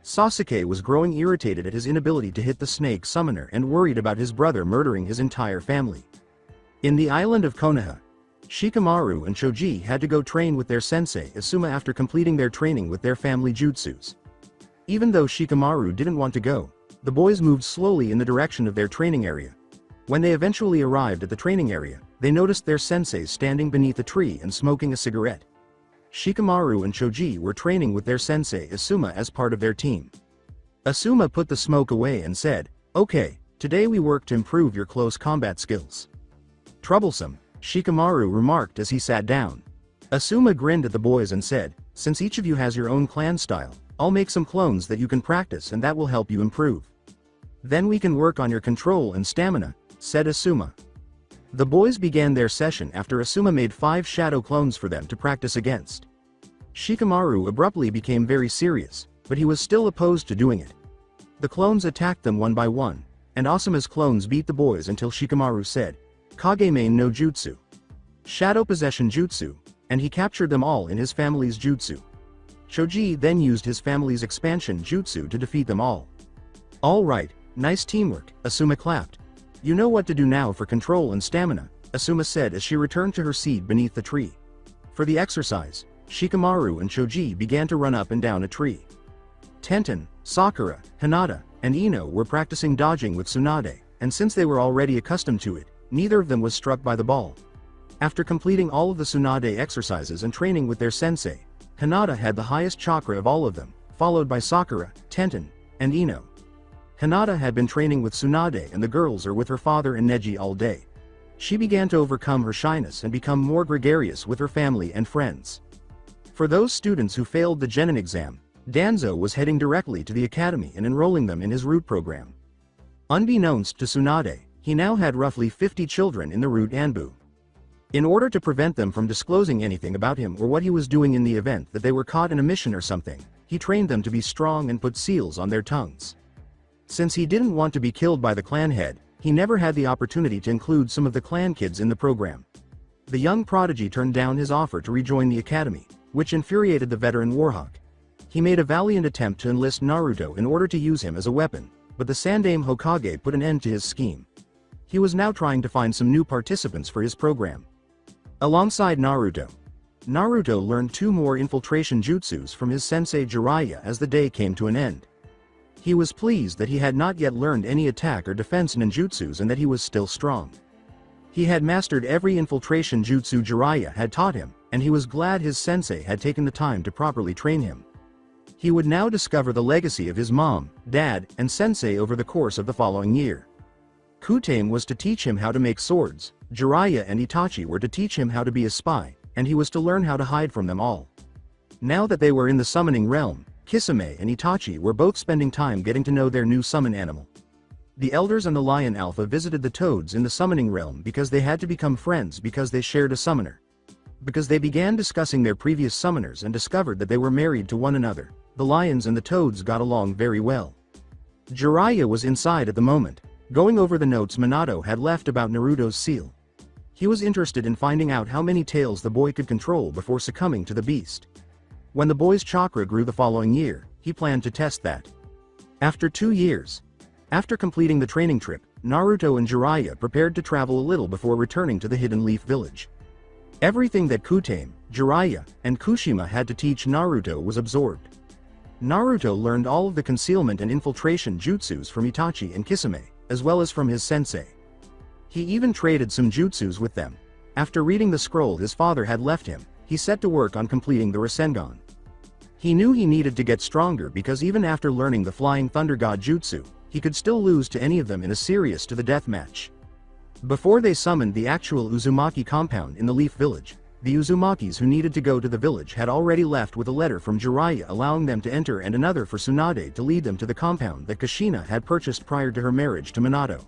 Sasuke was growing irritated at his inability to hit the snake summoner and worried about his brother murdering his entire family. In the island of Konoha, Shikamaru and Choji had to go train with their sensei Asuma after completing their training with their family jutsus. Even though Shikamaru didn't want to go, the boys moved slowly in the direction of their training area. When they eventually arrived at the training area, they noticed their senseis standing beneath a tree and smoking a cigarette. Shikamaru and Choji were training with their sensei Asuma as part of their team. Asuma put the smoke away and said, "Okay, today we work to improve your close combat skills." "Troublesome," Shikamaru remarked as he sat down. Asuma grinned at the boys and said, "Since each of you has your own clan style, I'll make some clones that you can practice and that will help you improve. Then we can work on your control and stamina," said Asuma. The boys began their session after Asuma made 5 shadow clones for them to practice against. Shikamaru abruptly became very serious, but he was still opposed to doing it. The clones attacked them one by one, and Asuma's clones beat the boys until Shikamaru said, "Kageme no Jutsu," Shadow Possession Jutsu, and he captured them all in his family's jutsu. Choji then used his family's expansion jutsu to defeat them all. "All right, nice teamwork," Asuma clapped. "You know what to do now for control and stamina," Asuma said as she returned to her seat beneath the tree. For the exercise, Shikamaru and Choji began to run up and down a tree. Tenten, Sakura, Hinata, and Ino were practicing dodging with Tsunade, and since they were already accustomed to it, neither of them was struck by the ball. After completing all of the Tsunade exercises and training with their sensei, Hinata had the highest chakra of all of them, followed by Sakura, Tenten, and Ino. Hinata had been training with Tsunade and the girls are with her father and Neji all day. She began to overcome her shyness and become more gregarious with her family and friends. For those students who failed the Genin exam, Danzo was heading directly to the academy and enrolling them in his root program. Unbeknownst to Tsunade, he now had roughly 50 children in the root Anbu. In order to prevent them from disclosing anything about him or what he was doing in the event that they were caught in a mission or something, he trained them to be strong and put seals on their tongues. Since he didn't want to be killed by the clan head, he never had the opportunity to include some of the clan kids in the program. The young prodigy turned down his offer to rejoin the academy, which infuriated the veteran Warhawk. He made a valiant attempt to enlist Naruto in order to use him as a weapon, but the Sandaime Hokage put an end to his scheme. He was now trying to find some new participants for his program. Alongside Naruto, Naruto learned 2 more infiltration jutsus from his sensei Jiraiya as the day came to an end. He was pleased that he had not yet learned any attack or defense ninjutsus and that he was still strong. He had mastered every infiltration jutsu Jiraiya had taught him, and he was glad his sensei had taken the time to properly train him. He would now discover the legacy of his mom, dad, and sensei over the course of the following year. Kutame was to teach him how to make swords, Jiraiya and Itachi were to teach him how to be a spy, and he was to learn how to hide from them all. Now that they were in the summoning realm, Kisame and Itachi were both spending time getting to know their new summon animal. The elders and the lion alpha visited the toads in the summoning realm because they had to become friends because they shared a summoner. Because they began discussing their previous summoners and discovered that they were married to one another, the lions and the toads got along very well. Jiraiya was inside at the moment, going over the notes Minato had left about Naruto's seal. He was interested in finding out how many tails the boy could control before succumbing to the beast. When the boy's chakra grew the following year, he planned to test that. After 2 years. After completing the training trip, Naruto and Jiraiya prepared to travel a little before returning to the Hidden Leaf Village. Everything that Kutame, Jiraiya, and Kushima had to teach Naruto was absorbed. Naruto learned all of the concealment and infiltration jutsus from Itachi and Kisame, as well as from his sensei. He even traded some jutsus with them. After reading the scroll his father had left him, he set to work on completing the Rasengan. He knew he needed to get stronger because even after learning the Flying Thunder God jutsu, he could still lose to any of them in a serious to the death match. Before they summoned the actual Uzumaki compound in the Leaf Village, the Uzumakis who needed to go to the village had already left with a letter from Jiraiya allowing them to enter and another for Tsunade to lead them to the compound that Kushina had purchased prior to her marriage to Minato.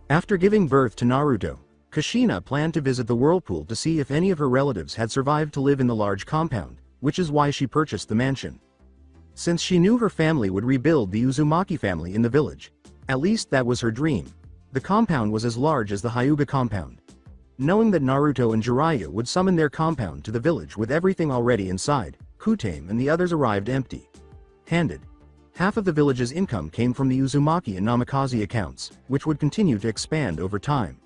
After giving birth to Naruto, Kushina planned to visit the whirlpool to see if any of her relatives had survived to live in the large compound, which is why she purchased the mansion. Since she knew her family would rebuild the Uzumaki family in the village, at least that was her dream, the compound was as large as the Hyuga compound. Knowing that Naruto and Jiraiya would summon their compound to the village with everything already inside, Kutame and the others arrived empty-handed. Half of the village's income came from the Uzumaki and Namikaze accounts, which would continue to expand over time.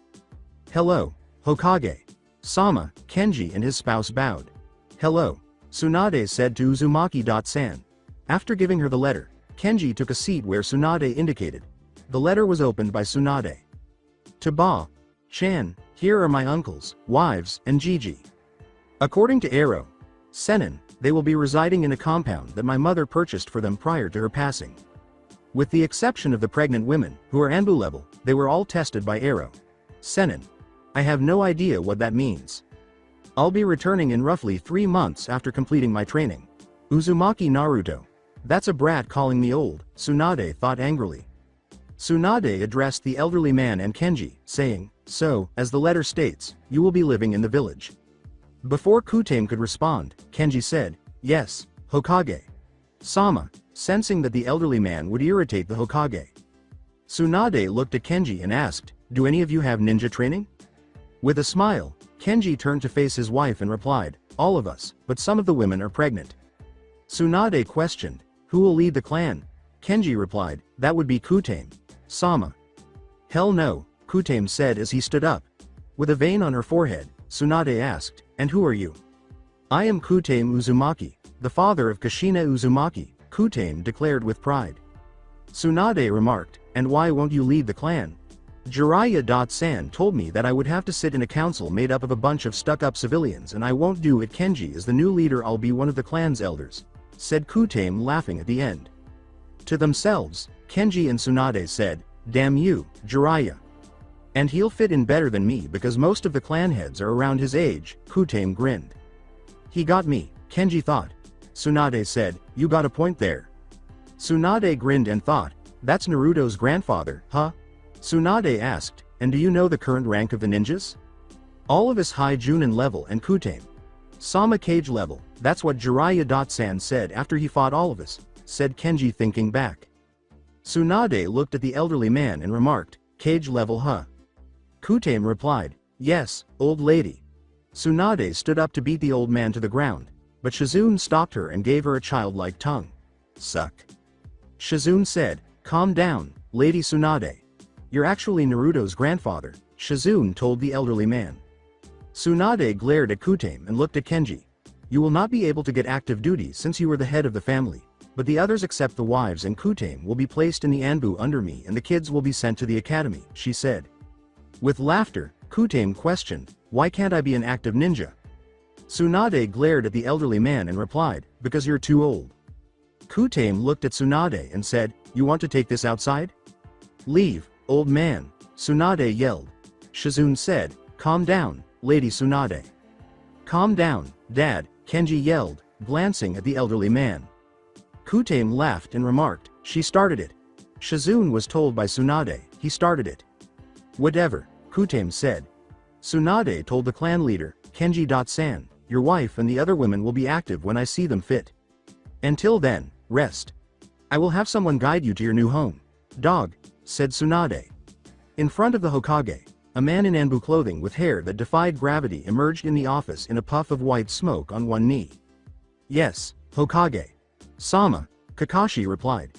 "Hello, Hokage." Sama, Kenji and his spouse bowed. "Hello," Tsunade said to Uzumaki-san. After giving her the letter, Kenji took a seat where Tsunade indicated. The letter was opened by Tsunade. "To Ba-chan, here are my uncles, wives, and Gigi. According to Ero Senin, they will be residing in a compound that my mother purchased for them prior to her passing. With the exception of the pregnant women, who are Anbu level, they were all tested by Ero Senin. I have no idea what that means. I'll be returning in roughly 3 months after completing my training." Uzumaki Naruto. "That's a brat calling me old," Tsunade thought angrily. Tsunade addressed the elderly man and Kenji, saying, "So, as the letter states, you will be living in the village." Before Kutame could respond, Kenji said, "Yes, Hokage." Sama, sensing that the elderly man would irritate the Hokage. Tsunade looked at Kenji and asked, "Do any of you have ninja training?" With a smile, Kenji turned to face his wife and replied, "All of us, but some of the women are pregnant." Tsunade questioned, "Who will lead the clan?" Kenji replied, "That would be Kutame." Sama. "Hell no," Kutame said as he stood up. With a vein on her forehead, Tsunade asked, "And who are you?" "I am Kutame Uzumaki, the father of Kushina Uzumaki," Kutame declared with pride. Tsunade remarked, "And why won't you lead the clan?" Jiraiya-san told me that I would have to sit in a council made up of a bunch of stuck-up civilians and I won't do it. Kenji is the new leader, I'll be one of the clan's elders," said Kutame laughing at the end. To themselves, Kenji and Tsunade said, "Damn you, Jiraiya. And he'll fit in better than me because most of the clan heads are around his age," Kutame grinned. "He got me," Kenji thought. Tsunade said, "You got a point there." Tsunade grinned and thought, "That's Naruto's grandfather, huh?" Tsunade asked, "And do you know the current rank of the ninjas?" "All of us high Junin level and Kutame Sama cage level, that's what Jiraiya-san said after he fought all of us," said Kenji thinking back. Tsunade looked at the elderly man and remarked, "Cage level huh?" Kutame replied, "Yes, old lady." Tsunade stood up to beat the old man to the ground, but Shizune stopped her and gave her a childlike tongue. "Suck." Shizune said, "Calm down, Lady Tsunade. You're actually Naruto's grandfather," Shizune told the elderly man. Tsunade glared at Kutame and looked at Kenji. "You will not be able to get active duty since you are the head of the family, but the others except the wives and Kutame will be placed in the Anbu under me and the kids will be sent to the academy," she said. With laughter, Kutame questioned, "Why can't I be an active ninja?" Tsunade glared at the elderly man and replied, "Because you're too old." Kutame looked at Tsunade and said, "You want to take this outside?" "Leave, old man," Tsunade yelled. Shizune said, "Calm down, Lady Tsunade." "Calm down, Dad," Kenji yelled, glancing at the elderly man. Kutame laughed and remarked, "She started it." Shizune was told by Tsunade, "He started it." "Whatever," Kutame said. Tsunade told the clan leader, Kenji-san, "Your wife and the other women will be active when I see them fit. Until then, rest. I will have someone guide you to your new home." "Dog," said Tsunade. In front of the Hokage, A man in Anbu clothing with hair that defied gravity emerged in the office in a puff of white smoke on one knee. Yes, Hokage. Sama, Kakashi replied.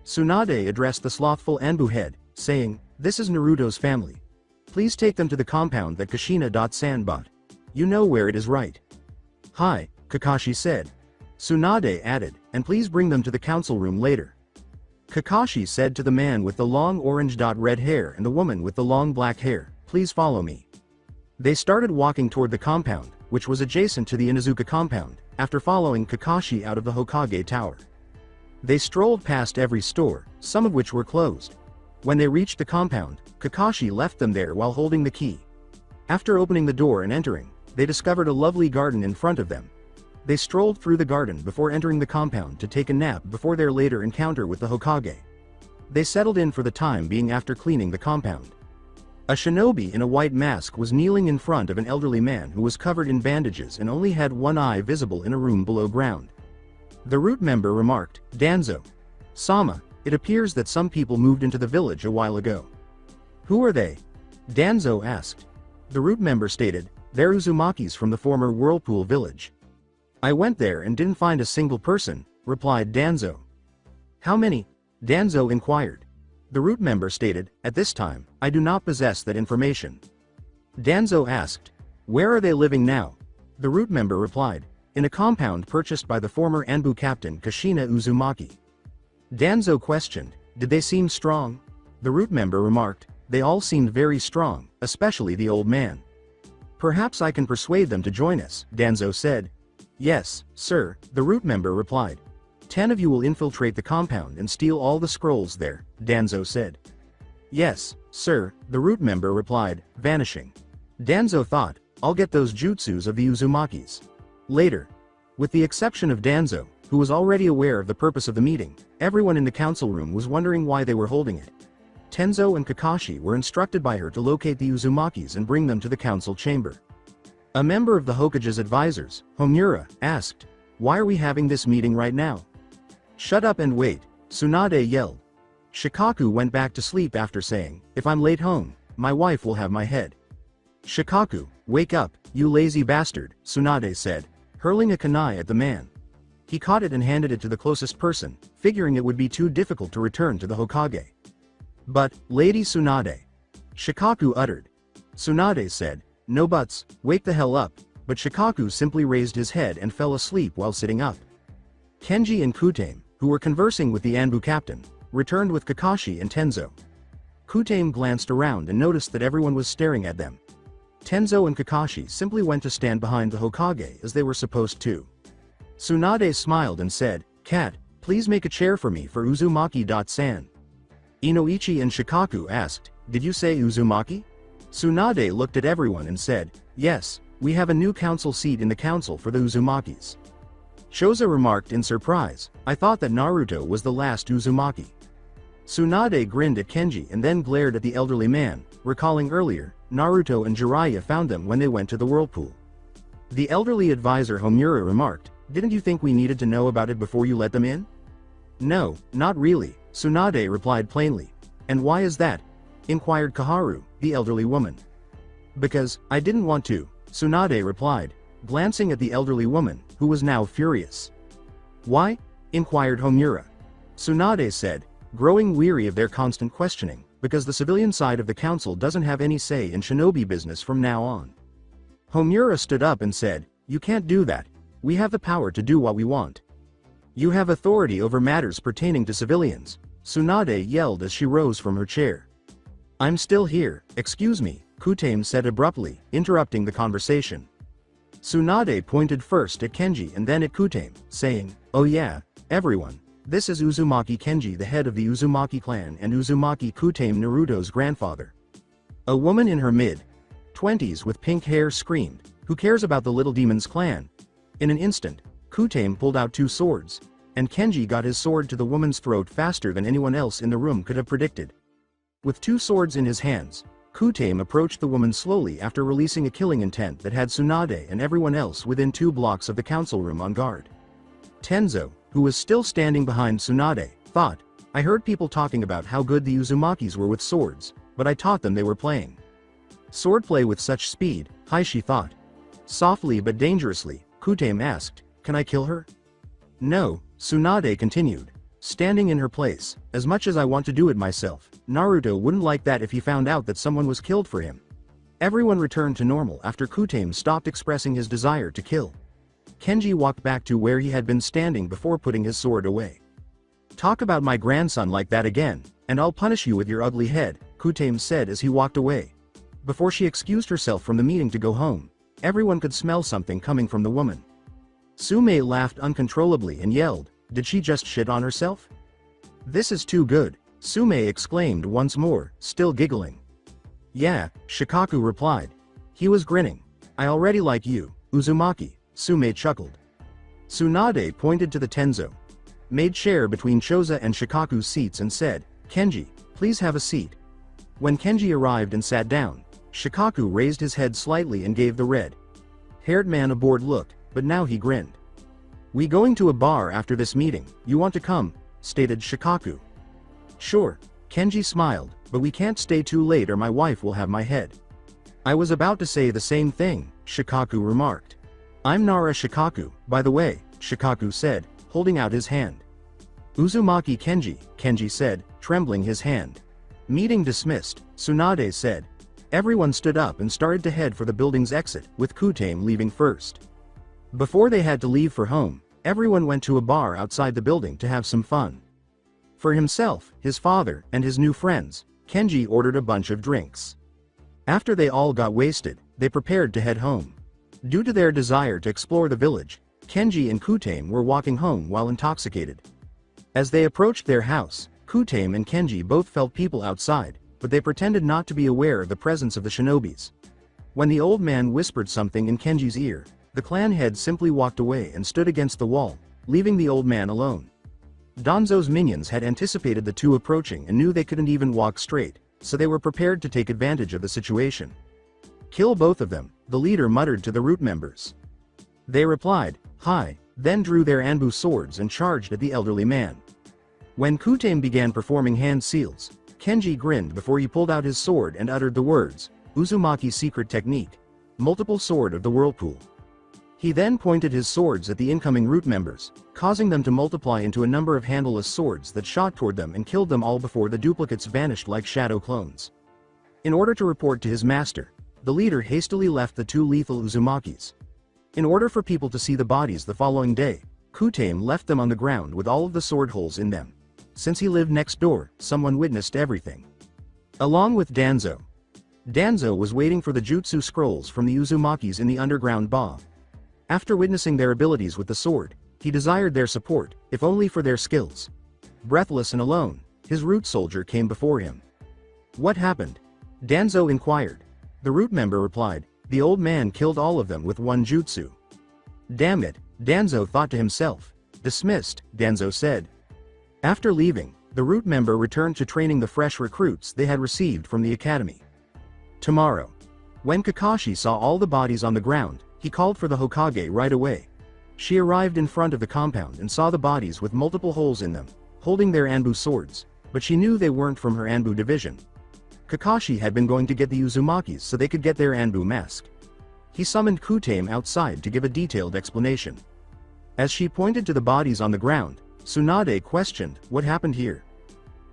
Tsunade addressed the slothful Anbu head, saying, "This is Naruto's family. Please take them to the compound that Kushina-san bought. You know where it is, right?" "Hi," Kakashi said. Tsunade added, "And please bring them to the council room later." Kakashi said to the man with the long orange-red hair and the woman with the long black hair, "Please follow me." They started walking toward the compound, which was adjacent to the Inuzuka compound, after following Kakashi out of the Hokage Tower. They strolled past every store, some of which were closed. When they reached the compound, Kakashi left them there while holding the key. After opening the door and entering, they discovered a lovely garden in front of them. They strolled through the garden before entering the compound to take a nap before their later encounter with the Hokage. They settled in for the time being after cleaning the compound. A shinobi in a white mask was kneeling in front of an elderly man who was covered in bandages and only had one eye visible in a room below ground. The root member remarked, "Danzo. Sama, it appears that some people moved into the village a while ago." "Who are they?" Danzo asked. The root member stated, "They're Uzumakis from the former Whirlpool village." "I went there and didn't find a single person," replied Danzo. "How many?" Danzo inquired. The root member stated, "At this time, I do not possess that information." Danzo asked, "Where are they living now?" The root member replied, "In a compound purchased by the former Anbu captain Kushina Uzumaki." Danzo questioned, "Did they seem strong?" The root member remarked, "They all seemed very strong, especially the old man." "Perhaps I can persuade them to join us," Danzo said. "Yes, sir," the root member replied. 10 of you will infiltrate the compound and steal all the scrolls there," Danzo said. "Yes, sir," the root member replied, vanishing. Danzo thought, "I'll get those jutsus of the Uzumakis later." With the exception of Danzo, who was already aware of the purpose of the meeting, everyone in the council room was wondering why they were holding it. Tenzo and Kakashi were instructed by her to locate the Uzumakis and bring them to the council chamber. A member of the Hokage's advisors, Homura, asked, "Why are we having this meeting right now?" "Shut up and wait," Tsunade yelled. Shikaku went back to sleep after saying, "If I'm late home, my wife will have my head." "Shikaku, wake up, you lazy bastard," Tsunade said, hurling a kunai at the man. He caught it and handed it to the closest person, figuring it would be too difficult to return to the Hokage. "But, Lady Tsunade," Shikaku uttered. Tsunade said, "No buts, wake the hell up," but Shikaku simply raised his head and fell asleep while sitting up. Kenji and Kutame, who were conversing with the Anbu captain, returned with Kakashi and Tenzo. Kutame glanced around and noticed that everyone was staring at them. Tenzo and Kakashi simply went to stand behind the Hokage as they were supposed to. Tsunade smiled and said, "Cat, please make a chair for me for Uzumaki-san." Inoichi and Shikaku asked, "Did you say Uzumaki?" Tsunade looked at everyone and said, "Yes, we have a new council seat in the council for the Uzumakis." Choza remarked in surprise, "I thought that Naruto was the last Uzumaki." Tsunade grinned at Kenji and then glared at the elderly man, recalling earlier, Naruto and Jiraiya found them when they went to the whirlpool. The elderly advisor Homura remarked, "Didn't you think we needed to know about it before you let them in?" "No, not really," Tsunade replied plainly. "And why is that?" inquired Kaharu, the elderly woman. "Because, I didn't want to," Tsunade replied, glancing at the elderly woman, who was now furious. "Why?" inquired Homura. Tsunade said, growing weary of their constant questioning, "Because the civilian side of the council doesn't have any say in shinobi business from now on." Homura stood up and said, "You can't do that. We have the power to do what we want. You have authority over matters pertaining to civilians," Tsunade yelled as she rose from her chair. "I'm still here, excuse me," Kutame said abruptly, interrupting the conversation. Tsunade pointed first at Kenji and then at Kutame, saying, "Oh yeah, everyone, this is Uzumaki Kenji, the head of the Uzumaki clan, and Uzumaki Kutame, Naruto's grandfather." A woman in her mid-20s with pink hair screamed, "Who cares about the little demon's clan?" In an instant, Kutame pulled out 2 swords, and Kenji got his sword to the woman's throat faster than anyone else in the room could have predicted. With 2 swords in his hands, Kutame approached the woman slowly after releasing a killing intent that had Tsunade and everyone else within 2 blocks of the council room on guard. Tenzo, who was still standing behind Tsunade, thought, "I heard people talking about how good the Uzumakis were with swords, but I taught them they were playing." Swordplay with such speed, hi, she thought. Softly but dangerously, Kutame asked, can I kill her? No, Tsunade continued, standing in her place. As much as I want to do it myself, Naruto wouldn't like that if he found out that someone was killed for him. Everyone returned to normal after Kutame stopped expressing his desire to kill. Kenji walked back to where he had been standing before putting his sword away. Talk about my grandson like that again, and I'll punish you with your ugly head, Kutame said as he walked away. Before she excused herself from the meeting to go home, everyone could smell something coming from the woman. Sume laughed uncontrollably and yelled, did she just shit on herself? This is too good, Sume exclaimed once more, still giggling. Yeah, Shikaku replied. He was grinning. I already like you, Uzumaki, Sume chuckled. Tsunade pointed to the Tenzo, made chair between Choza and Shikaku's seats and said, Kenji, please have a seat. When Kenji arrived and sat down, Shikaku raised his head slightly and gave the red-haired man a bored look, but now he grinned. We going to a bar after this meeting, you want to come? Stated Shikaku. Sure, Kenji smiled, but we can't stay too late or my wife will have my head. I was about to say the same thing, Shikaku remarked. I'm Nara Shikaku, by the way, Shikaku said, holding out his hand. Uzumaki Kenji, Kenji said, trembling his hand. Meeting dismissed, Tsunade said. Everyone stood up and started to head for the building's exit, with Kutame leaving first. Before they had to leave for home, everyone went to a bar outside the building to have some fun. For himself, his father, and his new friends, Kenji ordered a bunch of drinks. After they all got wasted, they prepared to head home. Due to their desire to explore the village, Kenji and Kutame were walking home while intoxicated. As they approached their house, Kutame and Kenji both felt people outside, but they pretended not to be aware of the presence of the shinobis. When the old man whispered something in Kenji's ear, the clan head simply walked away and stood against the wall, leaving the old man alone. Danzo's minions had anticipated the two approaching and knew they couldn't even walk straight, so they were prepared to take advantage of the situation. Kill both of them, the leader muttered to the root members. They replied, hi, then drew their Anbu swords and charged at the elderly man. When Kutame began performing hand seals, Kenji grinned before he pulled out his sword and uttered the words, Uzumaki's secret technique, multiple sword of the whirlpool. He then pointed his swords at the incoming root members, causing them to multiply into a number of handleless swords that shot toward them and killed them all before the duplicates vanished like shadow clones. In order to report to his master, the leader hastily left the two lethal Uzumakis. In order for people to see the bodies the following day, Kutame left them on the ground with all of the sword holes in them. Since he lived next door, someone witnessed everything. Along with Danzo. Danzo was waiting for the jutsu scrolls from the Uzumakis in the underground ba. After witnessing their abilities with the sword, he desired their support, if only for their skills. Breathless and alone, his root soldier came before him. What happened? Danzo inquired. The root member replied, the old man killed all of them with one jutsu. Damn it, Danzo thought to himself. Dismissed, Danzo said. After leaving, the root member returned to training the fresh recruits they had received from the academy. Tomorrow. When Kakashi saw all the bodies on the ground, he called for the Hokage right away. She arrived in front of the compound and saw the bodies with multiple holes in them, holding their Anbu swords, but she knew they weren't from her Anbu division. Kakashi had been going to get the Uzumakis so they could get their Anbu mask. He summoned Kutame outside to give a detailed explanation. As she pointed to the bodies on the ground, Tsunade questioned, what happened here?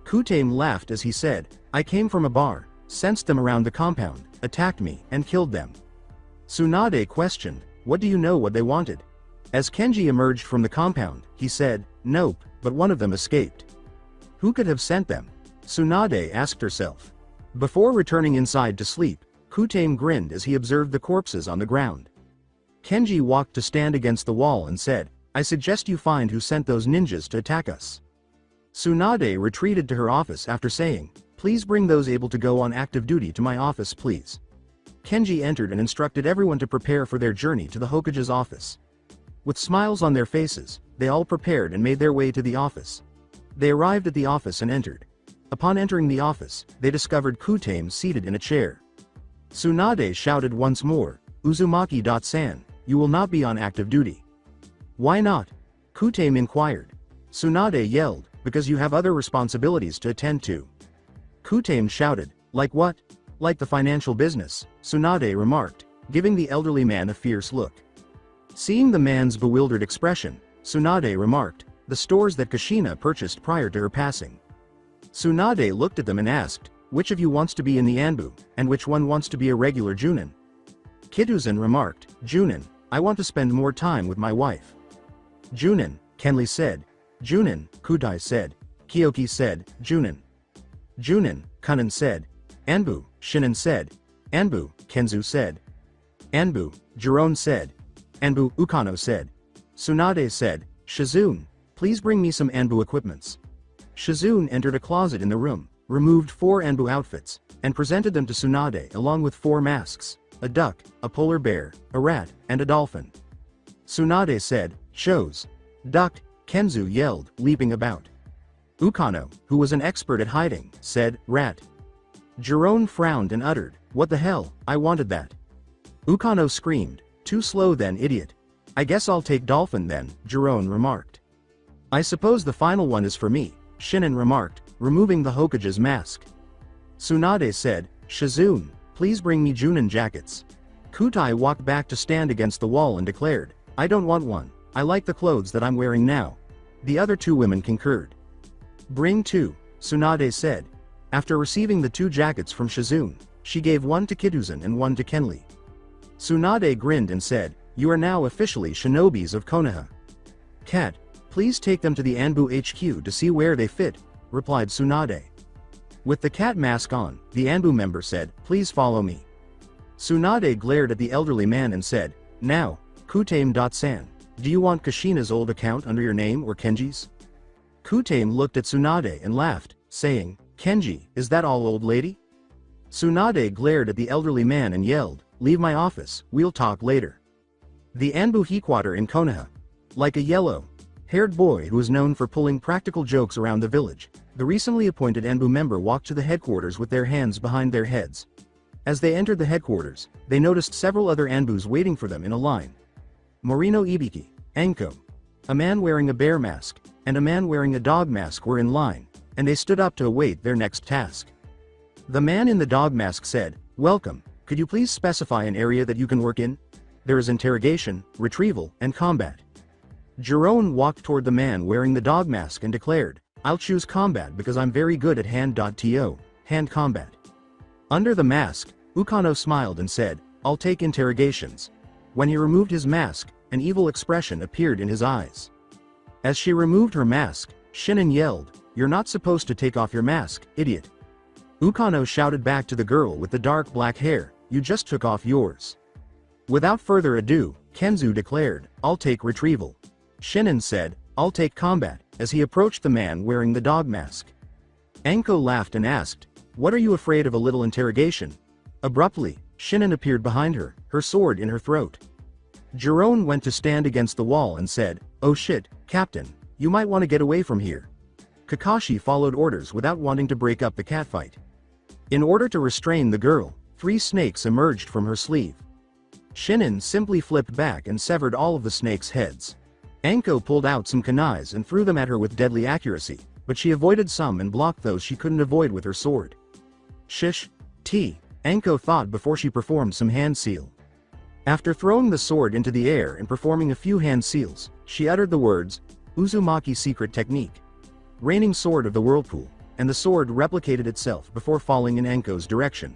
Kutame laughed as he said, I came from a bar, sensed them around the compound, attacked me, and killed them. Tsunade questioned, what do you know what they wanted? As Kenji emerged from the compound, he said, nope, but one of them escaped. Who could have sent them? Tsunade asked herself. Before returning inside to sleep, Kutame grinned as he observed the corpses on the ground. Kenji walked to stand against the wall and said, I suggest you find who sent those ninjas to attack us. Tsunade retreated to her office after saying, please bring those able to go on active duty to my office please. Kenji entered and instructed everyone to prepare for their journey to the Hokage's office. With smiles on their faces, they all prepared and made their way to the office. They arrived at the office and entered. Upon entering the office, they discovered Kutame seated in a chair. Tsunade shouted once more, Uzumaki-san, you will not be on active duty. Why not? Kutame inquired. Tsunade yelled, because you have other responsibilities to attend to. Kutame shouted, like what? Like the financial business, Tsunade remarked, giving the elderly man a fierce look. Seeing the man's bewildered expression, Tsunade remarked, the stores that Kushina purchased prior to her passing. Tsunade looked at them and asked, which of you wants to be in the Anbu, and which one wants to be a regular Junin? Kituzen remarked, Junin, I want to spend more time with my wife. Junin, Kenli said. Junin, Kudai said. Kyoki said, Junin. Junin, Kunin said. Anbu, Shinin said. Anbu, Kenzu said. Anbu, Jiron said. Anbu, Ukano said. Tsunade said, Shizune, please bring me some Anbu equipments. Shizune entered a closet in the room, removed 4 Anbu outfits, and presented them to Tsunade along with 4 masks, a duck, a polar bear, a rat, and a dolphin. Tsunade said, chose. Duck, Kenzu yelled, leaping about. Ukano, who was an expert at hiding, said, rat. Jiron frowned and uttered, what the hell, I wanted that. Ukano screamed, too slow then idiot. I guess I'll take dolphin then, Jiron remarked. I suppose the final one is for me, Shinin remarked, removing the Hokage's mask. Tsunade said, Shizune, please bring me Junin jackets. Kutai walked back to stand against the wall and declared, I don't want one, I like the clothes that I'm wearing now. The other 2 women concurred. Bring 2, Tsunade said. After receiving the 2 jackets from Shizune, she gave one to Kituzen and one to Kenli. Tsunade grinned and said, you are now officially shinobis of Konoha. Cat, please take them to the Anbu HQ to see where they fit, replied Tsunade. With the cat mask on, the Anbu member said, please follow me. Tsunade glared at the elderly man and said, now, Kutame-san, do you want Kushina's old account under your name or Kenji's? Kutame looked at Tsunade and laughed, saying, Kenji, is that all old lady? Tsunade glared at the elderly man and yelled, leave my office, we'll talk later. The Anbu headquarters in Konoha. Like a yellow-haired boy who is known for pulling practical jokes around the village, the recently appointed Anbu member walked to the headquarters with their hands behind their heads. As they entered the headquarters, they noticed several other Anbus waiting for them in a line. Morino Ibiki, Anko, a man wearing a bear mask, and a man wearing a dog mask were in line, and they stood up to await their next task. The man in the dog mask said, welcome, could you please specify an area that you can work in? There is interrogation, retrieval, and combat. Jiron walked toward the man wearing the dog mask and declared, I'll choose combat because I'm very good at hand combat. Under the mask, Ukano smiled and said, I'll take interrogations. When he removed his mask, an evil expression appeared in his eyes. As she removed her mask, Shinin yelled, you're not supposed to take off your mask, idiot. Ukano shouted back to the girl with the dark black hair, you just took off yours. Without further ado, Kenzu declared, I'll take retrieval. Shinin said, I'll take combat, as he approached the man wearing the dog mask. Anko laughed and asked, what are you afraid of a little interrogation? Abruptly, Shinin appeared behind her, her sword in her throat. Jiron went to stand against the wall and said, oh shit, Captain, you might want to get away from here. Kakashi followed orders without wanting to break up the catfight. In order to restrain the girl, 3 snakes emerged from her sleeve. Shinin simply flipped back and severed all of the snakes' heads. Anko pulled out some kunais and threw them at her with deadly accuracy, but she avoided some and blocked those she couldn't avoid with her sword. Shish. Anko thought before she performed some hand seal. After throwing the sword into the air and performing a few hand seals, she uttered the words, Uzumaki secret technique. Raining sword of the whirlpool, and the sword replicated itself before falling in Anko's direction.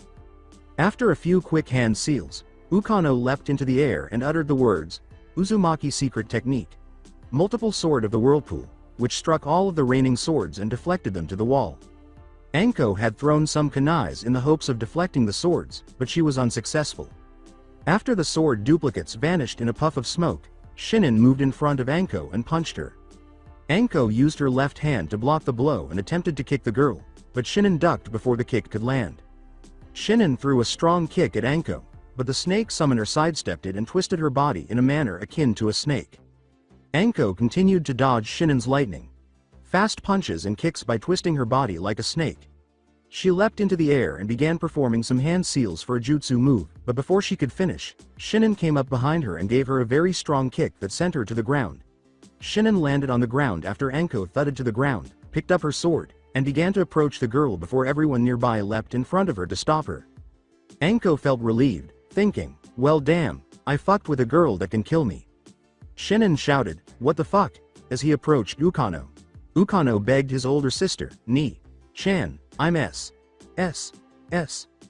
After a few quick hand seals, Ukano leapt into the air and uttered the words, Uzumaki secret technique. Multiple sword of the whirlpool, which struck all of the raining swords and deflected them to the wall. Anko had thrown some kunais in the hopes of deflecting the swords, but she was unsuccessful. After the sword duplicates vanished in a puff of smoke, Shinin moved in front of Anko and punched her. Anko used her left hand to block the blow and attempted to kick the girl, but Shinin ducked before the kick could land. Shinin threw a strong kick at Anko, but the snake summoner sidestepped it and twisted her body in a manner akin to a snake. Anko continued to dodge Shinin's lightning fast punches and kicks by twisting her body like a snake. She leapt into the air and began performing some hand seals for a jutsu move, but before she could finish, Shinin came up behind her and gave her a very strong kick that sent her to the ground. Shinin landed on the ground after Anko thudded to the ground, picked up her sword, and began to approach the girl before everyone nearby leapt in front of her to stop her. Anko felt relieved, thinking, well damn, I fucked with a girl that can kill me. Shinin shouted, what the fuck, as he approached Ukano. Ukano begged his older sister, Ni-chan, I'm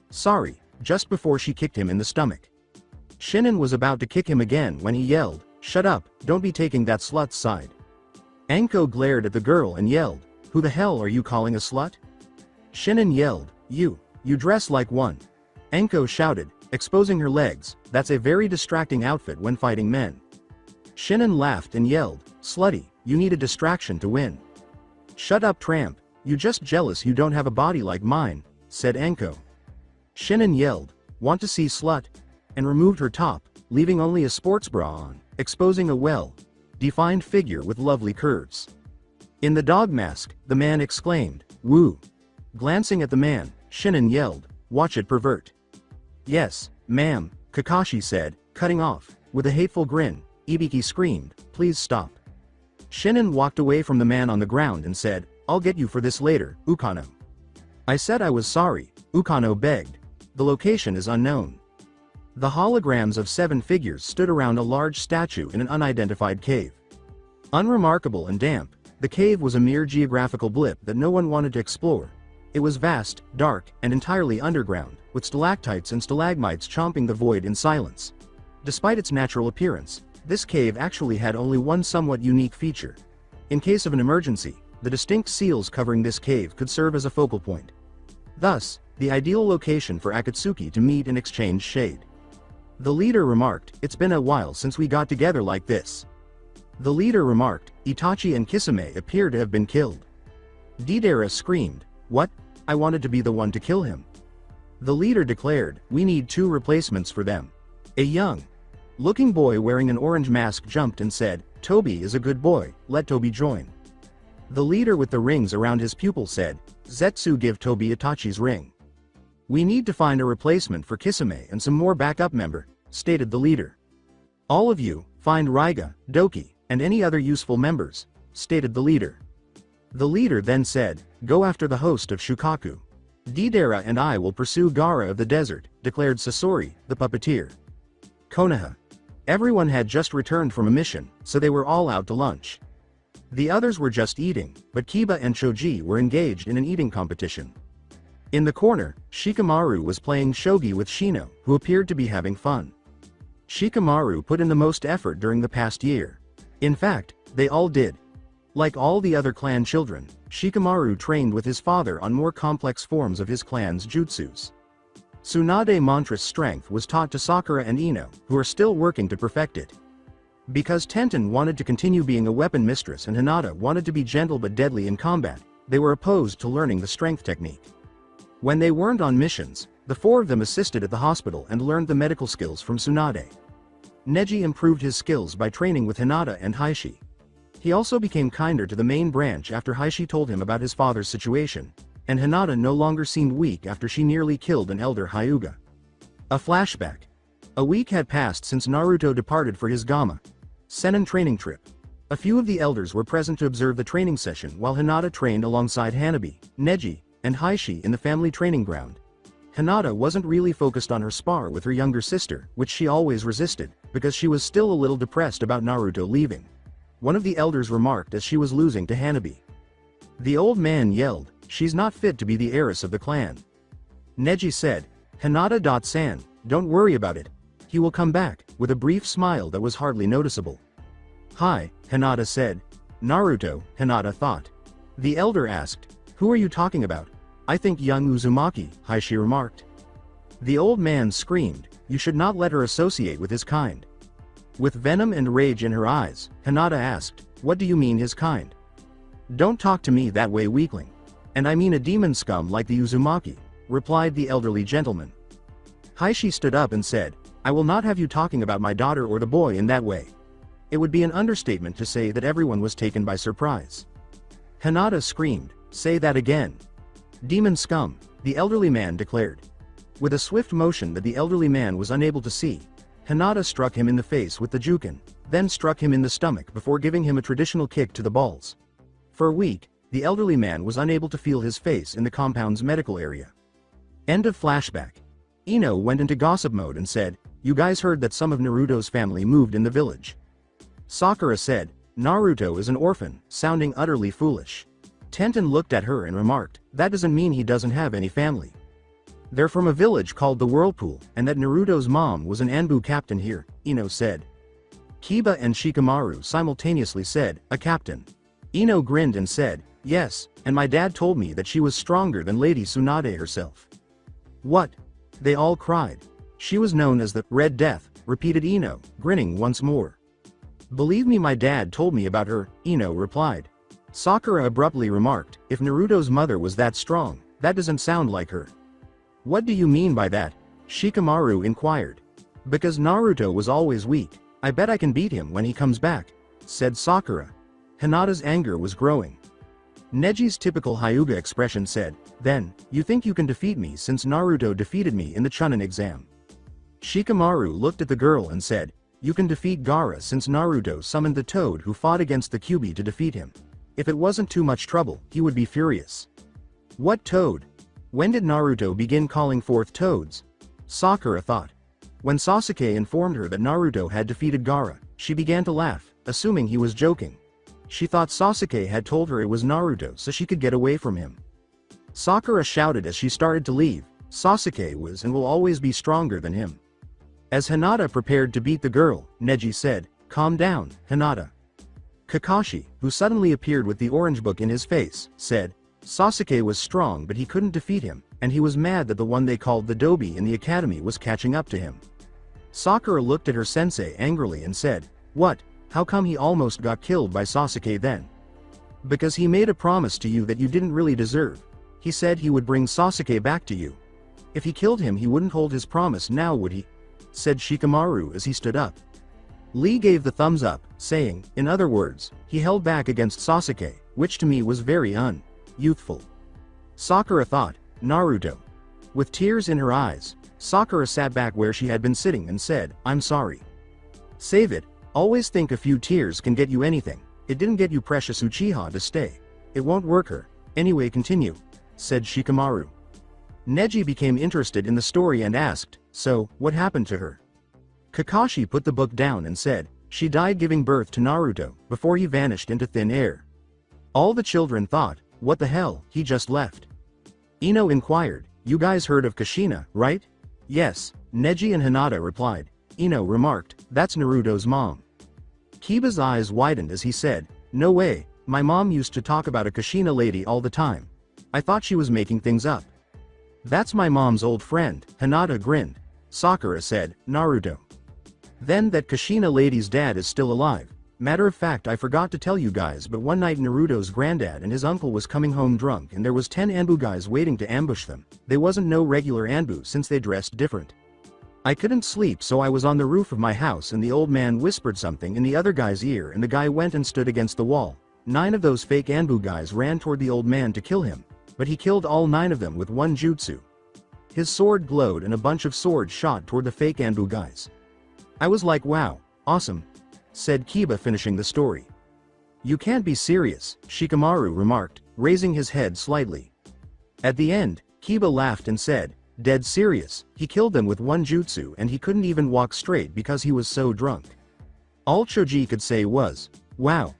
sorry, just before she kicked him in the stomach. Shinin was about to kick him again when he yelled, shut up, don't be taking that slut's side. Anko glared at the girl and yelled, who the hell are you calling a slut? Shinin yelled, you dress like one. Anko shouted, exposing her legs, that's a very distracting outfit when fighting men. Shinin laughed and yelled, slutty, you need a distraction to win. Shut up tramp, you just jealous you don't have a body like mine, said Anko. Shinin yelled, want to see slut? And removed her top, leaving only a sports bra on, exposing a well-defined figure with lovely curves. In the dog mask, the man exclaimed, woo. Glancing at the man, Shinin yelled, watch it pervert. Yes, ma'am, Kakashi said, cutting off. With a hateful grin, Ibiki screamed, please stop. Shinin walked away from the man on the ground and said, I'll get you for this later, Ukano. I said I was sorry, Ukano begged. The location is unknown. The holograms of 7 figures stood around a large statue in an unidentified cave. Unremarkable and damp, the cave was a mere geographical blip that no one wanted to explore. It was vast, dark, and entirely underground, with stalactites and stalagmites chomping the void in silence. Despite its natural appearance, this cave actually had only one somewhat unique feature. In case of an emergency, the distinct seals covering this cave could serve as a focal point. Thus, the ideal location for Akatsuki to meet and exchange shade. The leader remarked, it's been a while since we got together like this. The leader remarked, Itachi and Kisame appear to have been killed. Deidara screamed, what? I wanted to be the one to kill him. The leader declared, we need 2 replacements for them. A young-looking boy wearing an orange mask jumped and said, Toby is a good boy, let Toby join. The leader with the rings around his pupil said, Zetsu give Toby Itachi's ring. We need to find a replacement for Kisame and some more backup member, stated the leader. All of you, find Raiga, Doki, and any other useful members, stated the leader. The leader then said, go after the host of Shukaku. Deidara and I will pursue Gaara of the desert, declared Sasori, the puppeteer. Konoha. Everyone had just returned from a mission, so they were all out to lunch. The others were just eating, but Kiba and Choji were engaged in an eating competition. In the corner, Shikamaru was playing shogi with Shino, who appeared to be having fun. Shikamaru put in the most effort during the past year. In fact, they all did. Like all the other clan children, Shikamaru trained with his father on more complex forms of his clan's jutsus. Tsunade Mantra's strength was taught to Sakura and Ino, who are still working to perfect it. Because Tenten wanted to continue being a weapon mistress and Hinata wanted to be gentle but deadly in combat, they were opposed to learning the strength technique. When they weren't on missions, the 4 of them assisted at the hospital and learned the medical skills from Tsunade. Neji improved his skills by training with Hinata and Heishi. He also became kinder to the main branch after Heishi told him about his father's situation, and Hinata no longer seemed weak after she nearly killed an elder Hyuga. A flashback. A week had passed since Naruto departed for his Gamma Sennin training trip. A few of the elders were present to observe the training session while Hinata trained alongside Hanabi, Neji, and Heishi in the family training ground. Hinata wasn't really focused on her spar with her younger sister, which she always resisted, because she was still a little depressed about Naruto leaving. One of the elders remarked as she was losing to Hanabi. The old man yelled, she's not fit to be the heiress of the clan. Neji said, Hinata-san, don't worry about it. He will come back, with a brief smile that was hardly noticeable. Hi, Hinata said. Naruto, Hinata thought. The elder asked, who are you talking about? I think young Uzumaki, Heishi remarked. The old man screamed, you should not let her associate with his kind. With venom and rage in her eyes, Hinata asked, what do you mean his kind? Don't talk to me that way, weakling. And I mean a demon scum like the Uzumaki, replied the elderly gentleman. Heishi stood up and said, I will not have you talking about my daughter or the boy in that way. It would be an understatement to say that everyone was taken by surprise. Hinata screamed, say that again. Demon scum, the elderly man declared. With a swift motion that the elderly man was unable to see, Hinata struck him in the face with the jukin, then struck him in the stomach before giving him a traditional kick to the balls. For a week, the elderly man was unable to feel his face in the compound's medical area. End of flashback. Ino went into gossip mode and said, "You guys heard that some of Naruto's family moved in the village?" Sakura said, "Naruto is an orphan," sounding utterly foolish. Tenten looked at her and remarked, "That doesn't mean he doesn't have any family. They're from a village called the Whirlpool, and that Naruto's mom was an Anbu captain here," Ino said. Kiba and Shikamaru simultaneously said, "A captain." Ino grinned and said, "Yes, and my dad told me that she was stronger than Lady Tsunade herself." "What?" They all cried. "She was known as the Red Death," repeated Ino, grinning once more. "Believe me, my dad told me about her," Ino replied. Sakura abruptly remarked, "If Naruto's mother was that strong, that doesn't sound like her." "What do you mean by that?" Shikamaru inquired. "Because Naruto was always weak. I bet I can beat him when he comes back," said Sakura. Hinata's anger was growing. Neji's typical Hyuga expression said, "Then, you think you can defeat me since Naruto defeated me in the Chunin exam?" Shikamaru looked at the girl and said, "You can defeat Gaara since Naruto summoned the toad who fought against the Kyuubi to defeat him. If it wasn't too much trouble, he would be furious." "What toad? When did Naruto begin calling forth toads?" Sakura thought. When Sasuke informed her that Naruto had defeated Gaara, she began to laugh, assuming he was joking. She thought Sasuke had told her it was Naruto so she could get away from him. Sakura shouted as she started to leave, "Sasuke was and will always be stronger than him." As Hinata prepared to beat the girl, Neji said, "Calm down, Hinata." Kakashi, who suddenly appeared with the orange book in his face, said, "Sasuke was strong but he couldn't defeat him, and he was mad that the one they called the Dobi in the academy was catching up to him." Sakura looked at her sensei angrily and said, "What? How come he almost got killed by Sasuke then?" "Because he made a promise to you that you didn't really deserve. He said he would bring Sasuke back to you. If he killed him he wouldn't hold his promise now, would he?" said Shikamaru as he stood up. Lee gave the thumbs up, saying, "In other words, he held back against Sasuke, which to me was very youthful." Sakura thought, "Naruto." With tears in her eyes, Sakura sat back where she had been sitting and said, "I'm sorry." "Save it. Always think a few tears can get you anything. It didn't get you precious Uchiha to stay. It won't work her. Anyway, continue," said Shikamaru. Neji became interested in the story and asked, "So, what happened to her?" Kakashi put the book down and said, "She died giving birth to Naruto, before he vanished into thin air." All the children thought, "What the hell, he just left." Ino inquired, "You guys heard of Kushina, right?" "Yes," Neji and Hinata replied. Ino remarked, "That's Naruto's mom." Kiba's eyes widened as he said, "No way, my mom used to talk about a Kushina lady all the time. I thought she was making things up." "That's my mom's old friend," Hinata grinned. Sakura said, "Naruto. Then that Kushina lady's dad is still alive. Matter of fact, I forgot to tell you guys, but one night Naruto's granddad and his uncle was coming home drunk and there was 10 Anbu guys waiting to ambush them. They wasn't no regular Anbu since they dressed different. I couldn't sleep, so I was on the roof of my house and the old man whispered something in the other guy's ear and the guy went and stood against the wall. 9 of those fake Anbu guys ran toward the old man to kill him, but he killed all 9 of them with one jutsu. His sword glowed and a bunch of swords shot toward the fake Anbu guys. I was like, wow, awesome," said Kiba, finishing the story. "You can't be serious," Shikamaru remarked, raising his head slightly. At the end, Kiba laughed and said, "Dead serious, he killed them with one jutsu and he couldn't even walk straight because he was so drunk." All Choji could say was, "Wow."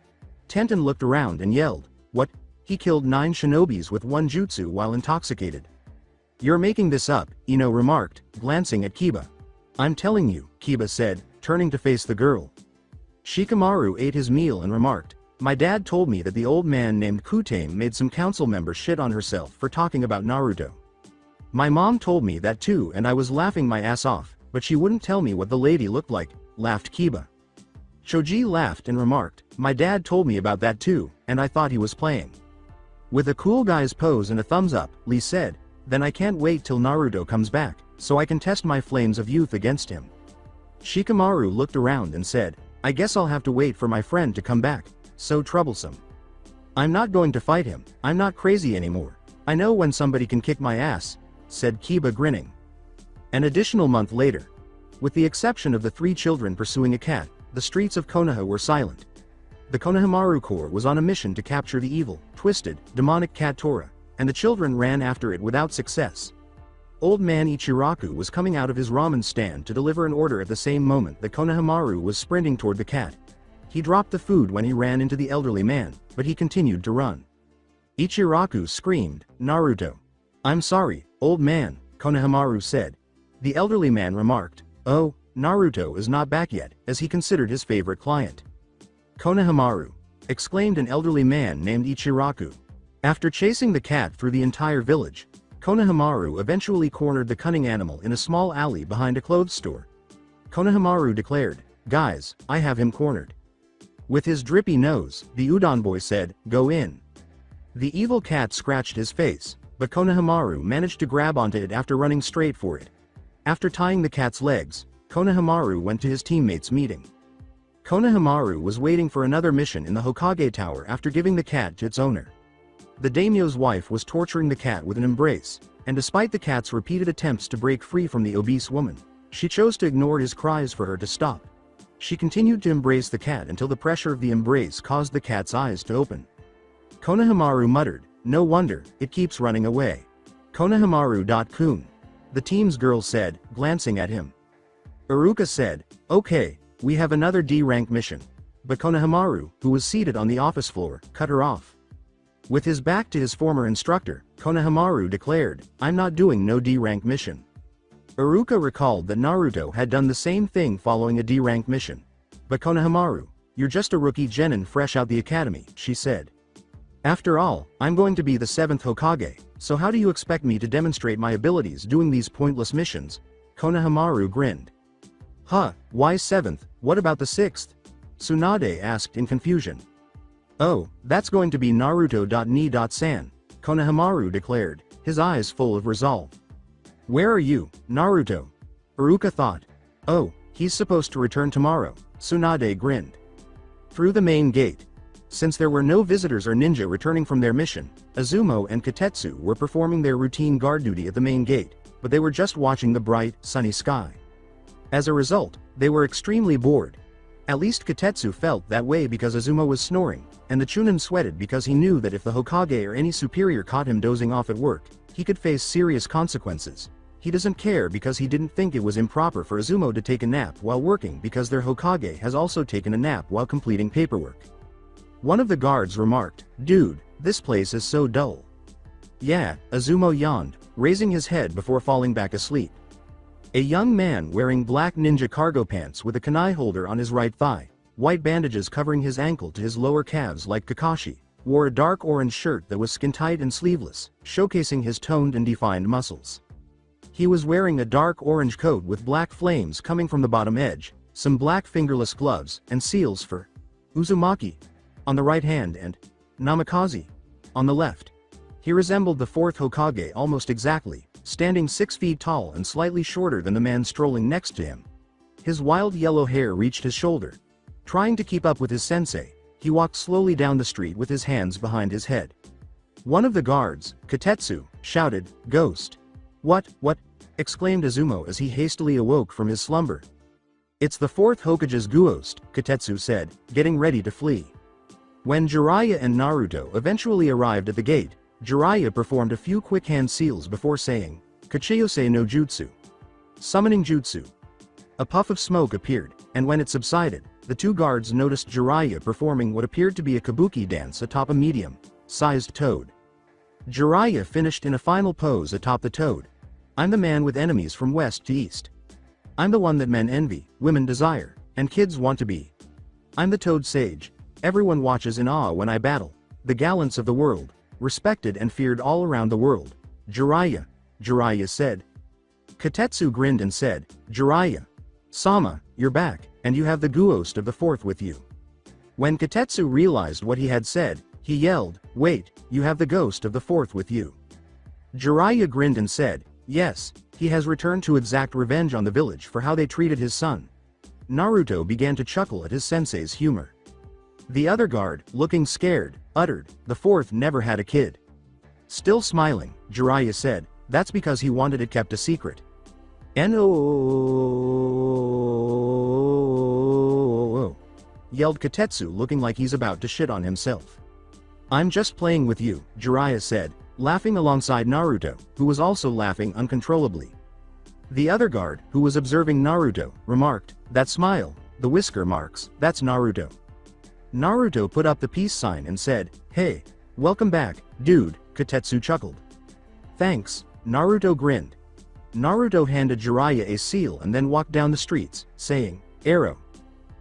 Tenten looked around and yelled, "What? He killed 9 shinobis with one jutsu while intoxicated?" "You're making this up," Ino remarked, glancing at Kiba. "I'm telling you," Kiba said, turning to face the girl. Shikamaru ate his meal and remarked, "My dad told me that the old man named Kutame made some council member shit on herself for talking about Naruto. My mom told me that too and I was laughing my ass off, but she wouldn't tell me what the lady looked like," laughed Kiba. Choji laughed and remarked, "My dad told me about that too, and I thought he was playing." With a cool guy's pose and a thumbs up, Lee said, "Then I can't wait till Naruto comes back, so I can test my flames of youth against him." Shikamaru looked around and said, "I guess I'll have to wait for my friend to come back, so troublesome. I'm not going to fight him, I'm not crazy anymore. I know when somebody can kick my ass," said Kiba, grinning. An additional month later. With the exception of the 3 children pursuing a cat, the streets of Konoha were silent. The Konohamaru Corps was on a mission to capture the evil, twisted, demonic cat Tora, and the children ran after it without success. Old man Ichiraku was coming out of his ramen stand to deliver an order at the same moment that Konohamaru was sprinting toward the cat. He dropped the food when he ran into the elderly man, but he continued to run. Ichiraku screamed, "Naruto!" "I'm sorry, old man," Konohamaru said. The elderly man remarked, "Oh, Naruto is not back yet," as he considered his favorite client. "Konohamaru!" exclaimed an elderly man named Ichiraku. After chasing the cat through the entire village, Konohamaru eventually cornered the cunning animal in a small alley behind a clothes store. Konohamaru declared, "Guys, I have him cornered." With his drippy nose, the udon boy said, "Go in." The evil cat scratched his face, but Konohamaru managed to grab onto it after running straight for it. After tying the cat's legs, Konohamaru went to his teammates' meeting. Konohamaru was waiting for another mission in the Hokage Tower after giving the cat to its owner. The daimyo's wife was torturing the cat with an embrace, and despite the cat's repeated attempts to break free from the obese woman, she chose to ignore his cries for her to stop. She continued to embrace the cat until the pressure of the embrace caused the cat's eyes to open. Konohamaru muttered, "No wonder, it keeps running away." Konohamaru.kun. The team's girl said, glancing at him. Iruka said, "Okay, we have another D-rank mission." But Konohamaru, who was seated on the office floor, cut her off. With his back to his former instructor, Konohamaru declared, "I'm not doing no D-rank mission." Iruka recalled that Naruto had done the same thing following a D-rank mission. But Konohamaru, "You're just a rookie genin fresh out the academy," she said. "After all, I'm going to be the 7th Hokage, so how do you expect me to demonstrate my abilities doing these pointless missions?" Konohamaru grinned. "Huh, why 7th, what about the 6th? Tsunade asked in confusion. "Oh, that's going to be Naruto.ni.san, Konohamaru declared, his eyes full of resolve. "Where are you, Naruto?" Iruka thought. "Oh, he's supposed to return tomorrow," Tsunade grinned. Through the main gate. Since there were no visitors or ninja returning from their mission, Azumo and Katetsu were performing their routine guard duty at the main gate, but they were just watching the bright, sunny sky. As a result, they were extremely bored. At least Katetsu felt that way because Azumo was snoring, and the Chunin sweated because he knew that if the Hokage or any superior caught him dozing off at work, he could face serious consequences. He doesn't care because he didn't think it was improper for Azumo to take a nap while working because their Hokage has also taken a nap while completing paperwork. One of the guards remarked, "Dude, this place is so dull." "Yeah," Azumo yawned, raising his head before falling back asleep. A young man wearing black ninja cargo pants with a kunai holder on his right thigh, white bandages covering his ankle to his lower calves like Kakashi, wore a dark orange shirt that was skin-tight and sleeveless, showcasing his toned and defined muscles. He was wearing a dark orange coat with black flames coming from the bottom edge, some black fingerless gloves, and seals for Uzumaki on the right hand and Namikaze on the left. He resembled the 4th Hokage almost exactly, standing 6 feet tall and slightly shorter than the man strolling next to him. His wild yellow hair reached his shoulder. Trying to keep up with his sensei, he walked slowly down the street with his hands behind his head. One of the guards, Katetsu, shouted, "Ghost!" What?" exclaimed Azumo as he hastily awoke from his slumber. "It's the 4th Hokage's ghost," Katetsu said, getting ready to flee. When Jiraiya and Naruto eventually arrived at the gate, Jiraiya performed a few quick hand seals before saying, "Kachiyose no Jutsu." Summoning Jutsu. A puff of smoke appeared, and when it subsided, the two guards noticed Jiraiya performing what appeared to be a kabuki dance atop a medium-sized toad. Jiraiya finished in a final pose atop the toad. "I'm the man with enemies from west to east. I'm the one that men envy, women desire, and kids want to be. I'm the toad sage. Everyone watches in awe when I battle. The gallants of the world, respected and feared all around the world. Jiraiya," Jiraiya said. Katetsu grinned and said, "Jiraiya Sama, you're back, and you have the ghost of the 4th with you." When Katetsu realized what he had said, he yelled, "Wait, you have the ghost of the 4th with you?" Jiraiya grinned and said, "Yes, he has returned to exact revenge on the village for how they treated his son." Naruto began to chuckle at his sensei's humor. The other guard, looking scared, uttered, "The 4th never had a kid." Still smiling, Jiraiya said, "That's because he wanted it kept a secret." "No!" yelled Katetsu looking like he's about to shit on himself. "I'm just playing with you," Jiraiya said, laughing alongside Naruto, who was also laughing uncontrollably. The other guard, who was observing Naruto, remarked, "That smile, the whisker marks, that's Naruto." Naruto put up the peace sign and said, "Hey, welcome back, dude," Kotetsu chuckled. "Thanks," Naruto grinned. Naruto handed Jiraiya a seal and then walked down the streets, saying, "Arrow.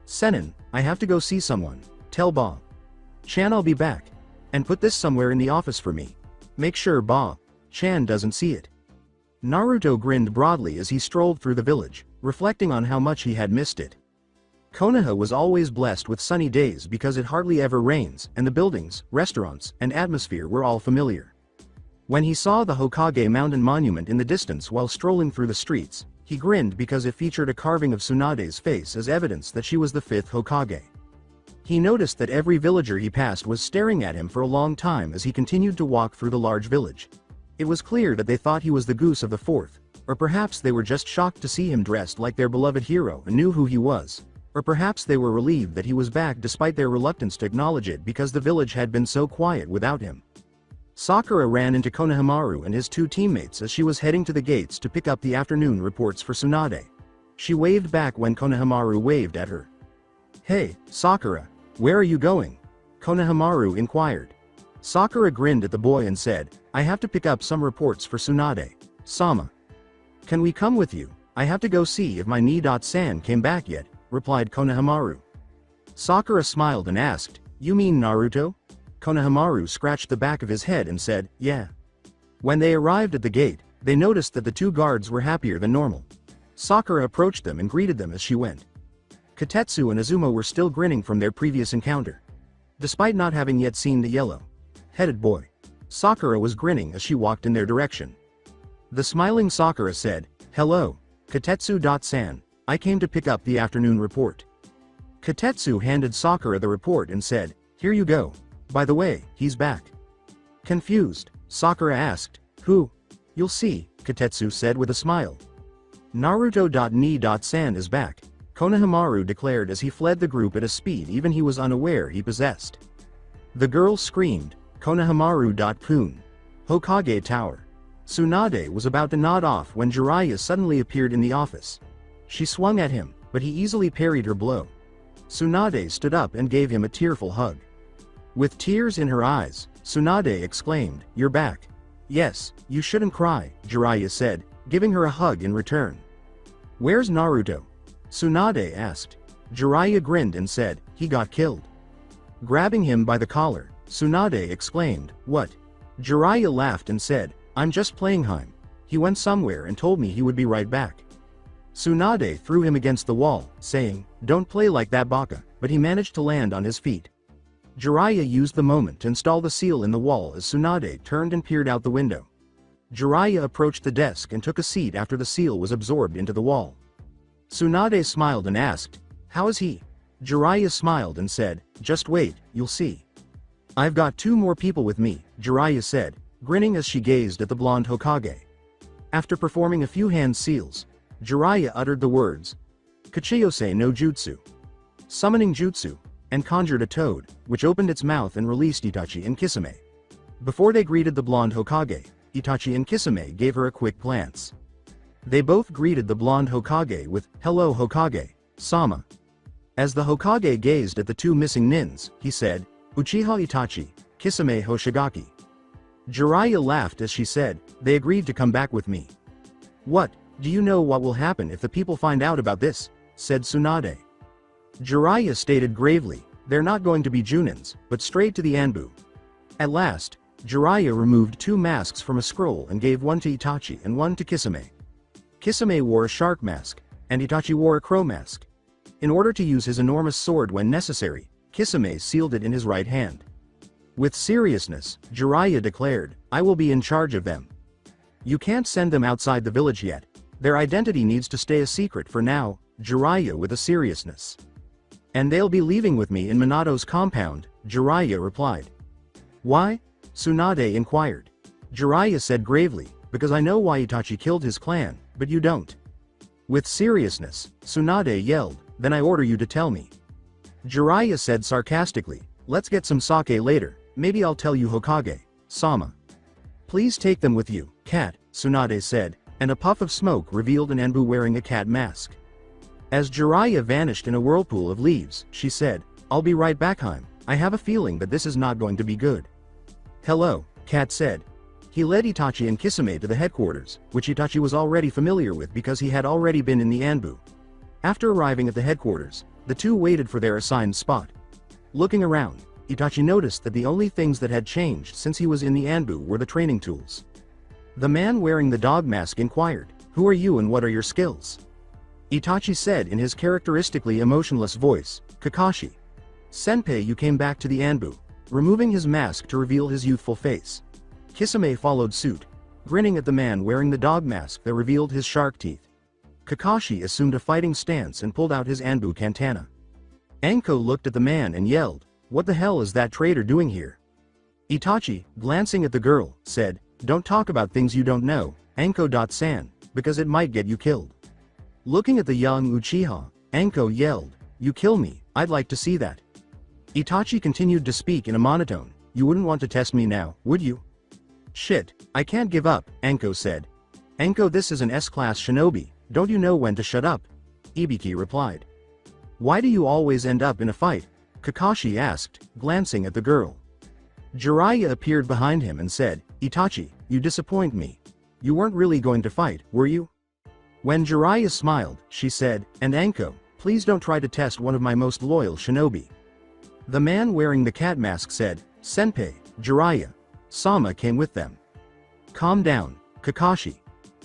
Senin, I have to go see someone. Tell Ba Chan I'll be back. And put this somewhere in the office for me. Make sure Ba Chan doesn't see it." Naruto grinned broadly as he strolled through the village, reflecting on how much he had missed it. Konoha was always blessed with sunny days because it hardly ever rains, and the buildings, restaurants, and atmosphere were all familiar. When he saw the Hokage mountain monument in the distance while strolling through the streets, he grinned because it featured a carving of Tsunade's face as evidence that she was the fifth Hokage. He noticed that every villager he passed was staring at him for a long time as he continued to walk through the large village. It was clear that they thought he was the goose of the fourth, or perhaps they were just shocked to see him dressed like their beloved hero and knew who he was, or perhaps they were relieved that he was back despite their reluctance to acknowledge it because the village had been so quiet without him. Sakura ran into Konohamaru and his two teammates as she was heading to the gates to pick up the afternoon reports for Tsunade. She waved back when Konohamaru waved at her. "Hey, Sakura, where are you going?" Konohamaru inquired. Sakura grinned at the boy and said, "I have to pick up some reports for Tsunade-sama. Can we come with you? I have to go see if my Ni-san came back yet," replied Konohamaru. Sakura smiled and asked, "You mean Naruto?" Konohamaru scratched the back of his head and said, "Yeah." When they arrived at the gate, they noticed that the two guards were happier than normal. Sakura approached them and greeted them as she went. Kotetsu and Azuma were still grinning from their previous encounter. Despite not having yet seen the yellow-headed boy, Sakura was grinning as she walked in their direction. The smiling Sakura said, "Hello, Kotetsu-san, I came to pick up the afternoon report." Kotetsu handed Sakura the report and said, "Here you go. By the way, he's back." Confused, Sakura asked, "Who?" "You'll see," Kotetsu said with a smile. "Naruto.ni.san is back," Konohamaru declared as he fled the group at a speed even he was unaware he possessed. The girl screamed, "Konohamaru.kun. Hokage Tower." Tsunade was about to nod off when Jiraiya suddenly appeared in the office. She swung at him, but he easily parried her blow. Tsunade stood up and gave him a tearful hug. With tears in her eyes, Tsunade exclaimed, "You're back." "Yes, you shouldn't cry," Jiraiya said, giving her a hug in return. "Where's Naruto?" Tsunade asked. Jiraiya grinned and said, "He got killed." Grabbing him by the collar, Tsunade exclaimed, "What?" Jiraiya laughed and said, "I'm just playing him. He went somewhere and told me he would be right back." Tsunade threw him against the wall, saying, "Don't play like that baka," but he managed to land on his feet. Jiraiya used the moment to install the seal in the wall as Tsunade turned and peered out the window. Jiraiya approached the desk and took a seat after the seal was absorbed into the wall. Tsunade smiled and asked, "How is he?" Jiraiya smiled and said, "Just wait, you'll see." "I've got two more people with me," Jiraiya said, grinning as she gazed at the blonde Hokage. After performing a few hand seals, Jiraiya uttered the words, "Kachiyose no Jutsu," summoning jutsu, and conjured a toad, which opened its mouth and released Itachi and Kisame. Before they greeted the blonde Hokage, Itachi and Kisame gave her a quick glance. They both greeted the blonde Hokage with, "Hello Hokage-sama." As the Hokage gazed at the two missing nins, he said, "Uchiha Itachi, Kisame Hoshigaki." Jiraiya laughed as she said, "They agreed to come back with me." "What, do you know what will happen if the people find out about this?" said Tsunade. Jiraiya stated gravely, "They're not going to be Junins, but straight to the Anbu." At last, Jiraiya removed two masks from a scroll and gave one to Itachi and one to Kisame. Kisame wore a shark mask, and Itachi wore a crow mask. In order to use his enormous sword when necessary, Kisame sealed it in his right hand. With seriousness, Jiraiya declared, "I will be in charge of them. You can't send them outside the village yet. Their identity needs to stay a secret for now," Jiraiya with a seriousness. "And they'll be leaving with me in Minato's compound," Jiraiya replied. "Why?" Tsunade inquired. Jiraiya said gravely, "Because I know why Itachi killed his clan, but you don't." With seriousness, Tsunade yelled, "Then I order you to tell me." Jiraiya said sarcastically, "Let's get some sake later, maybe I'll tell you Hokage-sama." Please take them with you, cat, Tsunade said, and a puff of smoke revealed an Anbu wearing a cat mask. As Jiraiya vanished in a whirlpool of leaves, she said, I'll be right back home. I have a feeling that this is not going to be good. Hello, cat said. He led Itachi and Kisame to the headquarters, which Itachi was already familiar with because he had already been in the Anbu. After arriving at the headquarters, the two waited for their assigned spot. Looking around, Itachi noticed that the only things that had changed since he was in the Anbu were the training tools. The man wearing the dog mask inquired, Who are you and what are your skills? Itachi said in his characteristically emotionless voice, Kakashi. Senpai, you came back to the Anbu, removing his mask to reveal his youthful face. Kisame followed suit, grinning at the man wearing the dog mask that revealed his shark teeth. Kakashi assumed a fighting stance and pulled out his Anbu katana. Anko looked at the man and yelled, What the hell is that traitor doing here? Itachi, glancing at the girl, said, Don't talk about things you don't know, Anko-san, because it might get you killed. Looking at the young Uchiha, Anko yelled, You kill me, I'd like to see that. Itachi continued to speak in a monotone, You wouldn't want to test me now, would you? Shit, I can't give up, Anko said. Anko, this is an S-class shinobi, don't you know when to shut up? Ibiki replied. Why do you always end up in a fight? Kakashi asked, glancing at the girl. Jiraiya appeared behind him and said, Itachi, you disappoint me. You weren't really going to fight, were you? When Jiraiya smiled, she said, And Anko, please don't try to test one of my most loyal shinobi. The man wearing the cat mask said, Senpai, Jiraiya. Sama came with them. Calm down, Kakashi.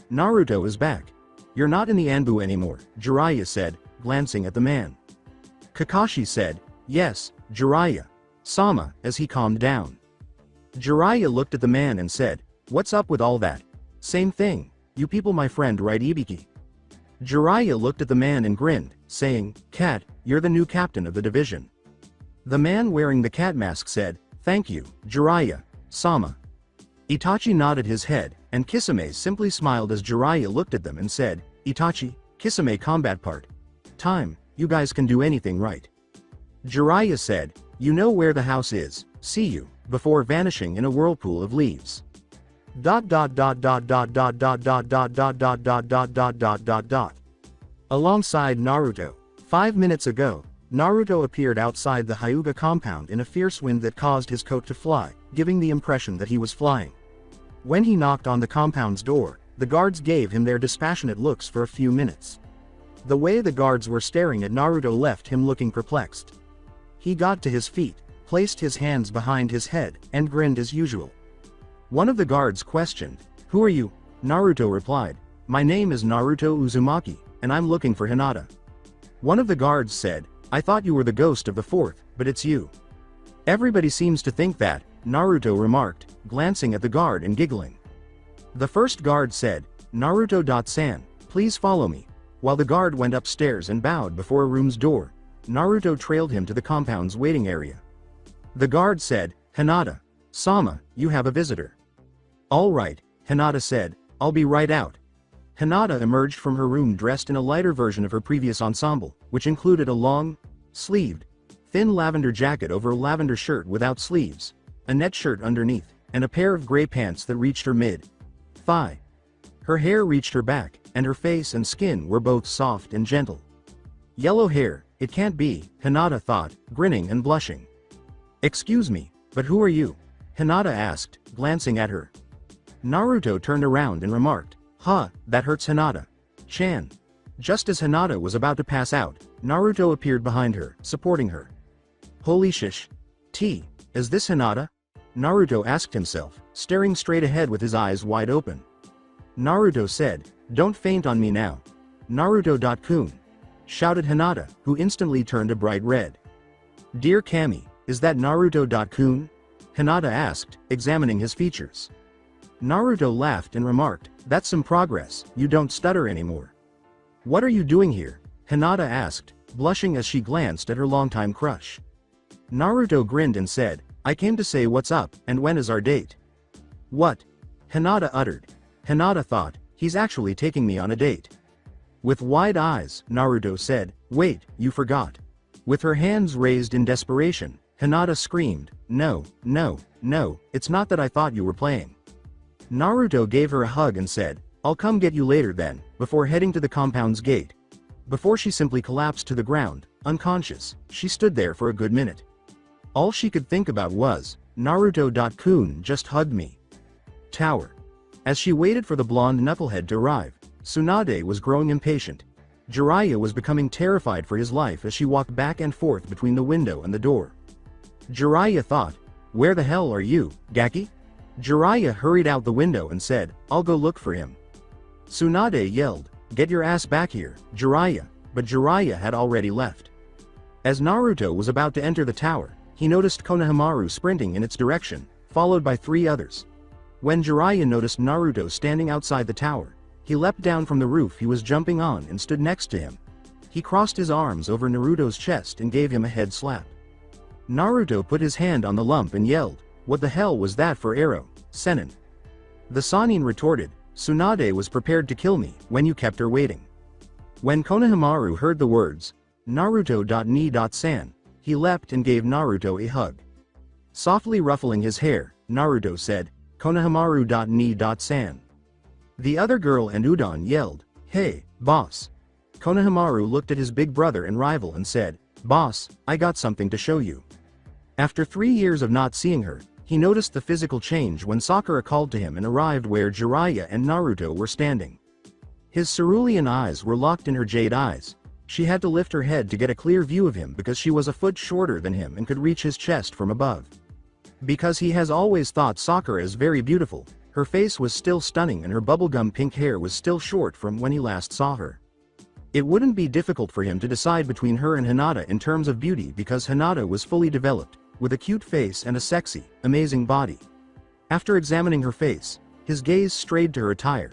Naruto is back. You're not in the Anbu anymore, Jiraiya said, glancing at the man. Kakashi said, Yes, Jiraiya. Sama, as he calmed down. Jiraiya looked at the man and said, What's up with all that? Same thing, you people my friend right Ibiki? Jiraiya looked at the man and grinned, saying, Cat, you're the new captain of the division. The man wearing the cat mask said, Thank you, Jiraiya. Sama. Itachi nodded his head, and Kisame simply smiled as Jiraiya looked at them and said, Itachi, Kisame combat part. Time, you guys can do anything right. Jiraiya said, You know where the house is, see you, before vanishing in a whirlpool of leaves. Alongside Naruto. 5 minutes ago, Naruto appeared outside the Hyuga compound in a fierce wind that caused his coat to fly, giving the impression that he was flying. When he knocked on the compound's door, the guards gave him their dispassionate looks for a few minutes. The way the guards were staring at Naruto left him looking perplexed. He got to his feet, placed his hands behind his head, and grinned as usual. One of the guards questioned, Who are you? Naruto replied, My name is Naruto Uzumaki, and I'm looking for Hinata. One of the guards said, I thought you were the ghost of the fourth, but it's you. Everybody seems to think that, Naruto remarked, glancing at the guard and giggling. The first guard said, Naruto-san, please follow me. While the guard went upstairs and bowed before a room's door, Naruto trailed him to the compound's waiting area. The guard said, Hinata. Sama, you have a visitor. All right, Hinata said, I'll be right out. Hinata emerged from her room dressed in a lighter version of her previous ensemble, which included a long, sleeved, thin lavender jacket over a lavender shirt without sleeves, a net shirt underneath, and a pair of gray pants that reached her mid-thigh. Her hair reached her back, and her face and skin were both soft and gentle. Yellow hair, it can't be, Hinata thought, grinning and blushing. Excuse me, but who are you? Hinata asked, glancing at her. Naruto turned around and remarked, Huh, that hurts Hinata. Chan. Just as Hinata was about to pass out, Naruto appeared behind her, supporting her. Holy shish. Is this Hinata? Naruto asked himself, staring straight ahead with his eyes wide open. Naruto said, Don't faint on me now. Naruto-kun. Shouted Hinata, who instantly turned a bright red. Dear Kami, is that Naruto-kun? Hinata asked, examining his features. Naruto laughed and remarked, That's some progress, you don't stutter anymore. What are you doing here? Hinata asked, blushing as she glanced at her longtime crush. Naruto grinned and said, I came to say what's up, and when is our date? What? Hinata uttered. Hinata thought, he's actually taking me on a date. With wide eyes, Naruto said, Wait, you forgot. With her hands raised in desperation, Hinata screamed, No, no, no, it's not that I thought you were playing. Naruto gave her a hug and said, "I'll come get you later then," before heading to the compound's gate. Before she simply collapsed to the ground, unconscious, she stood there for a good minute. All she could think about was, Naruto-kun just hugged me. Tower. As she waited for the blonde knucklehead to arrive, Tsunade was growing impatient. Jiraiya was becoming terrified for his life as she walked back and forth between the window and the door. Jiraiya thought, "Where the hell are you, Gaki?" Jiraiya hurried out the window and said, "I'll go look for him." Tsunade yelled, "Get your ass back here, Jiraiya," but Jiraiya had already left. As Naruto was about to enter the tower, he noticed Konohamaru sprinting in its direction, followed by 3 others. When Jiraiya noticed Naruto standing outside the tower, he leapt down from the roof he was jumping on and stood next to him. He crossed his arms over Naruto's chest and gave him a head slap. Naruto put his hand on the lump and yelled, "What the hell was that for arrow, Senin?" The Sannin retorted, "Tsunade was prepared to kill me when you kept her waiting." When Konohamaru heard the words, Naruto.ni.san, he leapt and gave Naruto a hug. Softly ruffling his hair, Naruto said, Konohamaru.ni.san. The other girl and Udon yelled, "Hey, boss." Konohamaru looked at his big brother and rival and said, "Boss, I got something to show you." After 3 years of not seeing her, he noticed the physical change when Sakura called to him and arrived where Jiraiya and Naruto were standing. His cerulean eyes were locked in her jade eyes. She had to lift her head to get a clear view of him because she was a foot shorter than him and could reach his chest from above. Because he has always thought Sakura is very beautiful, her face was still stunning and her bubblegum pink hair was still short from when he last saw her. It wouldn't be difficult for him to decide between her and Hinata in terms of beauty because Hinata was fully developed, with a cute face and a sexy, amazing body. After examining her face, his gaze strayed to her attire.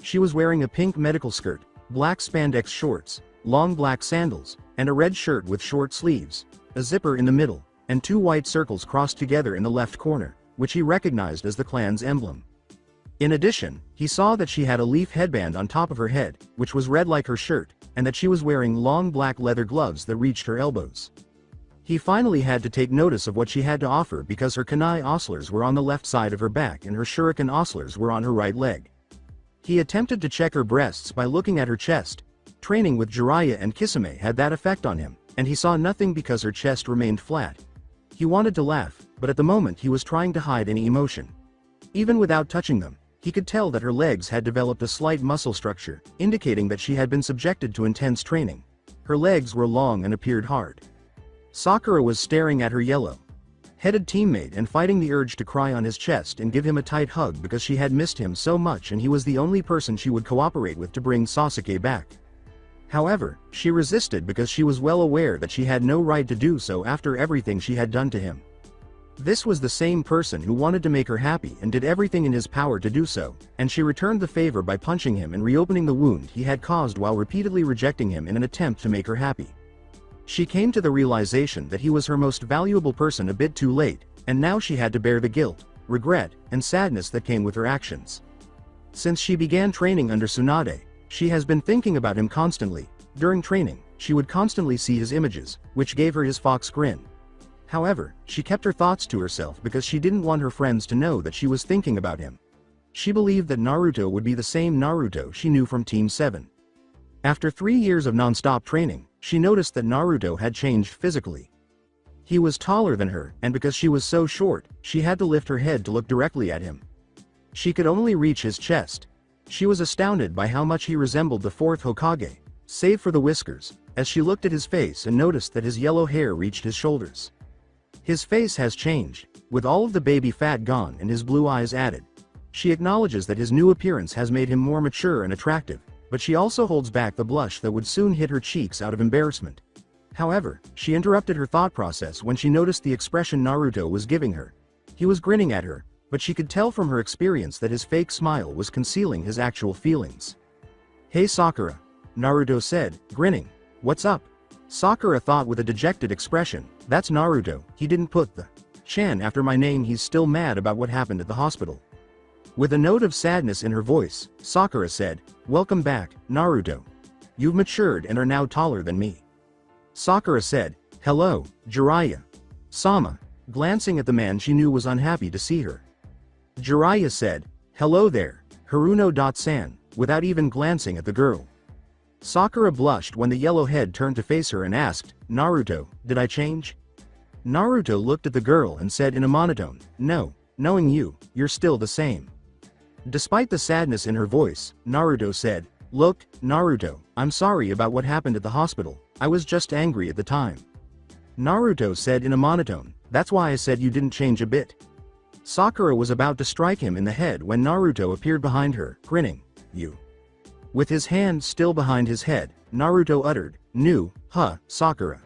She was wearing a pink medical skirt, black spandex shorts, long black sandals, and a red shirt with short sleeves, a zipper in the middle, and 2 white circles crossed together in the left corner, which he recognized as the clan's emblem. In addition, he saw that she had a leaf headband on top of her head, which was red like her shirt, and that she was wearing long black leather gloves that reached her elbows. He finally had to take notice of what she had to offer because her kunai ostlers were on the left side of her back and her shuriken ostlers were on her right leg. He attempted to check her breasts by looking at her chest. Training with Jiraiya and Kisame had that effect on him, and he saw nothing because her chest remained flat. He wanted to laugh, but at the moment he was trying to hide any emotion. Even without touching them, he could tell that her legs had developed a slight muscle structure, indicating that she had been subjected to intense training. Her legs were long and appeared hard. Sakura was staring at her yellow-headed teammate and fighting the urge to cry on his chest and give him a tight hug because she had missed him so much and he was the only person she would cooperate with to bring Sasuke back. However, she resisted because she was well aware that she had no right to do so after everything she had done to him. This was the same person who wanted to make her happy and did everything in his power to do so, and she returned the favor by punching him and reopening the wound he had caused while repeatedly rejecting him in an attempt to make her happy. She came to the realization that he was her most valuable person a bit too late, and now she had to bear the guilt, regret, and sadness that came with her actions. Since she began training under Tsunade, she has been thinking about him constantly. During training, she would constantly see his images, which gave her his fox grin. However, she kept her thoughts to herself because she didn't want her friends to know that she was thinking about him. She believed that Naruto would be the same Naruto she knew from Team 7. After 3 years of non-stop training, she noticed that Naruto had changed physically. He was taller than her, and because she was so short, she had to lift her head to look directly at him. She could only reach his chest. She was astounded by how much he resembled the 4th Hokage, save for the whiskers, as she looked at his face and noticed that his yellow hair reached his shoulders. His face has changed, with all of the baby fat gone and his blue eyes added. She acknowledges that his new appearance has made him more mature and attractive, but she also holds back the blush that would soon hit her cheeks out of embarrassment. However, she interrupted her thought process when she noticed the expression Naruto was giving her. He was grinning at her, but she could tell from her experience that his fake smile was concealing his actual feelings. "Hey Sakura," Naruto said, grinning. "What's up?" Sakura thought with a dejected expression, "That's Naruto, he didn't put the chan after my name, he's still mad about what happened at the hospital." With a note of sadness in her voice, Sakura said, "Welcome back, Naruto. You've matured and are now taller than me." Sakura said, "Hello, Jiraiya Sama," glancing at the man she knew was unhappy to see her. Jiraiya said, Hello there, Haruno-san, without even glancing at the girl. Sakura blushed when the yellow head turned to face her and asked, Naruto, did I change? Naruto looked at the girl and said in a monotone, no, knowing you, you're still the same. Despite the sadness in her voice, Naruto said, look, Naruto, I'm sorry about what happened at the hospital, I was just angry at the time. Naruto said in a monotone, that's why I said you didn't change a bit. Sakura was about to strike him in the head when Naruto appeared behind her, grinning, you. With his hand still behind his head, Naruto uttered, "Nu, huh, Sakura."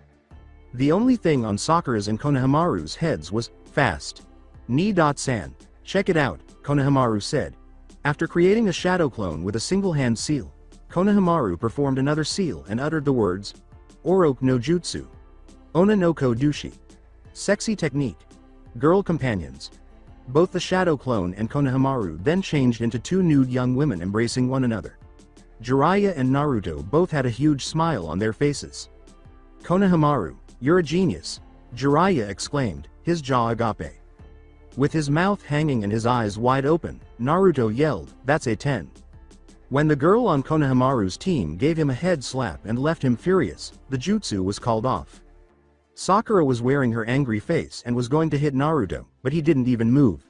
The only thing on Sakura's and Konohamaru's heads was, fast. Ni-san, check it out, Konohamaru said. After creating a shadow clone with a single hand seal, Konohamaru performed another seal and uttered the words, Oroku no Jutsu. Ona no ko dushi. Sexy technique. Girl companions. Both the shadow clone and Konohamaru then changed into two nude young women embracing one another. Jiraiya and Naruto both had a huge smile on their faces. Konohamaru, you're a genius, Jiraiya exclaimed, his jaw agape. With his mouth hanging and his eyes wide open, Naruto yelled, that's a 10. When the girl on Konohamaru's team gave him a head slap and left him furious, the jutsu was called off. Sakura was wearing her angry face and was going to hit Naruto, but he didn't even move.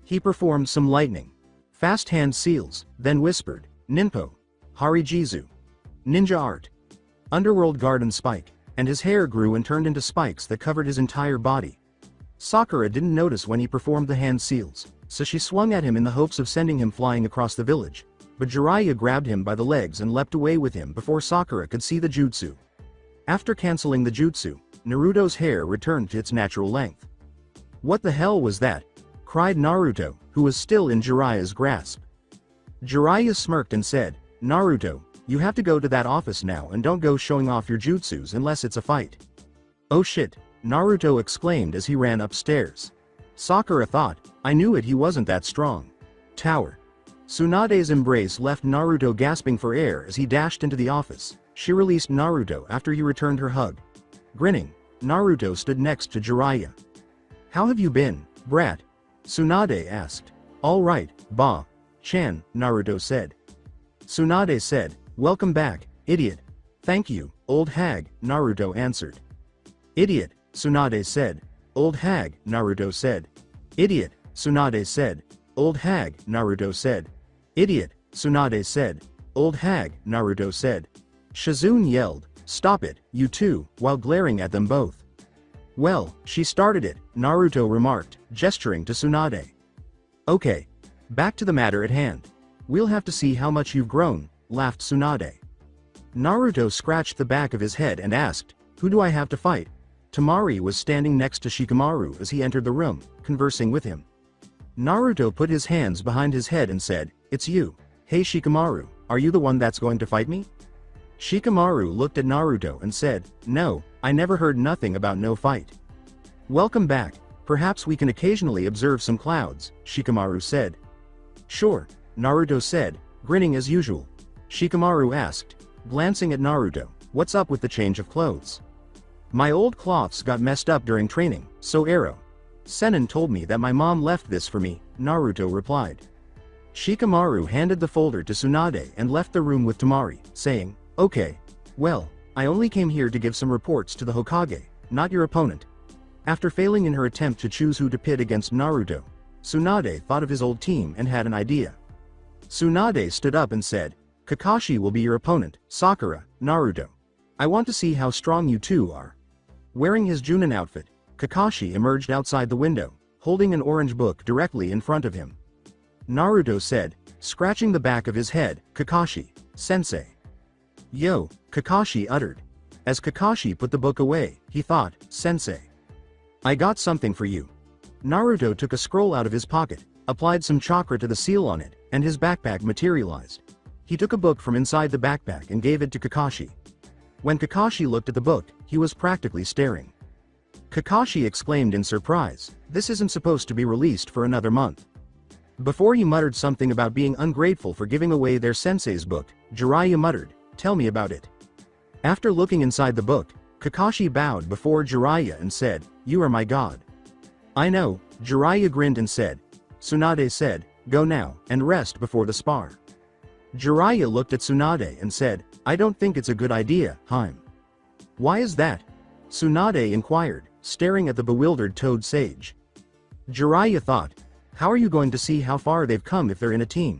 He performed some lightning, fast hand seals, then whispered, Ninpo, Harijizu, ninja art, underworld garden spike, and his hair grew and turned into spikes that covered his entire body. Sakura didn't notice when he performed the hand seals, so she swung at him in the hopes of sending him flying across the village, but Jiraiya grabbed him by the legs and leapt away with him before Sakura could see the jutsu. After canceling the jutsu, Naruto's hair returned to its natural length. What the hell was that? Cried Naruto, who was still in Jiraiya's grasp. Jiraiya smirked and said, Naruto, you have to go to that office now and don't go showing off your jutsus unless it's a fight. Oh shit, Naruto exclaimed as he ran upstairs. Sakura thought, I knew it, he wasn't that strong. Tower. Tsunade's embrace left Naruto gasping for air as he dashed into the office. She released Naruto after he returned her hug. Grinning, Naruto stood next to Jiraiya. How have you been, brat? Tsunade asked. All right, Chan, Naruto said. Tsunade said, welcome back, idiot. Thank you, old hag, Naruto answered. Idiot, Tsunade said. Old hag, Naruto said. Idiot, Tsunade said. Old hag, Naruto said. Idiot, Tsunade said. Old hag, Naruto said. Shizune yelled, stop it, you two, while glaring at them both. Well, she started it, Naruto remarked, gesturing to Tsunade. Okay. Back to the matter at hand. We'll have to see how much you've grown, laughed Tsunade. Naruto scratched the back of his head and asked, who do I have to fight? Temari was standing next to Shikamaru as he entered the room, conversing with him. Naruto put his hands behind his head and said, it's you. Hey Shikamaru, are you the one that's going to fight me? Shikamaru looked at Naruto and said, no, I never heard nothing about no fight. Welcome back, perhaps we can occasionally observe some clouds, Shikamaru said. Sure, Naruto said, grinning as usual. Shikamaru asked, glancing at Naruto, what's up with the change of clothes? My old cloths got messed up during training, so Ero. Sennin told me that my mom left this for me, Naruto replied. Shikamaru handed the folder to Tsunade and left the room with Temari, saying, okay. Well, I only came here to give some reports to the Hokage, not your opponent. After failing in her attempt to choose who to pit against Naruto, Tsunade thought of his old team and had an idea. Tsunade stood up and said, Kakashi will be your opponent, Sakura, Naruto. I want to see how strong you two are. Wearing his Junin outfit, Kakashi emerged outside the window, holding an orange book directly in front of him. Naruto said, scratching the back of his head, Kakashi, sensei. Yo, Kakashi uttered. As Kakashi put the book away, he thought, sensei. I got something for you. Naruto took a scroll out of his pocket, applied some chakra to the seal on it, and his backpack materialized. He took a book from inside the backpack and gave it to Kakashi. When Kakashi looked at the book, he was practically staring. Kakashi exclaimed in surprise, this isn't supposed to be released for another month. Before he muttered something about being ungrateful for giving away their sensei's book, Jiraiya muttered, tell me about it. After looking inside the book, Kakashi bowed before Jiraiya and said, you are my god. I know, Jiraiya grinned and said. Tsunade said, go now, and rest before the spar. Jiraiya looked at Tsunade and said, I don't think it's a good idea, Haim. Why is that? Tsunade inquired, staring at the bewildered Toad Sage. Jiraiya thought, how are you going to see how far they've come if they're in a team?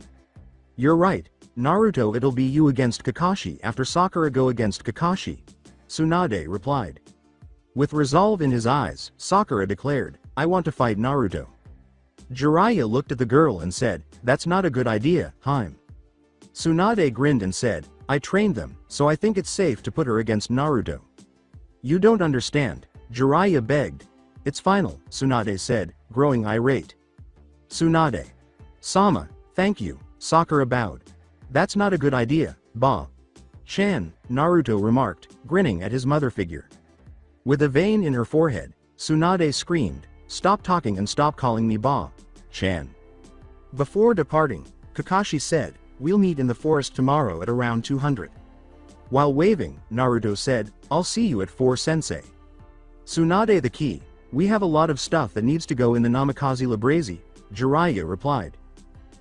You're right, Naruto, it'll be you against Kakashi after Sakura go against Kakashi. Tsunade replied. With resolve in his eyes, Sakura declared, I want to fight Naruto. Jiraiya looked at the girl and said, that's not a good idea, Haim. Tsunade grinned and said, I trained them, so I think it's safe to put her against Naruto. You don't understand, Jiraiya begged. It's final, Tsunade said, growing irate. Tsunade. Sama, thank you, Sakura bowed. That's not a good idea, Ba-chan, Naruto remarked, grinning at his mother figure. With a vein in her forehead, Tsunade screamed, stop talking and stop calling me Ba-chan. Before departing, Kakashi said, we'll meet in the forest tomorrow at around 200. While waving, Naruto said, I'll see you at 4 sensei. Tsunade the key, we have a lot of stuff that needs to go in the Namikaze Labrazi, Jiraiya replied.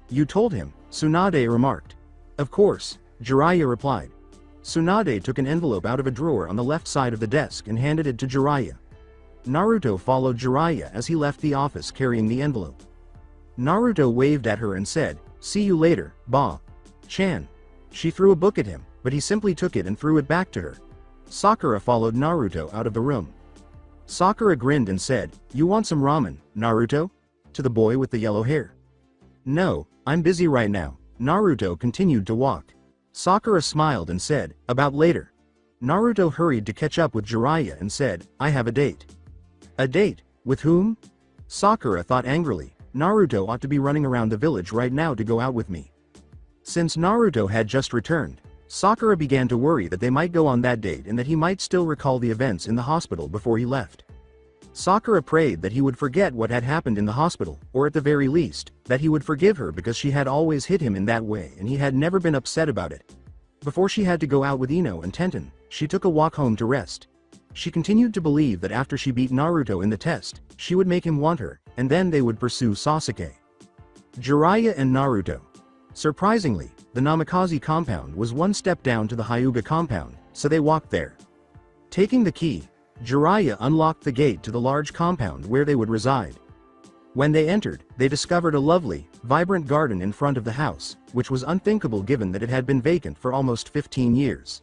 You told him, Tsunade remarked. Of course, Jiraiya replied. Tsunade took an envelope out of a drawer on the left side of the desk and handed it to Jiraiya. Naruto followed Jiraiya as he left the office carrying the envelope. Naruto waved at her and said, see you later, Ba-chan. She threw a book at him, but he simply took it and threw it back to her. Sakura followed Naruto out of the room. Sakura grinned and said, you want some ramen, Naruto? To the boy with the yellow hair. No, I'm busy right now, Naruto continued to walk. Sakura smiled and said, about later. Naruto hurried to catch up with Jiraiya and said, I have a date. A date? With whom? Sakura thought angrily, Naruto ought to be running around the village right now to go out with me. Since Naruto had just returned, Sakura began to worry that they might go on that date and that he might still recall the events in the hospital before he left. Sakura prayed that he would forget what had happened in the hospital, or at the very least, that he would forgive her because she had always hit him in that way and he had never been upset about it. Before she had to go out with Ino and Tenten, she took a walk home to rest. She continued to believe that after she beat Naruto in the test, she would make him want her, and then they would pursue Sasuke. Jiraiya and Naruto. Surprisingly, the Namikaze compound was one step down to the Hyuga compound, so they walked there. Taking the key, Jiraiya unlocked the gate to the large compound where they would reside. When they entered, they discovered a lovely, vibrant garden in front of the house, which was unthinkable given that it had been vacant for almost 15 years.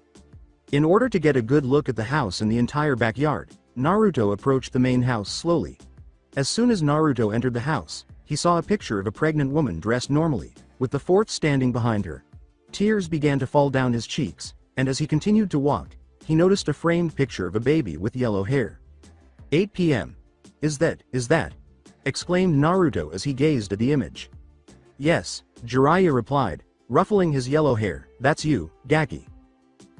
In order to get a good look at the house and the entire backyard, Naruto approached the main house slowly. As soon as Naruto entered the house, he saw a picture of a pregnant woman dressed normally, with the fourth standing behind her. Tears began to fall down his cheeks, and as he continued to walk, he noticed a framed picture of a baby with yellow hair. 8 p.m. Is that? Exclaimed Naruto as he gazed at the image. Yes, Jiraiya replied, ruffling his yellow hair, that's you, Gaki.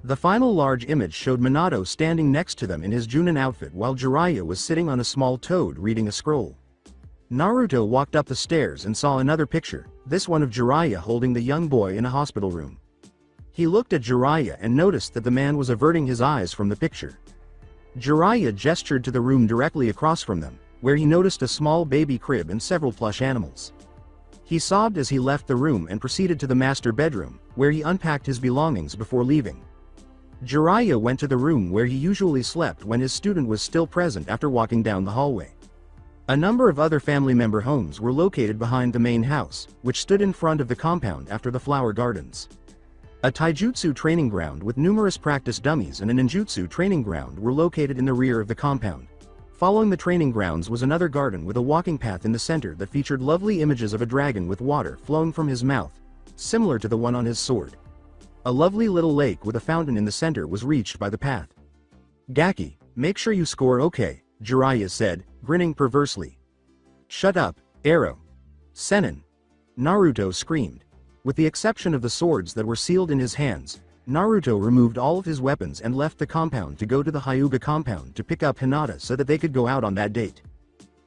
The final large image showed Minato standing next to them in his Junin outfit while Jiraiya was sitting on a small toad reading a scroll. Naruto walked up the stairs and saw another picture, this one of Jiraiya holding the young boy in a hospital room. He looked at Jiraiya and noticed that the man was averting his eyes from the picture. Jiraiya gestured to the room directly across from them, where he noticed a small baby crib and several plush animals. He sobbed as he left the room and proceeded to the master bedroom, where he unpacked his belongings before leaving. Jiraiya went to the room where he usually slept when his student was still present after walking down the hallway. A number of other family member homes were located behind the main house, which stood in front of the compound after the flower gardens. A taijutsu training ground with numerous practice dummies and a ninjutsu training ground were located in the rear of the compound. Following the training grounds was another garden with a walking path in the center that featured lovely images of a dragon with water flowing from his mouth, similar to the one on his sword. A lovely little lake with a fountain in the center was reached by the path. Gaki, make sure you score okay, Jiraiya said, grinning perversely. Shut up, Arrow. Senin. Naruto screamed. With the exception of the swords that were sealed in his hands, Naruto removed all of his weapons and left the compound to go to the Hyuga compound to pick up Hinata so that they could go out on that date.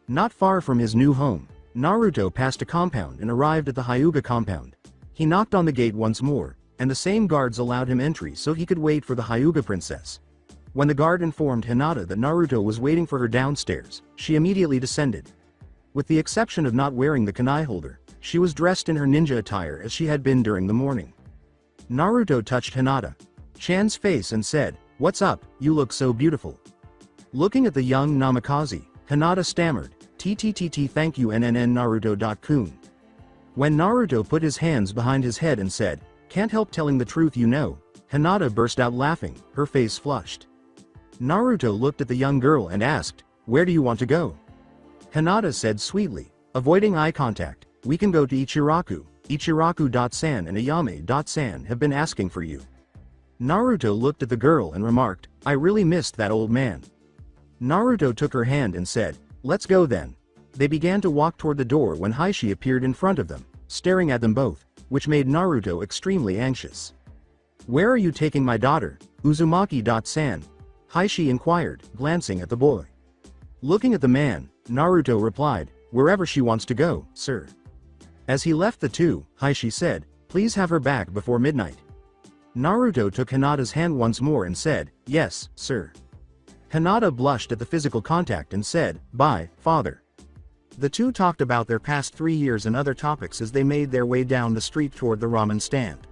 Not far from his new home, Naruto passed a compound and arrived at the Hyuga compound. He knocked on the gate once more, and the same guards allowed him entry so he could wait for the Hyuga princess. When the guard informed Hinata that Naruto was waiting for her downstairs, she immediately descended. With the exception of not wearing the kunai holder, She was dressed in her ninja attire as she had been during the morning. Naruto touched Hinata-chan's face and said, "What's up, you look so beautiful." Looking at the young Namikaze, Hinata stammered, "TTTT thank you NNN Naruto.kun." When Naruto put his hands behind his head and said, "Can't help telling the truth you know," Hinata burst out laughing, her face flushed. Naruto looked at the young girl and asked, "Where do you want to go?" Hinata said sweetly, avoiding eye contact, "We can go to Ichiraku. Ichiraku.san and Ayame.san have been asking for you." Naruto looked at the girl and remarked, "I really missed that old man." Naruto took her hand and said, "Let's go then." They began to walk toward the door when Heishi appeared in front of them, staring at them both, which made Naruto extremely anxious. "Where are you taking my daughter, Uzumaki.san?" Heishi inquired, glancing at the boy. Looking at the man, Naruto replied, "Wherever she wants to go, sir." As he left the two, Heishi said, "Please have her back before midnight." Naruto took Hinata's hand once more and said, "Yes, sir." Hinata blushed at the physical contact and said, "Bye, father." The two talked about their past 3 years and other topics as they made their way down the street toward the ramen stand.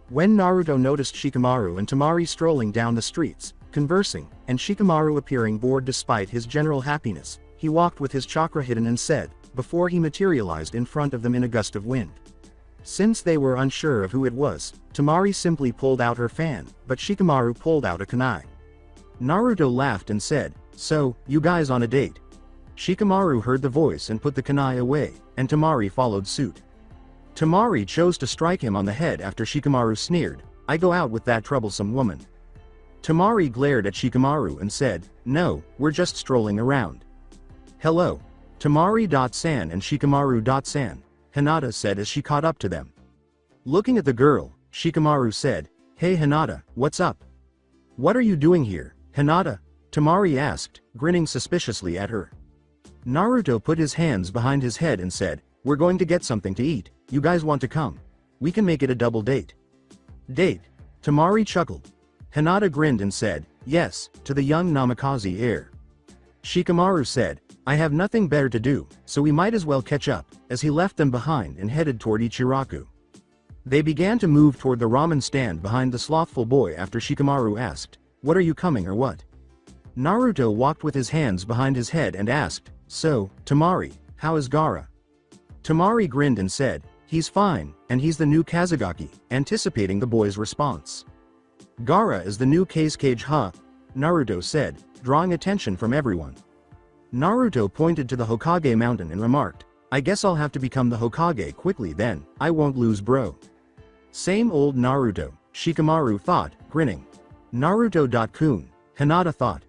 When Naruto noticed Shikamaru and Temari strolling down the streets, conversing, and Shikamaru appearing bored despite his general happiness, he walked with his chakra hidden and said, before he materialized in front of them in a gust of wind. Since they were unsure of who it was, Temari simply pulled out her fan, but Shikamaru pulled out a kunai. Naruto laughed and said, "So, you guys on a date?" Shikamaru heard the voice and put the kunai away, and Temari followed suit. Temari chose to strike him on the head after Shikamaru sneered, "I go out with that troublesome woman." Temari glared at Shikamaru and said, "No, we're just strolling around." "Hello. Temari.san and Shikamaru.san," Hinata said as she caught up to them. Looking at the girl, Shikamaru said, "Hey Hinata, what's up? What are you doing here, Hinata?" Temari asked, grinning suspiciously at her. Naruto put his hands behind his head and said, "We're going to get something to eat, you guys want to come? We can make it a double date." "Date?" Temari chuckled. Hinata grinned and said, "Yes," to the young Namikaze heir. Shikamaru said, "I have nothing better to do, so we might as well catch up," as he left them behind and headed toward Ichiraku. They began to move toward the ramen stand behind the slothful boy after Shikamaru asked, "What are you coming or what?" Naruto walked with his hands behind his head and asked, "So, Temari, how is Gaara?" Temari grinned and said, "He's fine, and he's the new Kazagaki," anticipating the boy's response. "Gaara is the new Kazekage huh?" Naruto said, drawing attention from everyone. Naruto pointed to the Hokage mountain and remarked, "I guess I'll have to become the Hokage quickly then, I won't lose bro." Same old Naruto, Shikamaru thought, grinning. Naruto.kun, Hinata thought.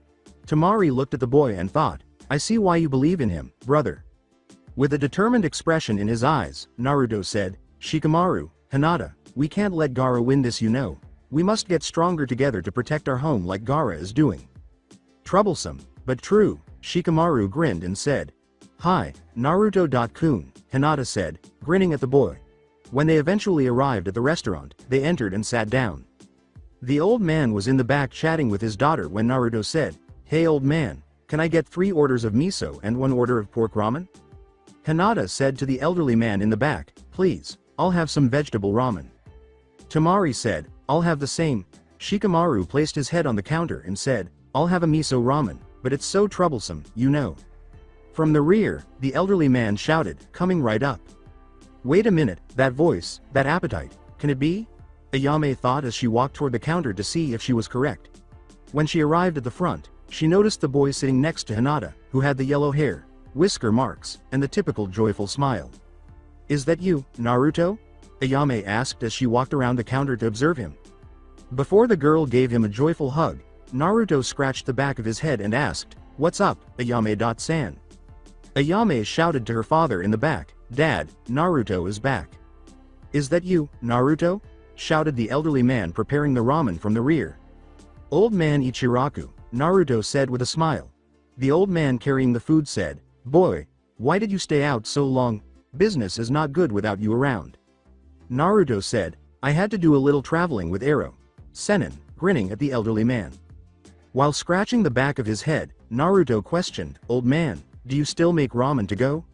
Temari looked at the boy and thought, "I see why you believe in him, brother." With a determined expression in his eyes, Naruto said, "Shikamaru, Hinata, we can't let Gaara win this you know. We must get stronger together to protect our home like Gaara is doing." Troublesome, but true, Shikamaru grinned and said. "Hi, Naruto.kun, Hinata said, grinning at the boy. When they eventually arrived at the restaurant, they entered and sat down. The old man was in the back chatting with his daughter when Naruto said, "Hey old man, can I get 3 orders of miso and 1 order of pork ramen?" Hinata said to the elderly man in the back, "Please, I'll have some vegetable ramen." Temari said, "I'll have the same." Shikamaru placed his head on the counter and said, "I'll have a miso ramen, but it's so troublesome, you know." From the rear, the elderly man shouted, coming right up. "Wait a minute, that voice, that appetite, can it be?" Ayame thought as she walked toward the counter to see if she was correct. When she arrived at the front, she noticed the boy sitting next to Hinata, who had the yellow hair, whisker marks, and the typical joyful smile. "Is that you, Naruto?" Ayame asked as she walked around the counter to observe him. Before the girl gave him a joyful hug, Naruto scratched the back of his head and asked, "What's up, Ayame.san?" Ayame shouted to her father in the back, "Dad, Naruto is back." "Is that you, Naruto?" shouted the elderly man preparing the ramen from the rear. "Old man Ichiraku," Naruto said with a smile. The old man carrying the food said, "Boy, why did you stay out so long? Business is not good without you around." Naruto said, "I had to do a little traveling with Ero." Sennin, grinning at the elderly man. While scratching the back of his head, Naruto questioned, "Old man, do you still make ramen to go?"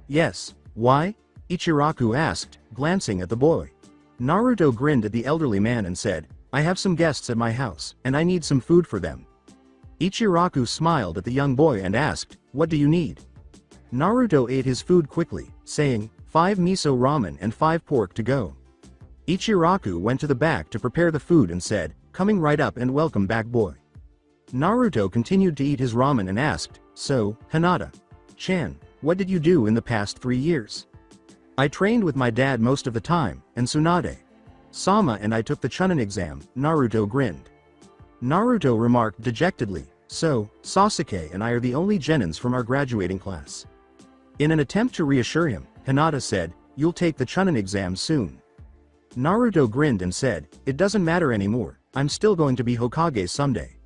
"Yes, why?" Ichiraku asked, glancing at the boy. Naruto grinned at the elderly man and said, I have some guests at my house, and I need some food for them. Ichiraku smiled at the young boy and asked, what do you need? Naruto ate his food quickly, saying, 5 miso ramen and 5 pork to go. Ichiraku went to the back to prepare the food and said, coming right up and welcome back boy. Naruto continued to eat his ramen and asked, so, Hinata-chan, what did you do in the past 3 years? I trained with my dad most of the time, and Tsunade-sama and I took the Chunin exam, Naruto grinned. Naruto remarked dejectedly, so, Sasuke and I are the only genins from our graduating class. In an attempt to reassure him, Hinata said, you'll take the Chunin exam soon. Naruto grinned and said, it doesn't matter anymore, I'm still going to be Hokage someday.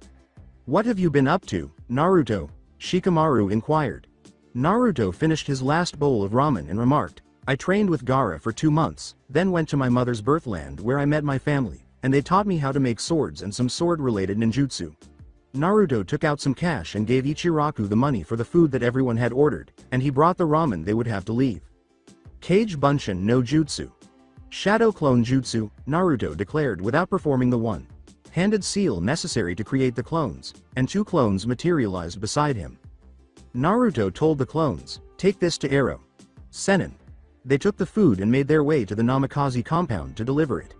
What have you been up to, Naruto? Shikamaru inquired. Naruto finished his last bowl of ramen and remarked, I trained with Gaara for 2 months, then went to my mother's birthland where I met my family, and they taught me how to make swords and some sword-related ninjutsu. Naruto took out some cash and gave Ichiraku the money for the food that everyone had ordered, and he brought the ramen they would have to leave. Kage Bunshin no Jutsu. Shadow Clone Jutsu, Naruto declared without performing the one-handed seal necessary to create the clones, and 2 clones materialized beside him. Naruto told the clones, take this to Ero Sennin. They took the food and made their way to the Namikaze compound to deliver it.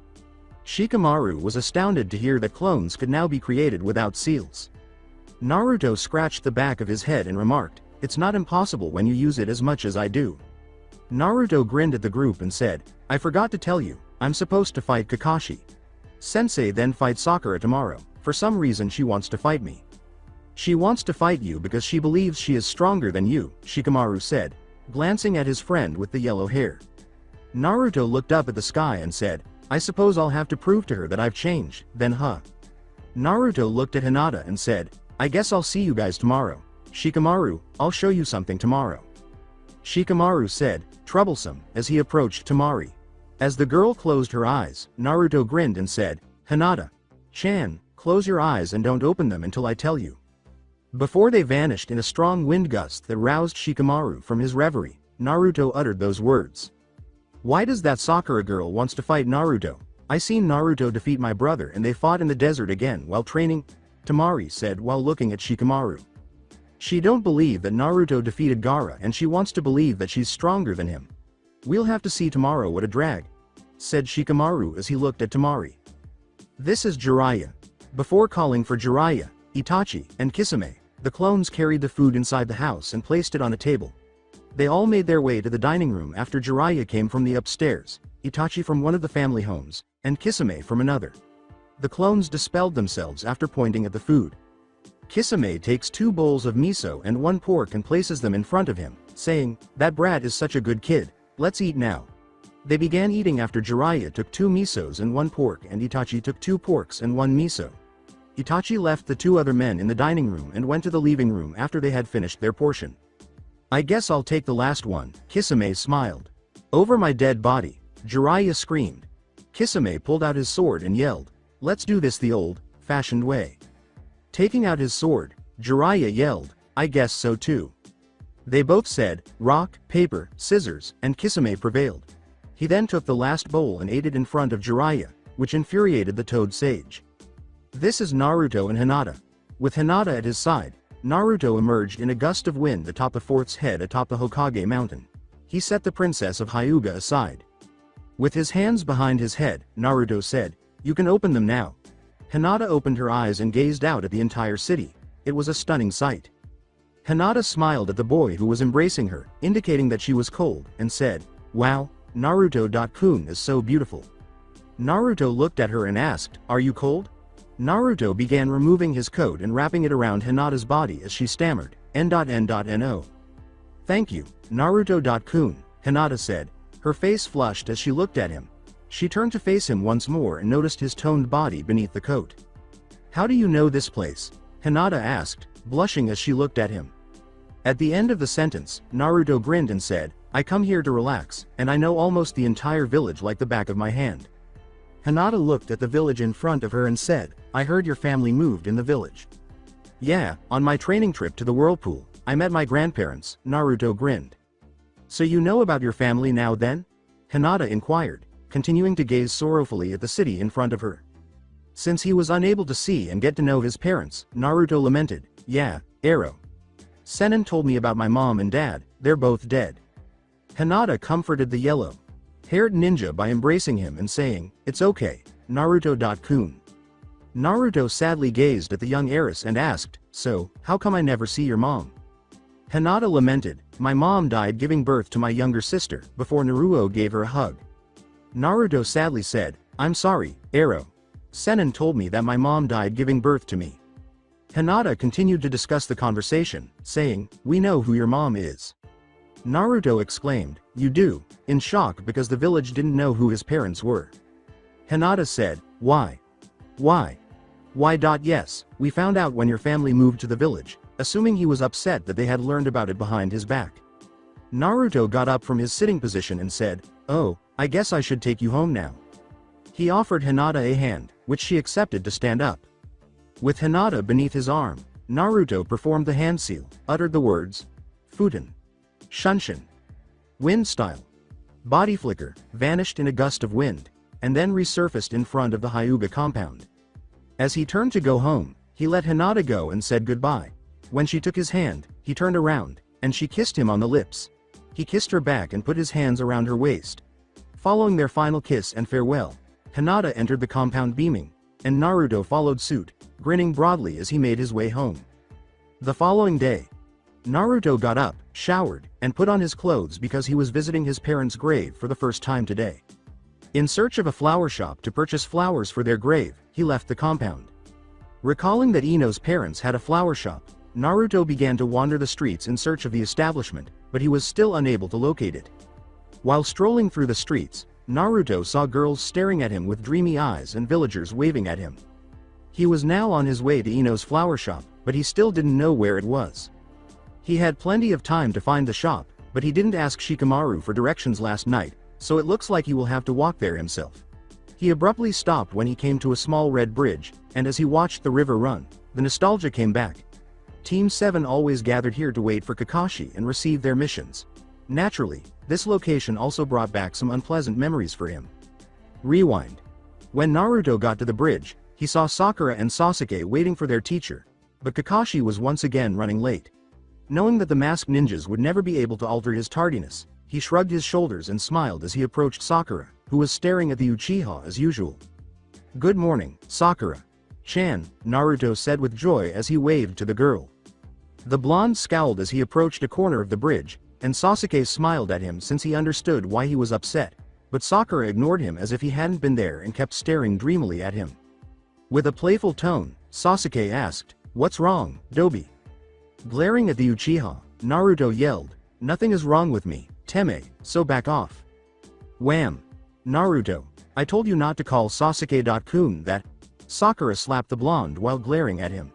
Shikamaru was astounded to hear that clones could now be created without seals. Naruto scratched the back of his head and remarked, it's not impossible when you use it as much as I do. Naruto grinned at the group and said, I forgot to tell you, I'm supposed to fight Kakashi. Sensei then fight Sakura tomorrow, for some reason she wants to fight me. She wants to fight you because she believes she is stronger than you, Shikamaru said, glancing at his friend with the yellow hair. Naruto looked up at the sky and said, I suppose I'll have to prove to her that I've changed, then Naruto looked at Hinata and said, I guess I'll see you guys tomorrow. Shikamaru, I'll show you something tomorrow. Shikamaru said, troublesome, as he approached Temari. As the girl closed her eyes, Naruto grinned and said, Hinata-chan, close your eyes and don't open them until I tell you. Before they vanished in a strong wind gust that roused Shikamaru from his reverie, Naruto uttered those words. Why does that Sakura girl wants to fight Naruto? I seen Naruto defeat my brother and they fought in the desert again while training, Temari said while looking at Shikamaru. She don't believe that Naruto defeated Gaara and she wants to believe that she's stronger than him. We'll have to see tomorrow what a drag, said Shikamaru as he looked at Temari. This is Jiraiya. Before calling for Jiraiya, Itachi, and Kisame, the clones carried the food inside the house and placed it on a table. They all made their way to the dining room after Jiraiya came from the upstairs, Itachi from one of the family homes, and Kisame from another. The clones dispelled themselves after pointing at the food. Kisame takes 2 bowls of miso and 1 pork and places them in front of him, saying, that brat is such a good kid, let's eat now. They began eating after Jiraiya took 2 misos and 1 pork and Itachi took 2 porks and 1 miso. Itachi left the 2 other men in the dining room and went to the living room after they had finished their portion. I guess I'll take the last one, Kisame smiled. Over my dead body, Jiraiya screamed. Kisame pulled out his sword and yelled, let's do this the old-fashioned way. Taking out his sword, Jiraiya yelled, I guess so too. They both said, rock, paper, scissors, and Kisame prevailed. He then took the last bowl and ate it in front of Jiraiya, which infuriated the Toad Sage. This is Naruto and Hinata. With Hinata at his side, Naruto emerged in a gust of wind atop the fort's head atop the Hokage mountain. He set the princess of Hyuga aside. With his hands behind his head, Naruto said, you can open them now. Hinata opened her eyes and gazed out at the entire city. It was a stunning sight. Hinata smiled at the boy who was embracing her, indicating that she was cold, and said, wow, Naruto-kun is so beautiful. Naruto looked at her and asked, are you cold? Naruto began removing his coat and wrapping it around Hinata's body as she stammered, N.N.No. Thank you, Naruto-kun, Hinata said, her face flushed as she looked at him. She turned to face him once more and noticed his toned body beneath the coat. How do you know this place? Hinata asked, blushing as she looked at him. At the end of the sentence, Naruto grinned and said, I come here to relax, and I know almost the entire village like the back of my hand. Hinata looked at the village in front of her and said, I heard your family moved in the village. Yeah, on my training trip to the whirlpool, I met my grandparents, Naruto grinned. So you know about your family now then? Hinata inquired, continuing to gaze sorrowfully at the city in front of her. Since he was unable to see and get to know his parents, Naruto lamented, "Yeah, Arrow. Sennin told me about my mom and dad, they're both dead." Hinata comforted the yellow-haired ninja by embracing him and saying, "It's okay, Naruto-kun." Naruto sadly gazed at the young heiress and asked, "So, how come I never see your mom?" Hinata lamented, "My mom died giving birth to my younger sister, before Naruto gave her a hug." Naruto sadly said, "I'm sorry, Arrow. Sennin told me that my mom died giving birth to me." Hinata continued to discuss the conversation, saying, "We know who your mom is." Naruto exclaimed, "You do," in shock because the village didn't know who his parents were. Hinata said, "Why? Why? Yes, we found out when your family moved to the village," assuming he was upset that they had learned about it behind his back. Naruto got up from his sitting position and said, "Oh, I guess I should take you home now." He offered Hinata a hand, which she accepted to stand up. With Hinata beneath his arm, Naruto performed the hand seal, uttered the words, "Futon. Shunshin. Wind style. Body flicker, vanished in a gust of wind, and then resurfaced in front of the Hyuga compound. As he turned to go home, he let Hinata go and said goodbye. When she took his hand, he turned around, and she kissed him on the lips. He kissed her back and put his hands around her waist. Following their final kiss and farewell, Hinata entered the compound beaming, and Naruto followed suit, grinning broadly as he made his way home. The following day, Naruto got up, showered, and put on his clothes because he was visiting his parents' grave for the first time today. In search of a flower shop to purchase flowers for their grave, he left the compound. Recalling that Ino's parents had a flower shop, Naruto began to wander the streets in search of the establishment, but he was still unable to locate it. While strolling through the streets, Naruto saw girls staring at him with dreamy eyes and villagers waving at him. He was now on his way to Ino's flower shop, but he still didn't know where it was. He had plenty of time to find the shop, but he didn't ask Shikamaru for directions last night, so it looks like he will have to walk there himself. He abruptly stopped when he came to a small red bridge, and as he watched the river run, the nostalgia came back. Team 7 always gathered here to wait for Kakashi and receive their missions. Naturally, this location also brought back some unpleasant memories for him. Rewind. When Naruto got to the bridge, he saw Sakura and Sasuke waiting for their teacher, but Kakashi was once again running late. Knowing that the masked ninjas would never be able to alter his tardiness, he shrugged his shoulders and smiled as he approached Sakura, who was staring at the Uchiha as usual. "Good morning, Sakura-chan," Naruto said with joy as he waved to the girl. The blonde scowled as he approached a corner of the bridge, and Sasuke smiled at him since he understood why he was upset, but Sakura ignored him as if he hadn't been there and kept staring dreamily at him. With a playful tone, Sasuke asked, "What's wrong, Dobi?" Glaring at the Uchiha, Naruto yelled, "Nothing is wrong with me, Teme, so back off." Wham! Naruto, I told you not to call Sasuke-kun that. Sakura slapped the blonde while glaring at him.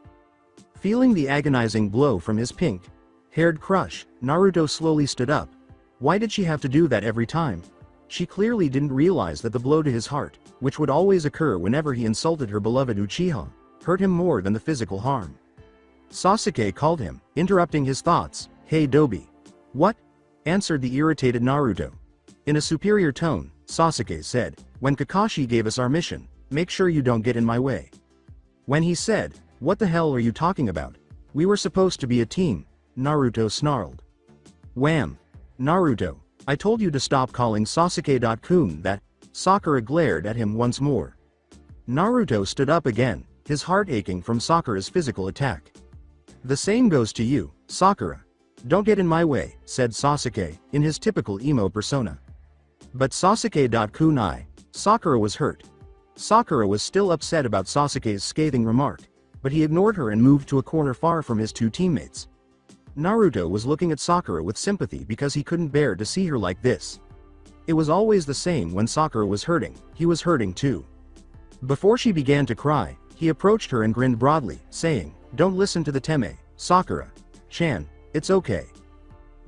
Feeling the agonizing blow from his pink-haired crush, Naruto slowly stood up. Why did she have to do that every time? She clearly didn't realize that the blow to his heart, which would always occur whenever he insulted her beloved Uchiha, hurt him more than the physical harm. Sasuke called him, interrupting his thoughts. "Hey Dobi." "What?" answered the irritated Naruto. In a superior tone, Sasuke said, "When Kakashi gave us our mission, make sure you don't get in my way." When he said, "What the hell are you talking about? We were supposed to be a team," Naruto snarled. Wham! Naruto, I told you to stop calling Sasuke-kun that. Sakura glared at him once more. Naruto stood up again, his heart aching from Sakura's physical attack. "The same goes to you, Sakura. Don't get in my way," said Sasuke, in his typical emo persona. But Sasuke-kun, Sakura was hurt. Sakura was still upset about Sasuke's scathing remark, but he ignored her and moved to a corner far from his two teammates. Naruto was looking at Sakura with sympathy because he couldn't bear to see her like this. It was always the same when Sakura was hurting, he was hurting too. Before she began to cry, he approached her and grinned broadly, saying, "Don't listen to the Teme, Sakura-chan, it's okay."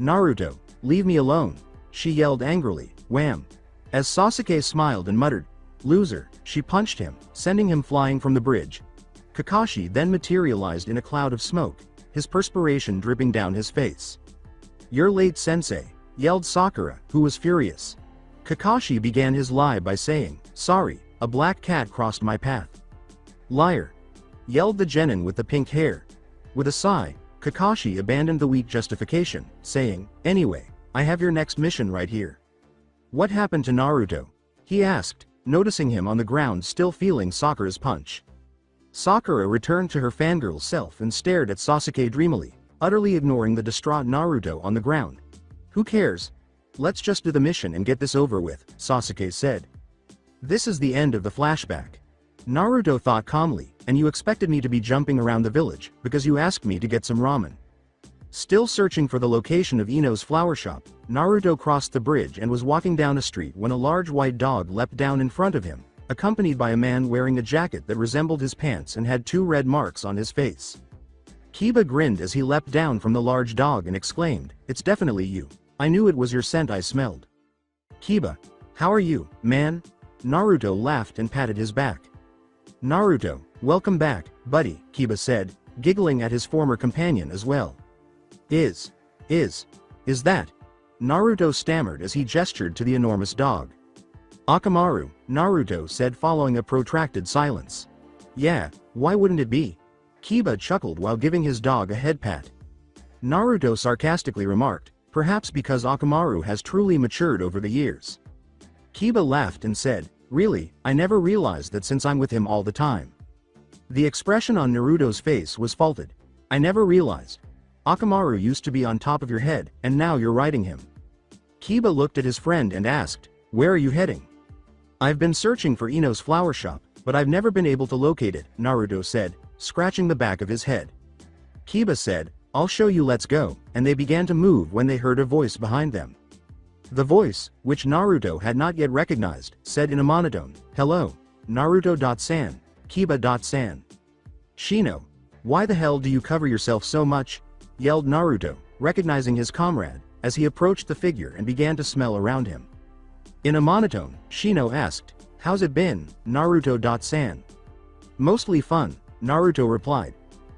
"Naruto, leave me alone," she yelled angrily. Wham! As Sasuke smiled and muttered, "Loser," she punched him, sending him flying from the bridge. Kakashi then materialized in a cloud of smoke, his perspiration dripping down his face. "You're late, sensei," yelled Sakura, who was furious. Kakashi began his lie by saying, "Sorry, a black cat crossed my path." "Liar!" yelled the genin with the pink hair. With a sigh, Kakashi abandoned the weak justification, saying, "Anyway, I have your next mission right here." "What happened to Naruto?" he asked, noticing him on the ground still feeling Sakura's punch. Sakura returned to her fangirl self and stared at Sasuke dreamily, utterly ignoring the distraught Naruto on the ground. "Who cares? Let's just do the mission and get this over with," Sasuke said. This is the end of the flashback. Naruto thought calmly, "And you expected me to be jumping around the village, because you asked me to get some ramen." Still searching for the location of Ino's flower shop, Naruto crossed the bridge and was walking down a street when a large white dog leapt down in front of him, accompanied by a man wearing a jacket that resembled his pants and had 2 red marks on his face. Kiba grinned as he leapt down from the large dog and exclaimed, "It's definitely you. I knew it was your scent I smelled." "Kiba, how are you, man?" Naruto laughed and patted his back. "Naruto, welcome back, buddy," Kiba said, giggling at his former companion as well. Is that?" Naruto stammered as he gestured to the enormous dog. "Akamaru," Naruto said following a protracted silence. "Yeah, why wouldn't it be?" Kiba chuckled while giving his dog a head pat. Naruto sarcastically remarked, "Perhaps because Akamaru has truly matured over the years." Kiba laughed and said, "Really, I never realized that since I'm with him all the time." The expression on Naruto's face was faulted. "I never realized. Akamaru used to be on top of your head, and now you're riding him." Kiba looked at his friend and asked, "Where are you heading?" "I've been searching for Ino's flower shop, but I've never been able to locate it," Naruto said, scratching the back of his head. Kiba said, "I'll show you, let's go," and they began to move when they heard a voice behind them. The voice, which Naruto had not yet recognized, said in a monotone, "Hello, Naruto-san, Kiba-san." "Shino, why the hell do you cover yourself so much?" yelled Naruto, recognizing his comrade, as he approached the figure and began to smell around him. In a monotone, Shino asked, "How's it been, Naruto-san?" "Mostly fun," Naruto replied.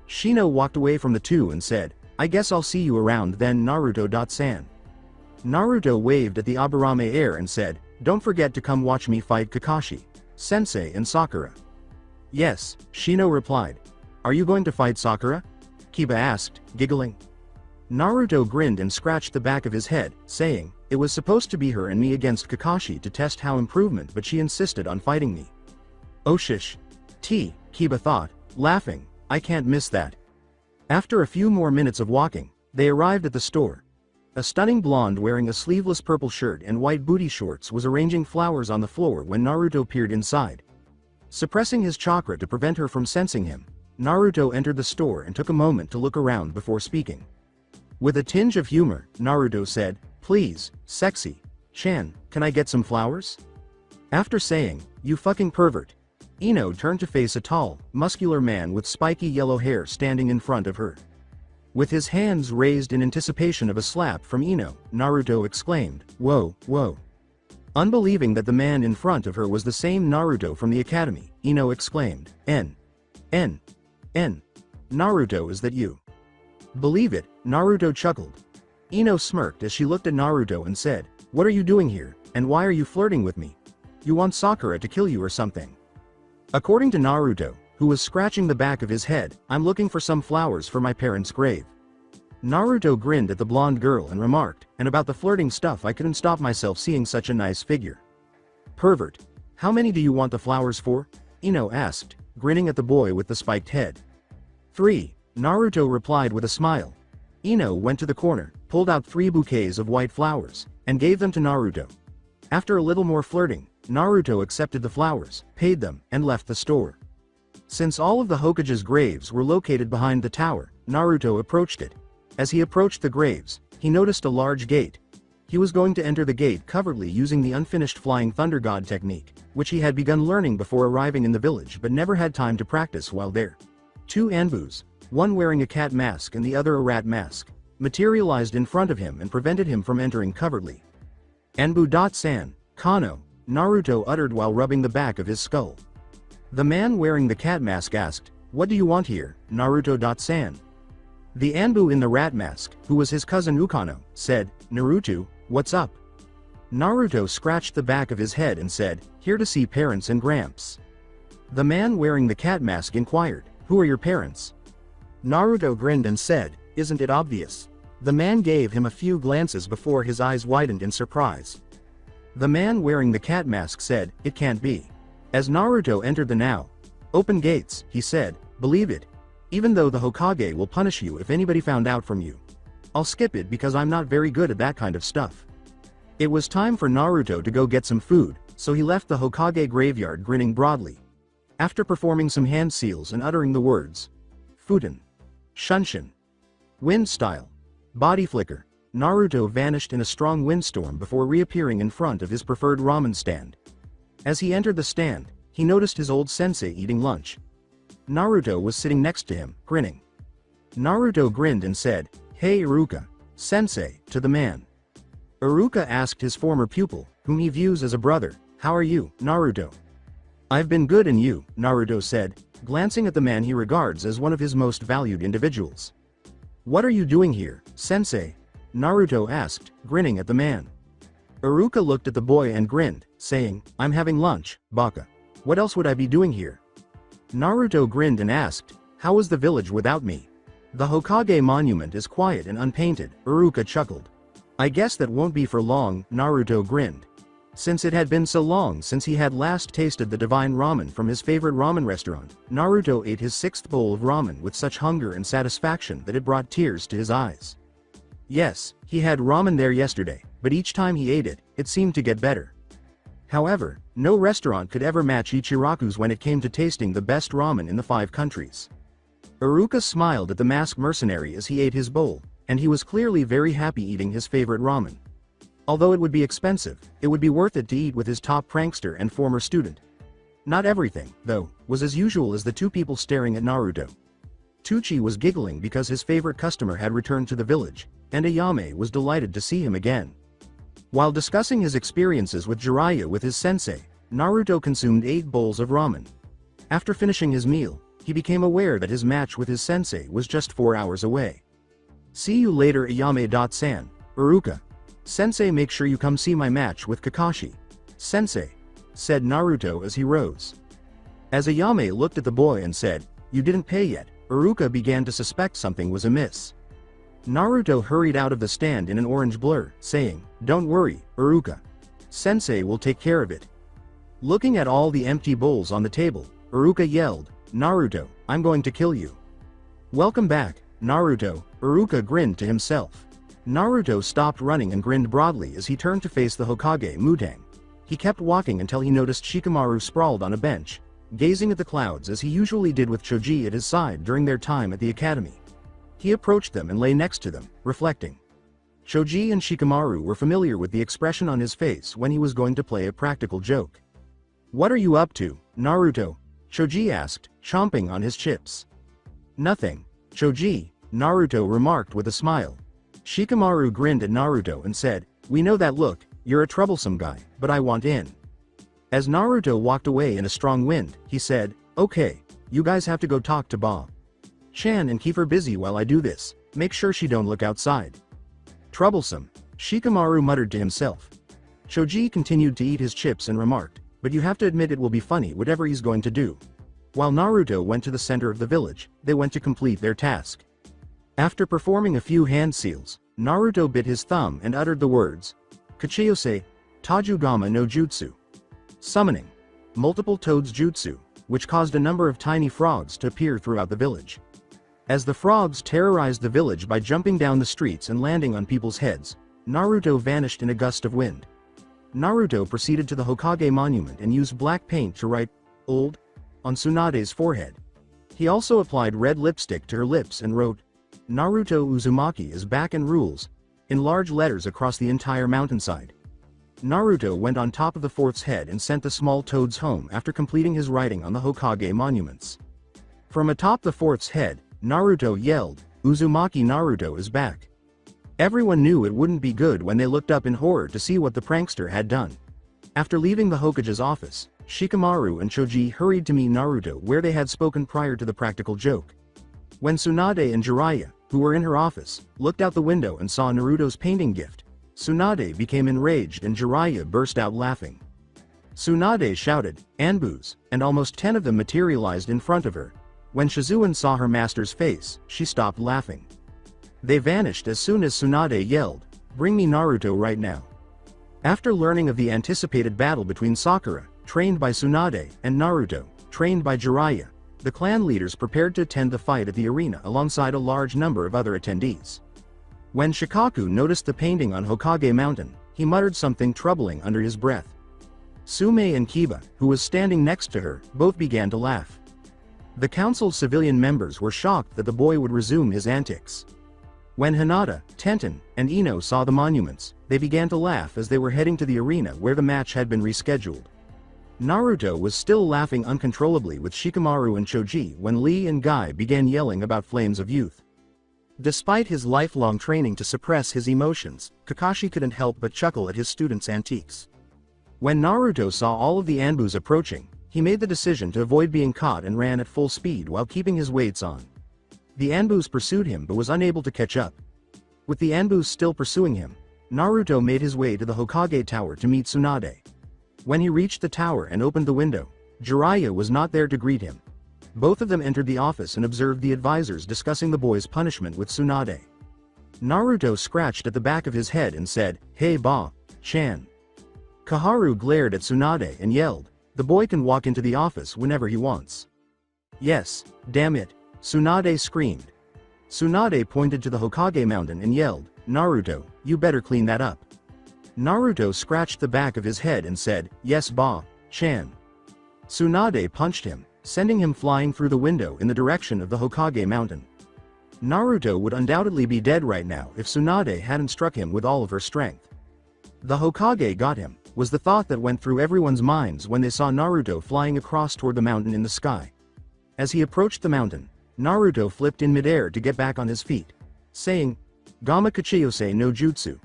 Shino walked away from the two and said, "I guess I'll see you around then, Naruto-san." Naruto waved at the Aburame heir and said, "Don't forget to come watch me fight Kakashi, Sensei and Sakura." "Yes," Shino replied. "Are you going to fight Sakura?" Kiba asked, giggling. Naruto grinned and scratched the back of his head, saying, "It was supposed to be her and me against Kakashi to test how improvement, but she insisted on fighting me." "Oh shish. Kiba thought, laughing, "I can't miss that." After a few more minutes of walking, they arrived at the store. A stunning blonde wearing a sleeveless purple shirt and white booty shorts was arranging flowers on the floor when Naruto peered inside. Suppressing his chakra to prevent her from sensing him, Naruto entered the store and took a moment to look around before speaking. With a tinge of humor, Naruto said, "Please, sexy Chan, can I get some flowers?" After saying, "You fucking pervert," Ino turned to face a tall, muscular man with spiky yellow hair standing in front of her. With his hands raised in anticipation of a slap from Ino, Naruto exclaimed, "Whoa, whoa." Unbelieving that the man in front of her was the same Naruto from the academy, Ino exclaimed, N. Naruto, is that you?" "Believe it," Naruto chuckled. Ino smirked as she looked at Naruto and said, "What are you doing here, and why are you flirting with me? You want Sakura to kill you or something?" According to Naruto, who was scratching the back of his head, "I'm looking for some flowers for my parents' grave." Naruto grinned at the blonde girl and remarked, "And about the flirting stuff, I couldn't stop myself seeing such a nice figure." "Pervert. How many do you want the flowers for?" Ino asked, grinning at the boy with the spiked head. 3, Naruto replied with a smile. Ino went to the corner, pulled out 3 bouquets of white flowers, and gave them to Naruto. After a little more flirting, Naruto accepted the flowers, paid them, and left the store. Since all of the Hokage's graves were located behind the tower, Naruto approached it. As he approached the graves, he noticed a large gate. He was going to enter the gate covertly using the unfinished Flying Thunder God technique, which he had begun learning before arriving in the village but never had time to practice while there. 2 Anbus, one wearing a cat mask and the other a rat mask, materialized in front of him and prevented him from entering covertly. "Anbu-san, Kano," Naruto uttered while rubbing the back of his skull. The man wearing the cat mask asked, "What do you want here, Naruto-san?" The Anbu in the rat mask, who was his cousin Ukano, said, "Naruto, What's up? Naruto scratched the back of his head and said, here to see parents and Gramps. The man wearing the cat mask inquired, who are your parents? Naruto grinned and said, isn't it obvious? The man gave him a few glances before his eyes widened in surprise. The man wearing the cat mask said, it can't be. As Naruto entered the now open gates, he said, believe it. Even though the Hokage will punish you if anybody found out from you. I'll skip it because I'm not very good at that kind of stuff. It was time for Naruto to go get some food, so he left the Hokage graveyard grinning broadly. After performing some hand seals and uttering the words, Futen, Shunshin, Wind Style, Body Flicker, Naruto vanished in a strong windstorm before reappearing in front of his preferred ramen stand. As he entered the stand, he noticed his old sensei eating lunch. Naruto was sitting next to him, grinning. Naruto grinned and said, hey Iruka, sensei, to the man. Iruka asked his former pupil, whom he views as a brother, how are you, Naruto? I've been good and you, Naruto said, glancing at the man he regards as one of his most valued individuals. What are you doing here, sensei? Naruto asked, grinning at the man. Iruka looked at the boy and grinned, saying, I'm having lunch, baka. What else would I be doing here? Naruto grinned and asked, how was the village without me? The Hokage monument is quiet and unpainted, Iruka chuckled. I guess that won't be for long, Naruto grinned. Since it had been so long since he had last tasted the divine ramen from his favorite ramen restaurant, Naruto ate his 6th bowl of ramen with such hunger and satisfaction that it brought tears to his eyes. Yes, he had ramen there yesterday, but each time he ate it, it seemed to get better. However, no restaurant could ever match Ichiraku's when it came to tasting the best ramen in the 5 countries. Iruka smiled at the masked mercenary as he ate his bowl, and he was clearly very happy eating his favorite ramen. Although it would be expensive, it would be worth it to eat with his top prankster and former student. Not everything, though, was as usual as the two people staring at Naruto. Tucci was giggling because his favorite customer had returned to the village, and Ayame was delighted to see him again. While discussing his experiences with Jiraiya with his sensei, Naruto consumed 8 bowls of ramen. After finishing his meal, he became aware that his match with his sensei was just 4 hours away. See you later Ayame-san, Iruka. Sensei, make sure you come see my match with Kakashi. Sensei, said Naruto as he rose. As Ayame looked at the boy and said, you didn't pay yet, Iruka began to suspect something was amiss. Naruto hurried out of the stand in an orange blur, saying, don't worry, Iruka. Sensei will take care of it. Looking at all the empty bowls on the table, Iruka yelled, Naruto, I'm going to kill you. Welcome back, Naruto, Iruka grinned to himself. Naruto stopped running and grinned broadly as he turned to face the Hokage Mutang. He kept walking until he noticed Shikamaru sprawled on a bench, gazing at the clouds as he usually did with Choji at his side during their time at the academy. He approached them and lay next to them, reflecting. Choji and Shikamaru were familiar with the expression on his face when he was going to play a practical joke. What are you up to, Naruto? Choji asked, chomping on his chips. Nothing, Choji, Naruto remarked with a smile. Shikamaru grinned at Naruto and said, we know that look, you're a troublesome guy, but I want in. As Naruto walked away in a strong wind, he said, okay, you guys have to go talk to Ba-chan and keep her busy while I do this, make sure she don't look outside. Troublesome, Shikamaru muttered to himself. Choji continued to eat his chips and remarked, but you have to admit it will be funny whatever he's going to do. While Naruto went to the center of the village, they went to complete their task. After performing a few hand seals, Naruto bit his thumb and uttered the words, Kachiyose, Tajugama no Jutsu. Summoning. Multiple Toads Jutsu, which caused a number of tiny frogs to appear throughout the village. As the frogs terrorized the village by jumping down the streets and landing on people's heads, Naruto vanished in a gust of wind. Naruto proceeded to the Hokage monument and used black paint to write, Old, on Tsunade's forehead. He also applied red lipstick to her lips and wrote, Naruto Uzumaki is back and rules, in large letters across the entire mountainside. Naruto went on top of the fort's head and sent the small toads home after completing his writing on the Hokage monuments. From atop the fort's head, Naruto yelled, Uzumaki Naruto is back. Everyone knew it wouldn't be good when they looked up in horror to see what the prankster had done. After leaving the Hokage's office, Shikamaru and Choji hurried to meet Naruto where they had spoken prior to the practical joke. When Tsunade and Jiraiya, who were in her office, looked out the window and saw Naruto's painting gift, Tsunade became enraged and Jiraiya burst out laughing. Tsunade shouted, "Anbus," and almost 10 of them materialized in front of her. When Shizuan saw her master's face, she stopped laughing. They vanished as soon as Tsunade yelled, "Bring me Naruto right now." After learning of the anticipated battle between Sakura, trained by Tsunade, and Naruto, trained by Jiraiya, the clan leaders prepared to attend the fight at the arena alongside a large number of other attendees. When Shikaku noticed the painting on Hokage Mountain, he muttered something troubling under his breath. Sume and Kiba, who was standing next to her, both began to laugh. The council's civilian members were shocked that the boy would resume his antics. When Hinata, Tenten, and Ino saw the monuments, they began to laugh as they were heading to the arena where the match had been rescheduled. Naruto was still laughing uncontrollably with Shikamaru and Choji when Lee and Guy began yelling about flames of youth. Despite his lifelong training to suppress his emotions, Kakashi couldn't help but chuckle at his students' antics. When Naruto saw all of the Anbus approaching, he made the decision to avoid being caught and ran at full speed while keeping his weights on. The Anbus pursued him but was unable to catch up. With the Anbus still pursuing him, Naruto made his way to the Hokage Tower to meet Tsunade. When he reached the tower and opened the window, Jiraiya was not there to greet him. Both of them entered the office and observed the advisors discussing the boy's punishment with Tsunade. Naruto scratched at the back of his head and said, "Hey Ba-chan." Kaharu glared at Tsunade and yelled, "The boy can walk into the office whenever he wants." "Yes, damn it," Tsunade screamed. Tsunade pointed to the Hokage Mountain and yelled, "Naruto, you better clean that up." Naruto scratched the back of his head and said, "Yes Ba-chan." Tsunade punched him, sending him flying through the window in the direction of the Hokage Mountain. Naruto would undoubtedly be dead right now if Tsunade hadn't struck him with all of her strength. "The Hokage got him," was the thought that went through everyone's minds when they saw Naruto flying across toward the mountain in the sky. As he approached the mountain, Naruto flipped in midair to get back on his feet, saying, "Gamma Kachiyose no Jutsu."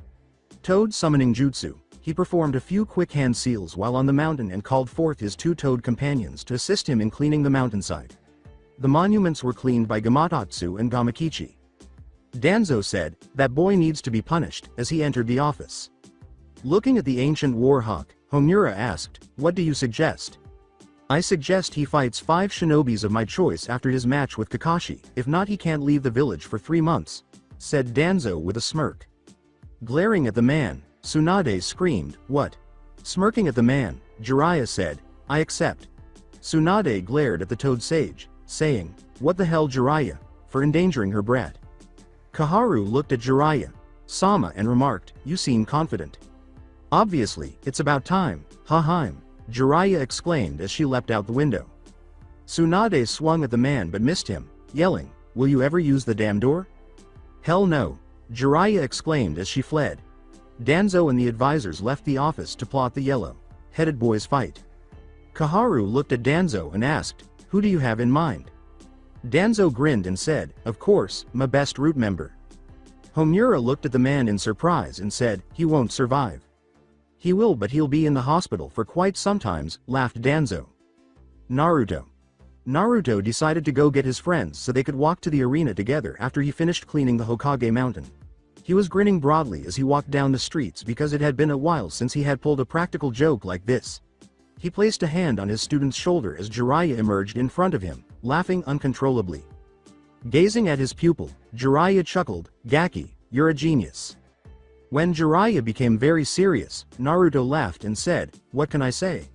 Toad summoning jutsu, he performed a few quick hand seals while on the mountain and called forth his two toad companions to assist him in cleaning the mountainside. The monuments were cleaned by Gamatatsu and Gamakichi. Danzo said, "That boy needs to be punished," as he entered the office. Looking at the ancient war hawk, Homura asked, "What do you suggest?" "I suggest he fights 5 shinobis of my choice after his match with Kakashi, if not he can't leave the village for 3 months, said Danzo with a smirk. Glaring at the man, Tsunade screamed, "What?" Smirking at the man, Jiraiya said, "I accept." Tsunade glared at the Toad Sage, saying, "What the hell Jiraiya, for endangering her brat." Kaharu looked at Jiraiya, Sama and remarked, "You seem confident." "Obviously, it's about time, ha-heim," Jiraiya exclaimed as she leapt out the window. Tsunade swung at the man but missed him, yelling, "Will you ever use the damn door?" "Hell no," Jiraiya exclaimed as she fled. Danzo and the advisors left the office to plot the yellow-headed boys' fight. Kaharu looked at Danzo and asked, "Who do you have in mind?" Danzo grinned and said, "Of course, my best root member." Homura looked at the man in surprise and said, "He won't survive." "He will, but he'll be in the hospital for quite some time," laughed Danzo. Naruto. Naruto decided to go get his friends so they could walk to the arena together after he finished cleaning the Hokage Mountain. He was grinning broadly as he walked down the streets because it had been a while since he had pulled a practical joke like this. He placed a hand on his student's shoulder as Jiraiya emerged in front of him, laughing uncontrollably. Gazing at his pupil, Jiraiya chuckled, "Gaki, you're a genius." When Jiraiya became very serious, Naruto laughed and said, "What can I say?"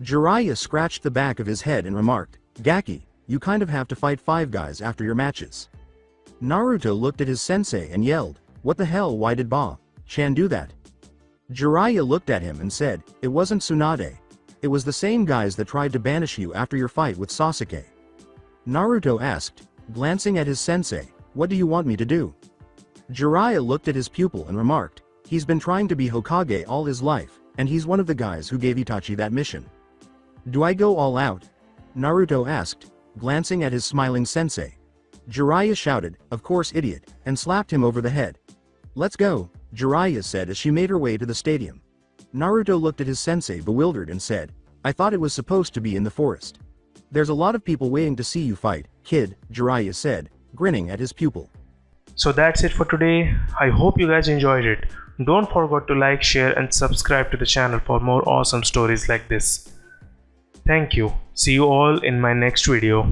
Jiraiya scratched the back of his head and remarked, "Gaki, you kind of have to fight 5 guys after your matches." Naruto looked at his sensei and yelled, "What the hell, why did Ba-chan do that?" Jiraiya looked at him and said, "It wasn't Tsunade. It was the same guys that tried to banish you after your fight with Sasuke." Naruto asked, glancing at his sensei, "What do you want me to do?" Jiraiya looked at his pupil and remarked, "He's been trying to be Hokage all his life, and he's one of the guys who gave Itachi that mission." "Do I go all out?" Naruto asked, glancing at his smiling sensei. Jiraiya shouted, "Of course idiot," and slapped him over the head. "Let's go," Jiraiya said as she made her way to the stadium. Naruto looked at his sensei bewildered and said, "I thought it was supposed to be in the forest." "There's a lot of people waiting to see you fight, kid," Jiraiya said, grinning at his pupil. So that's it for today. I hope you guys enjoyed it. Don't forget to like, share and subscribe to the channel for more awesome stories like this. Thank you. See you all in my next video.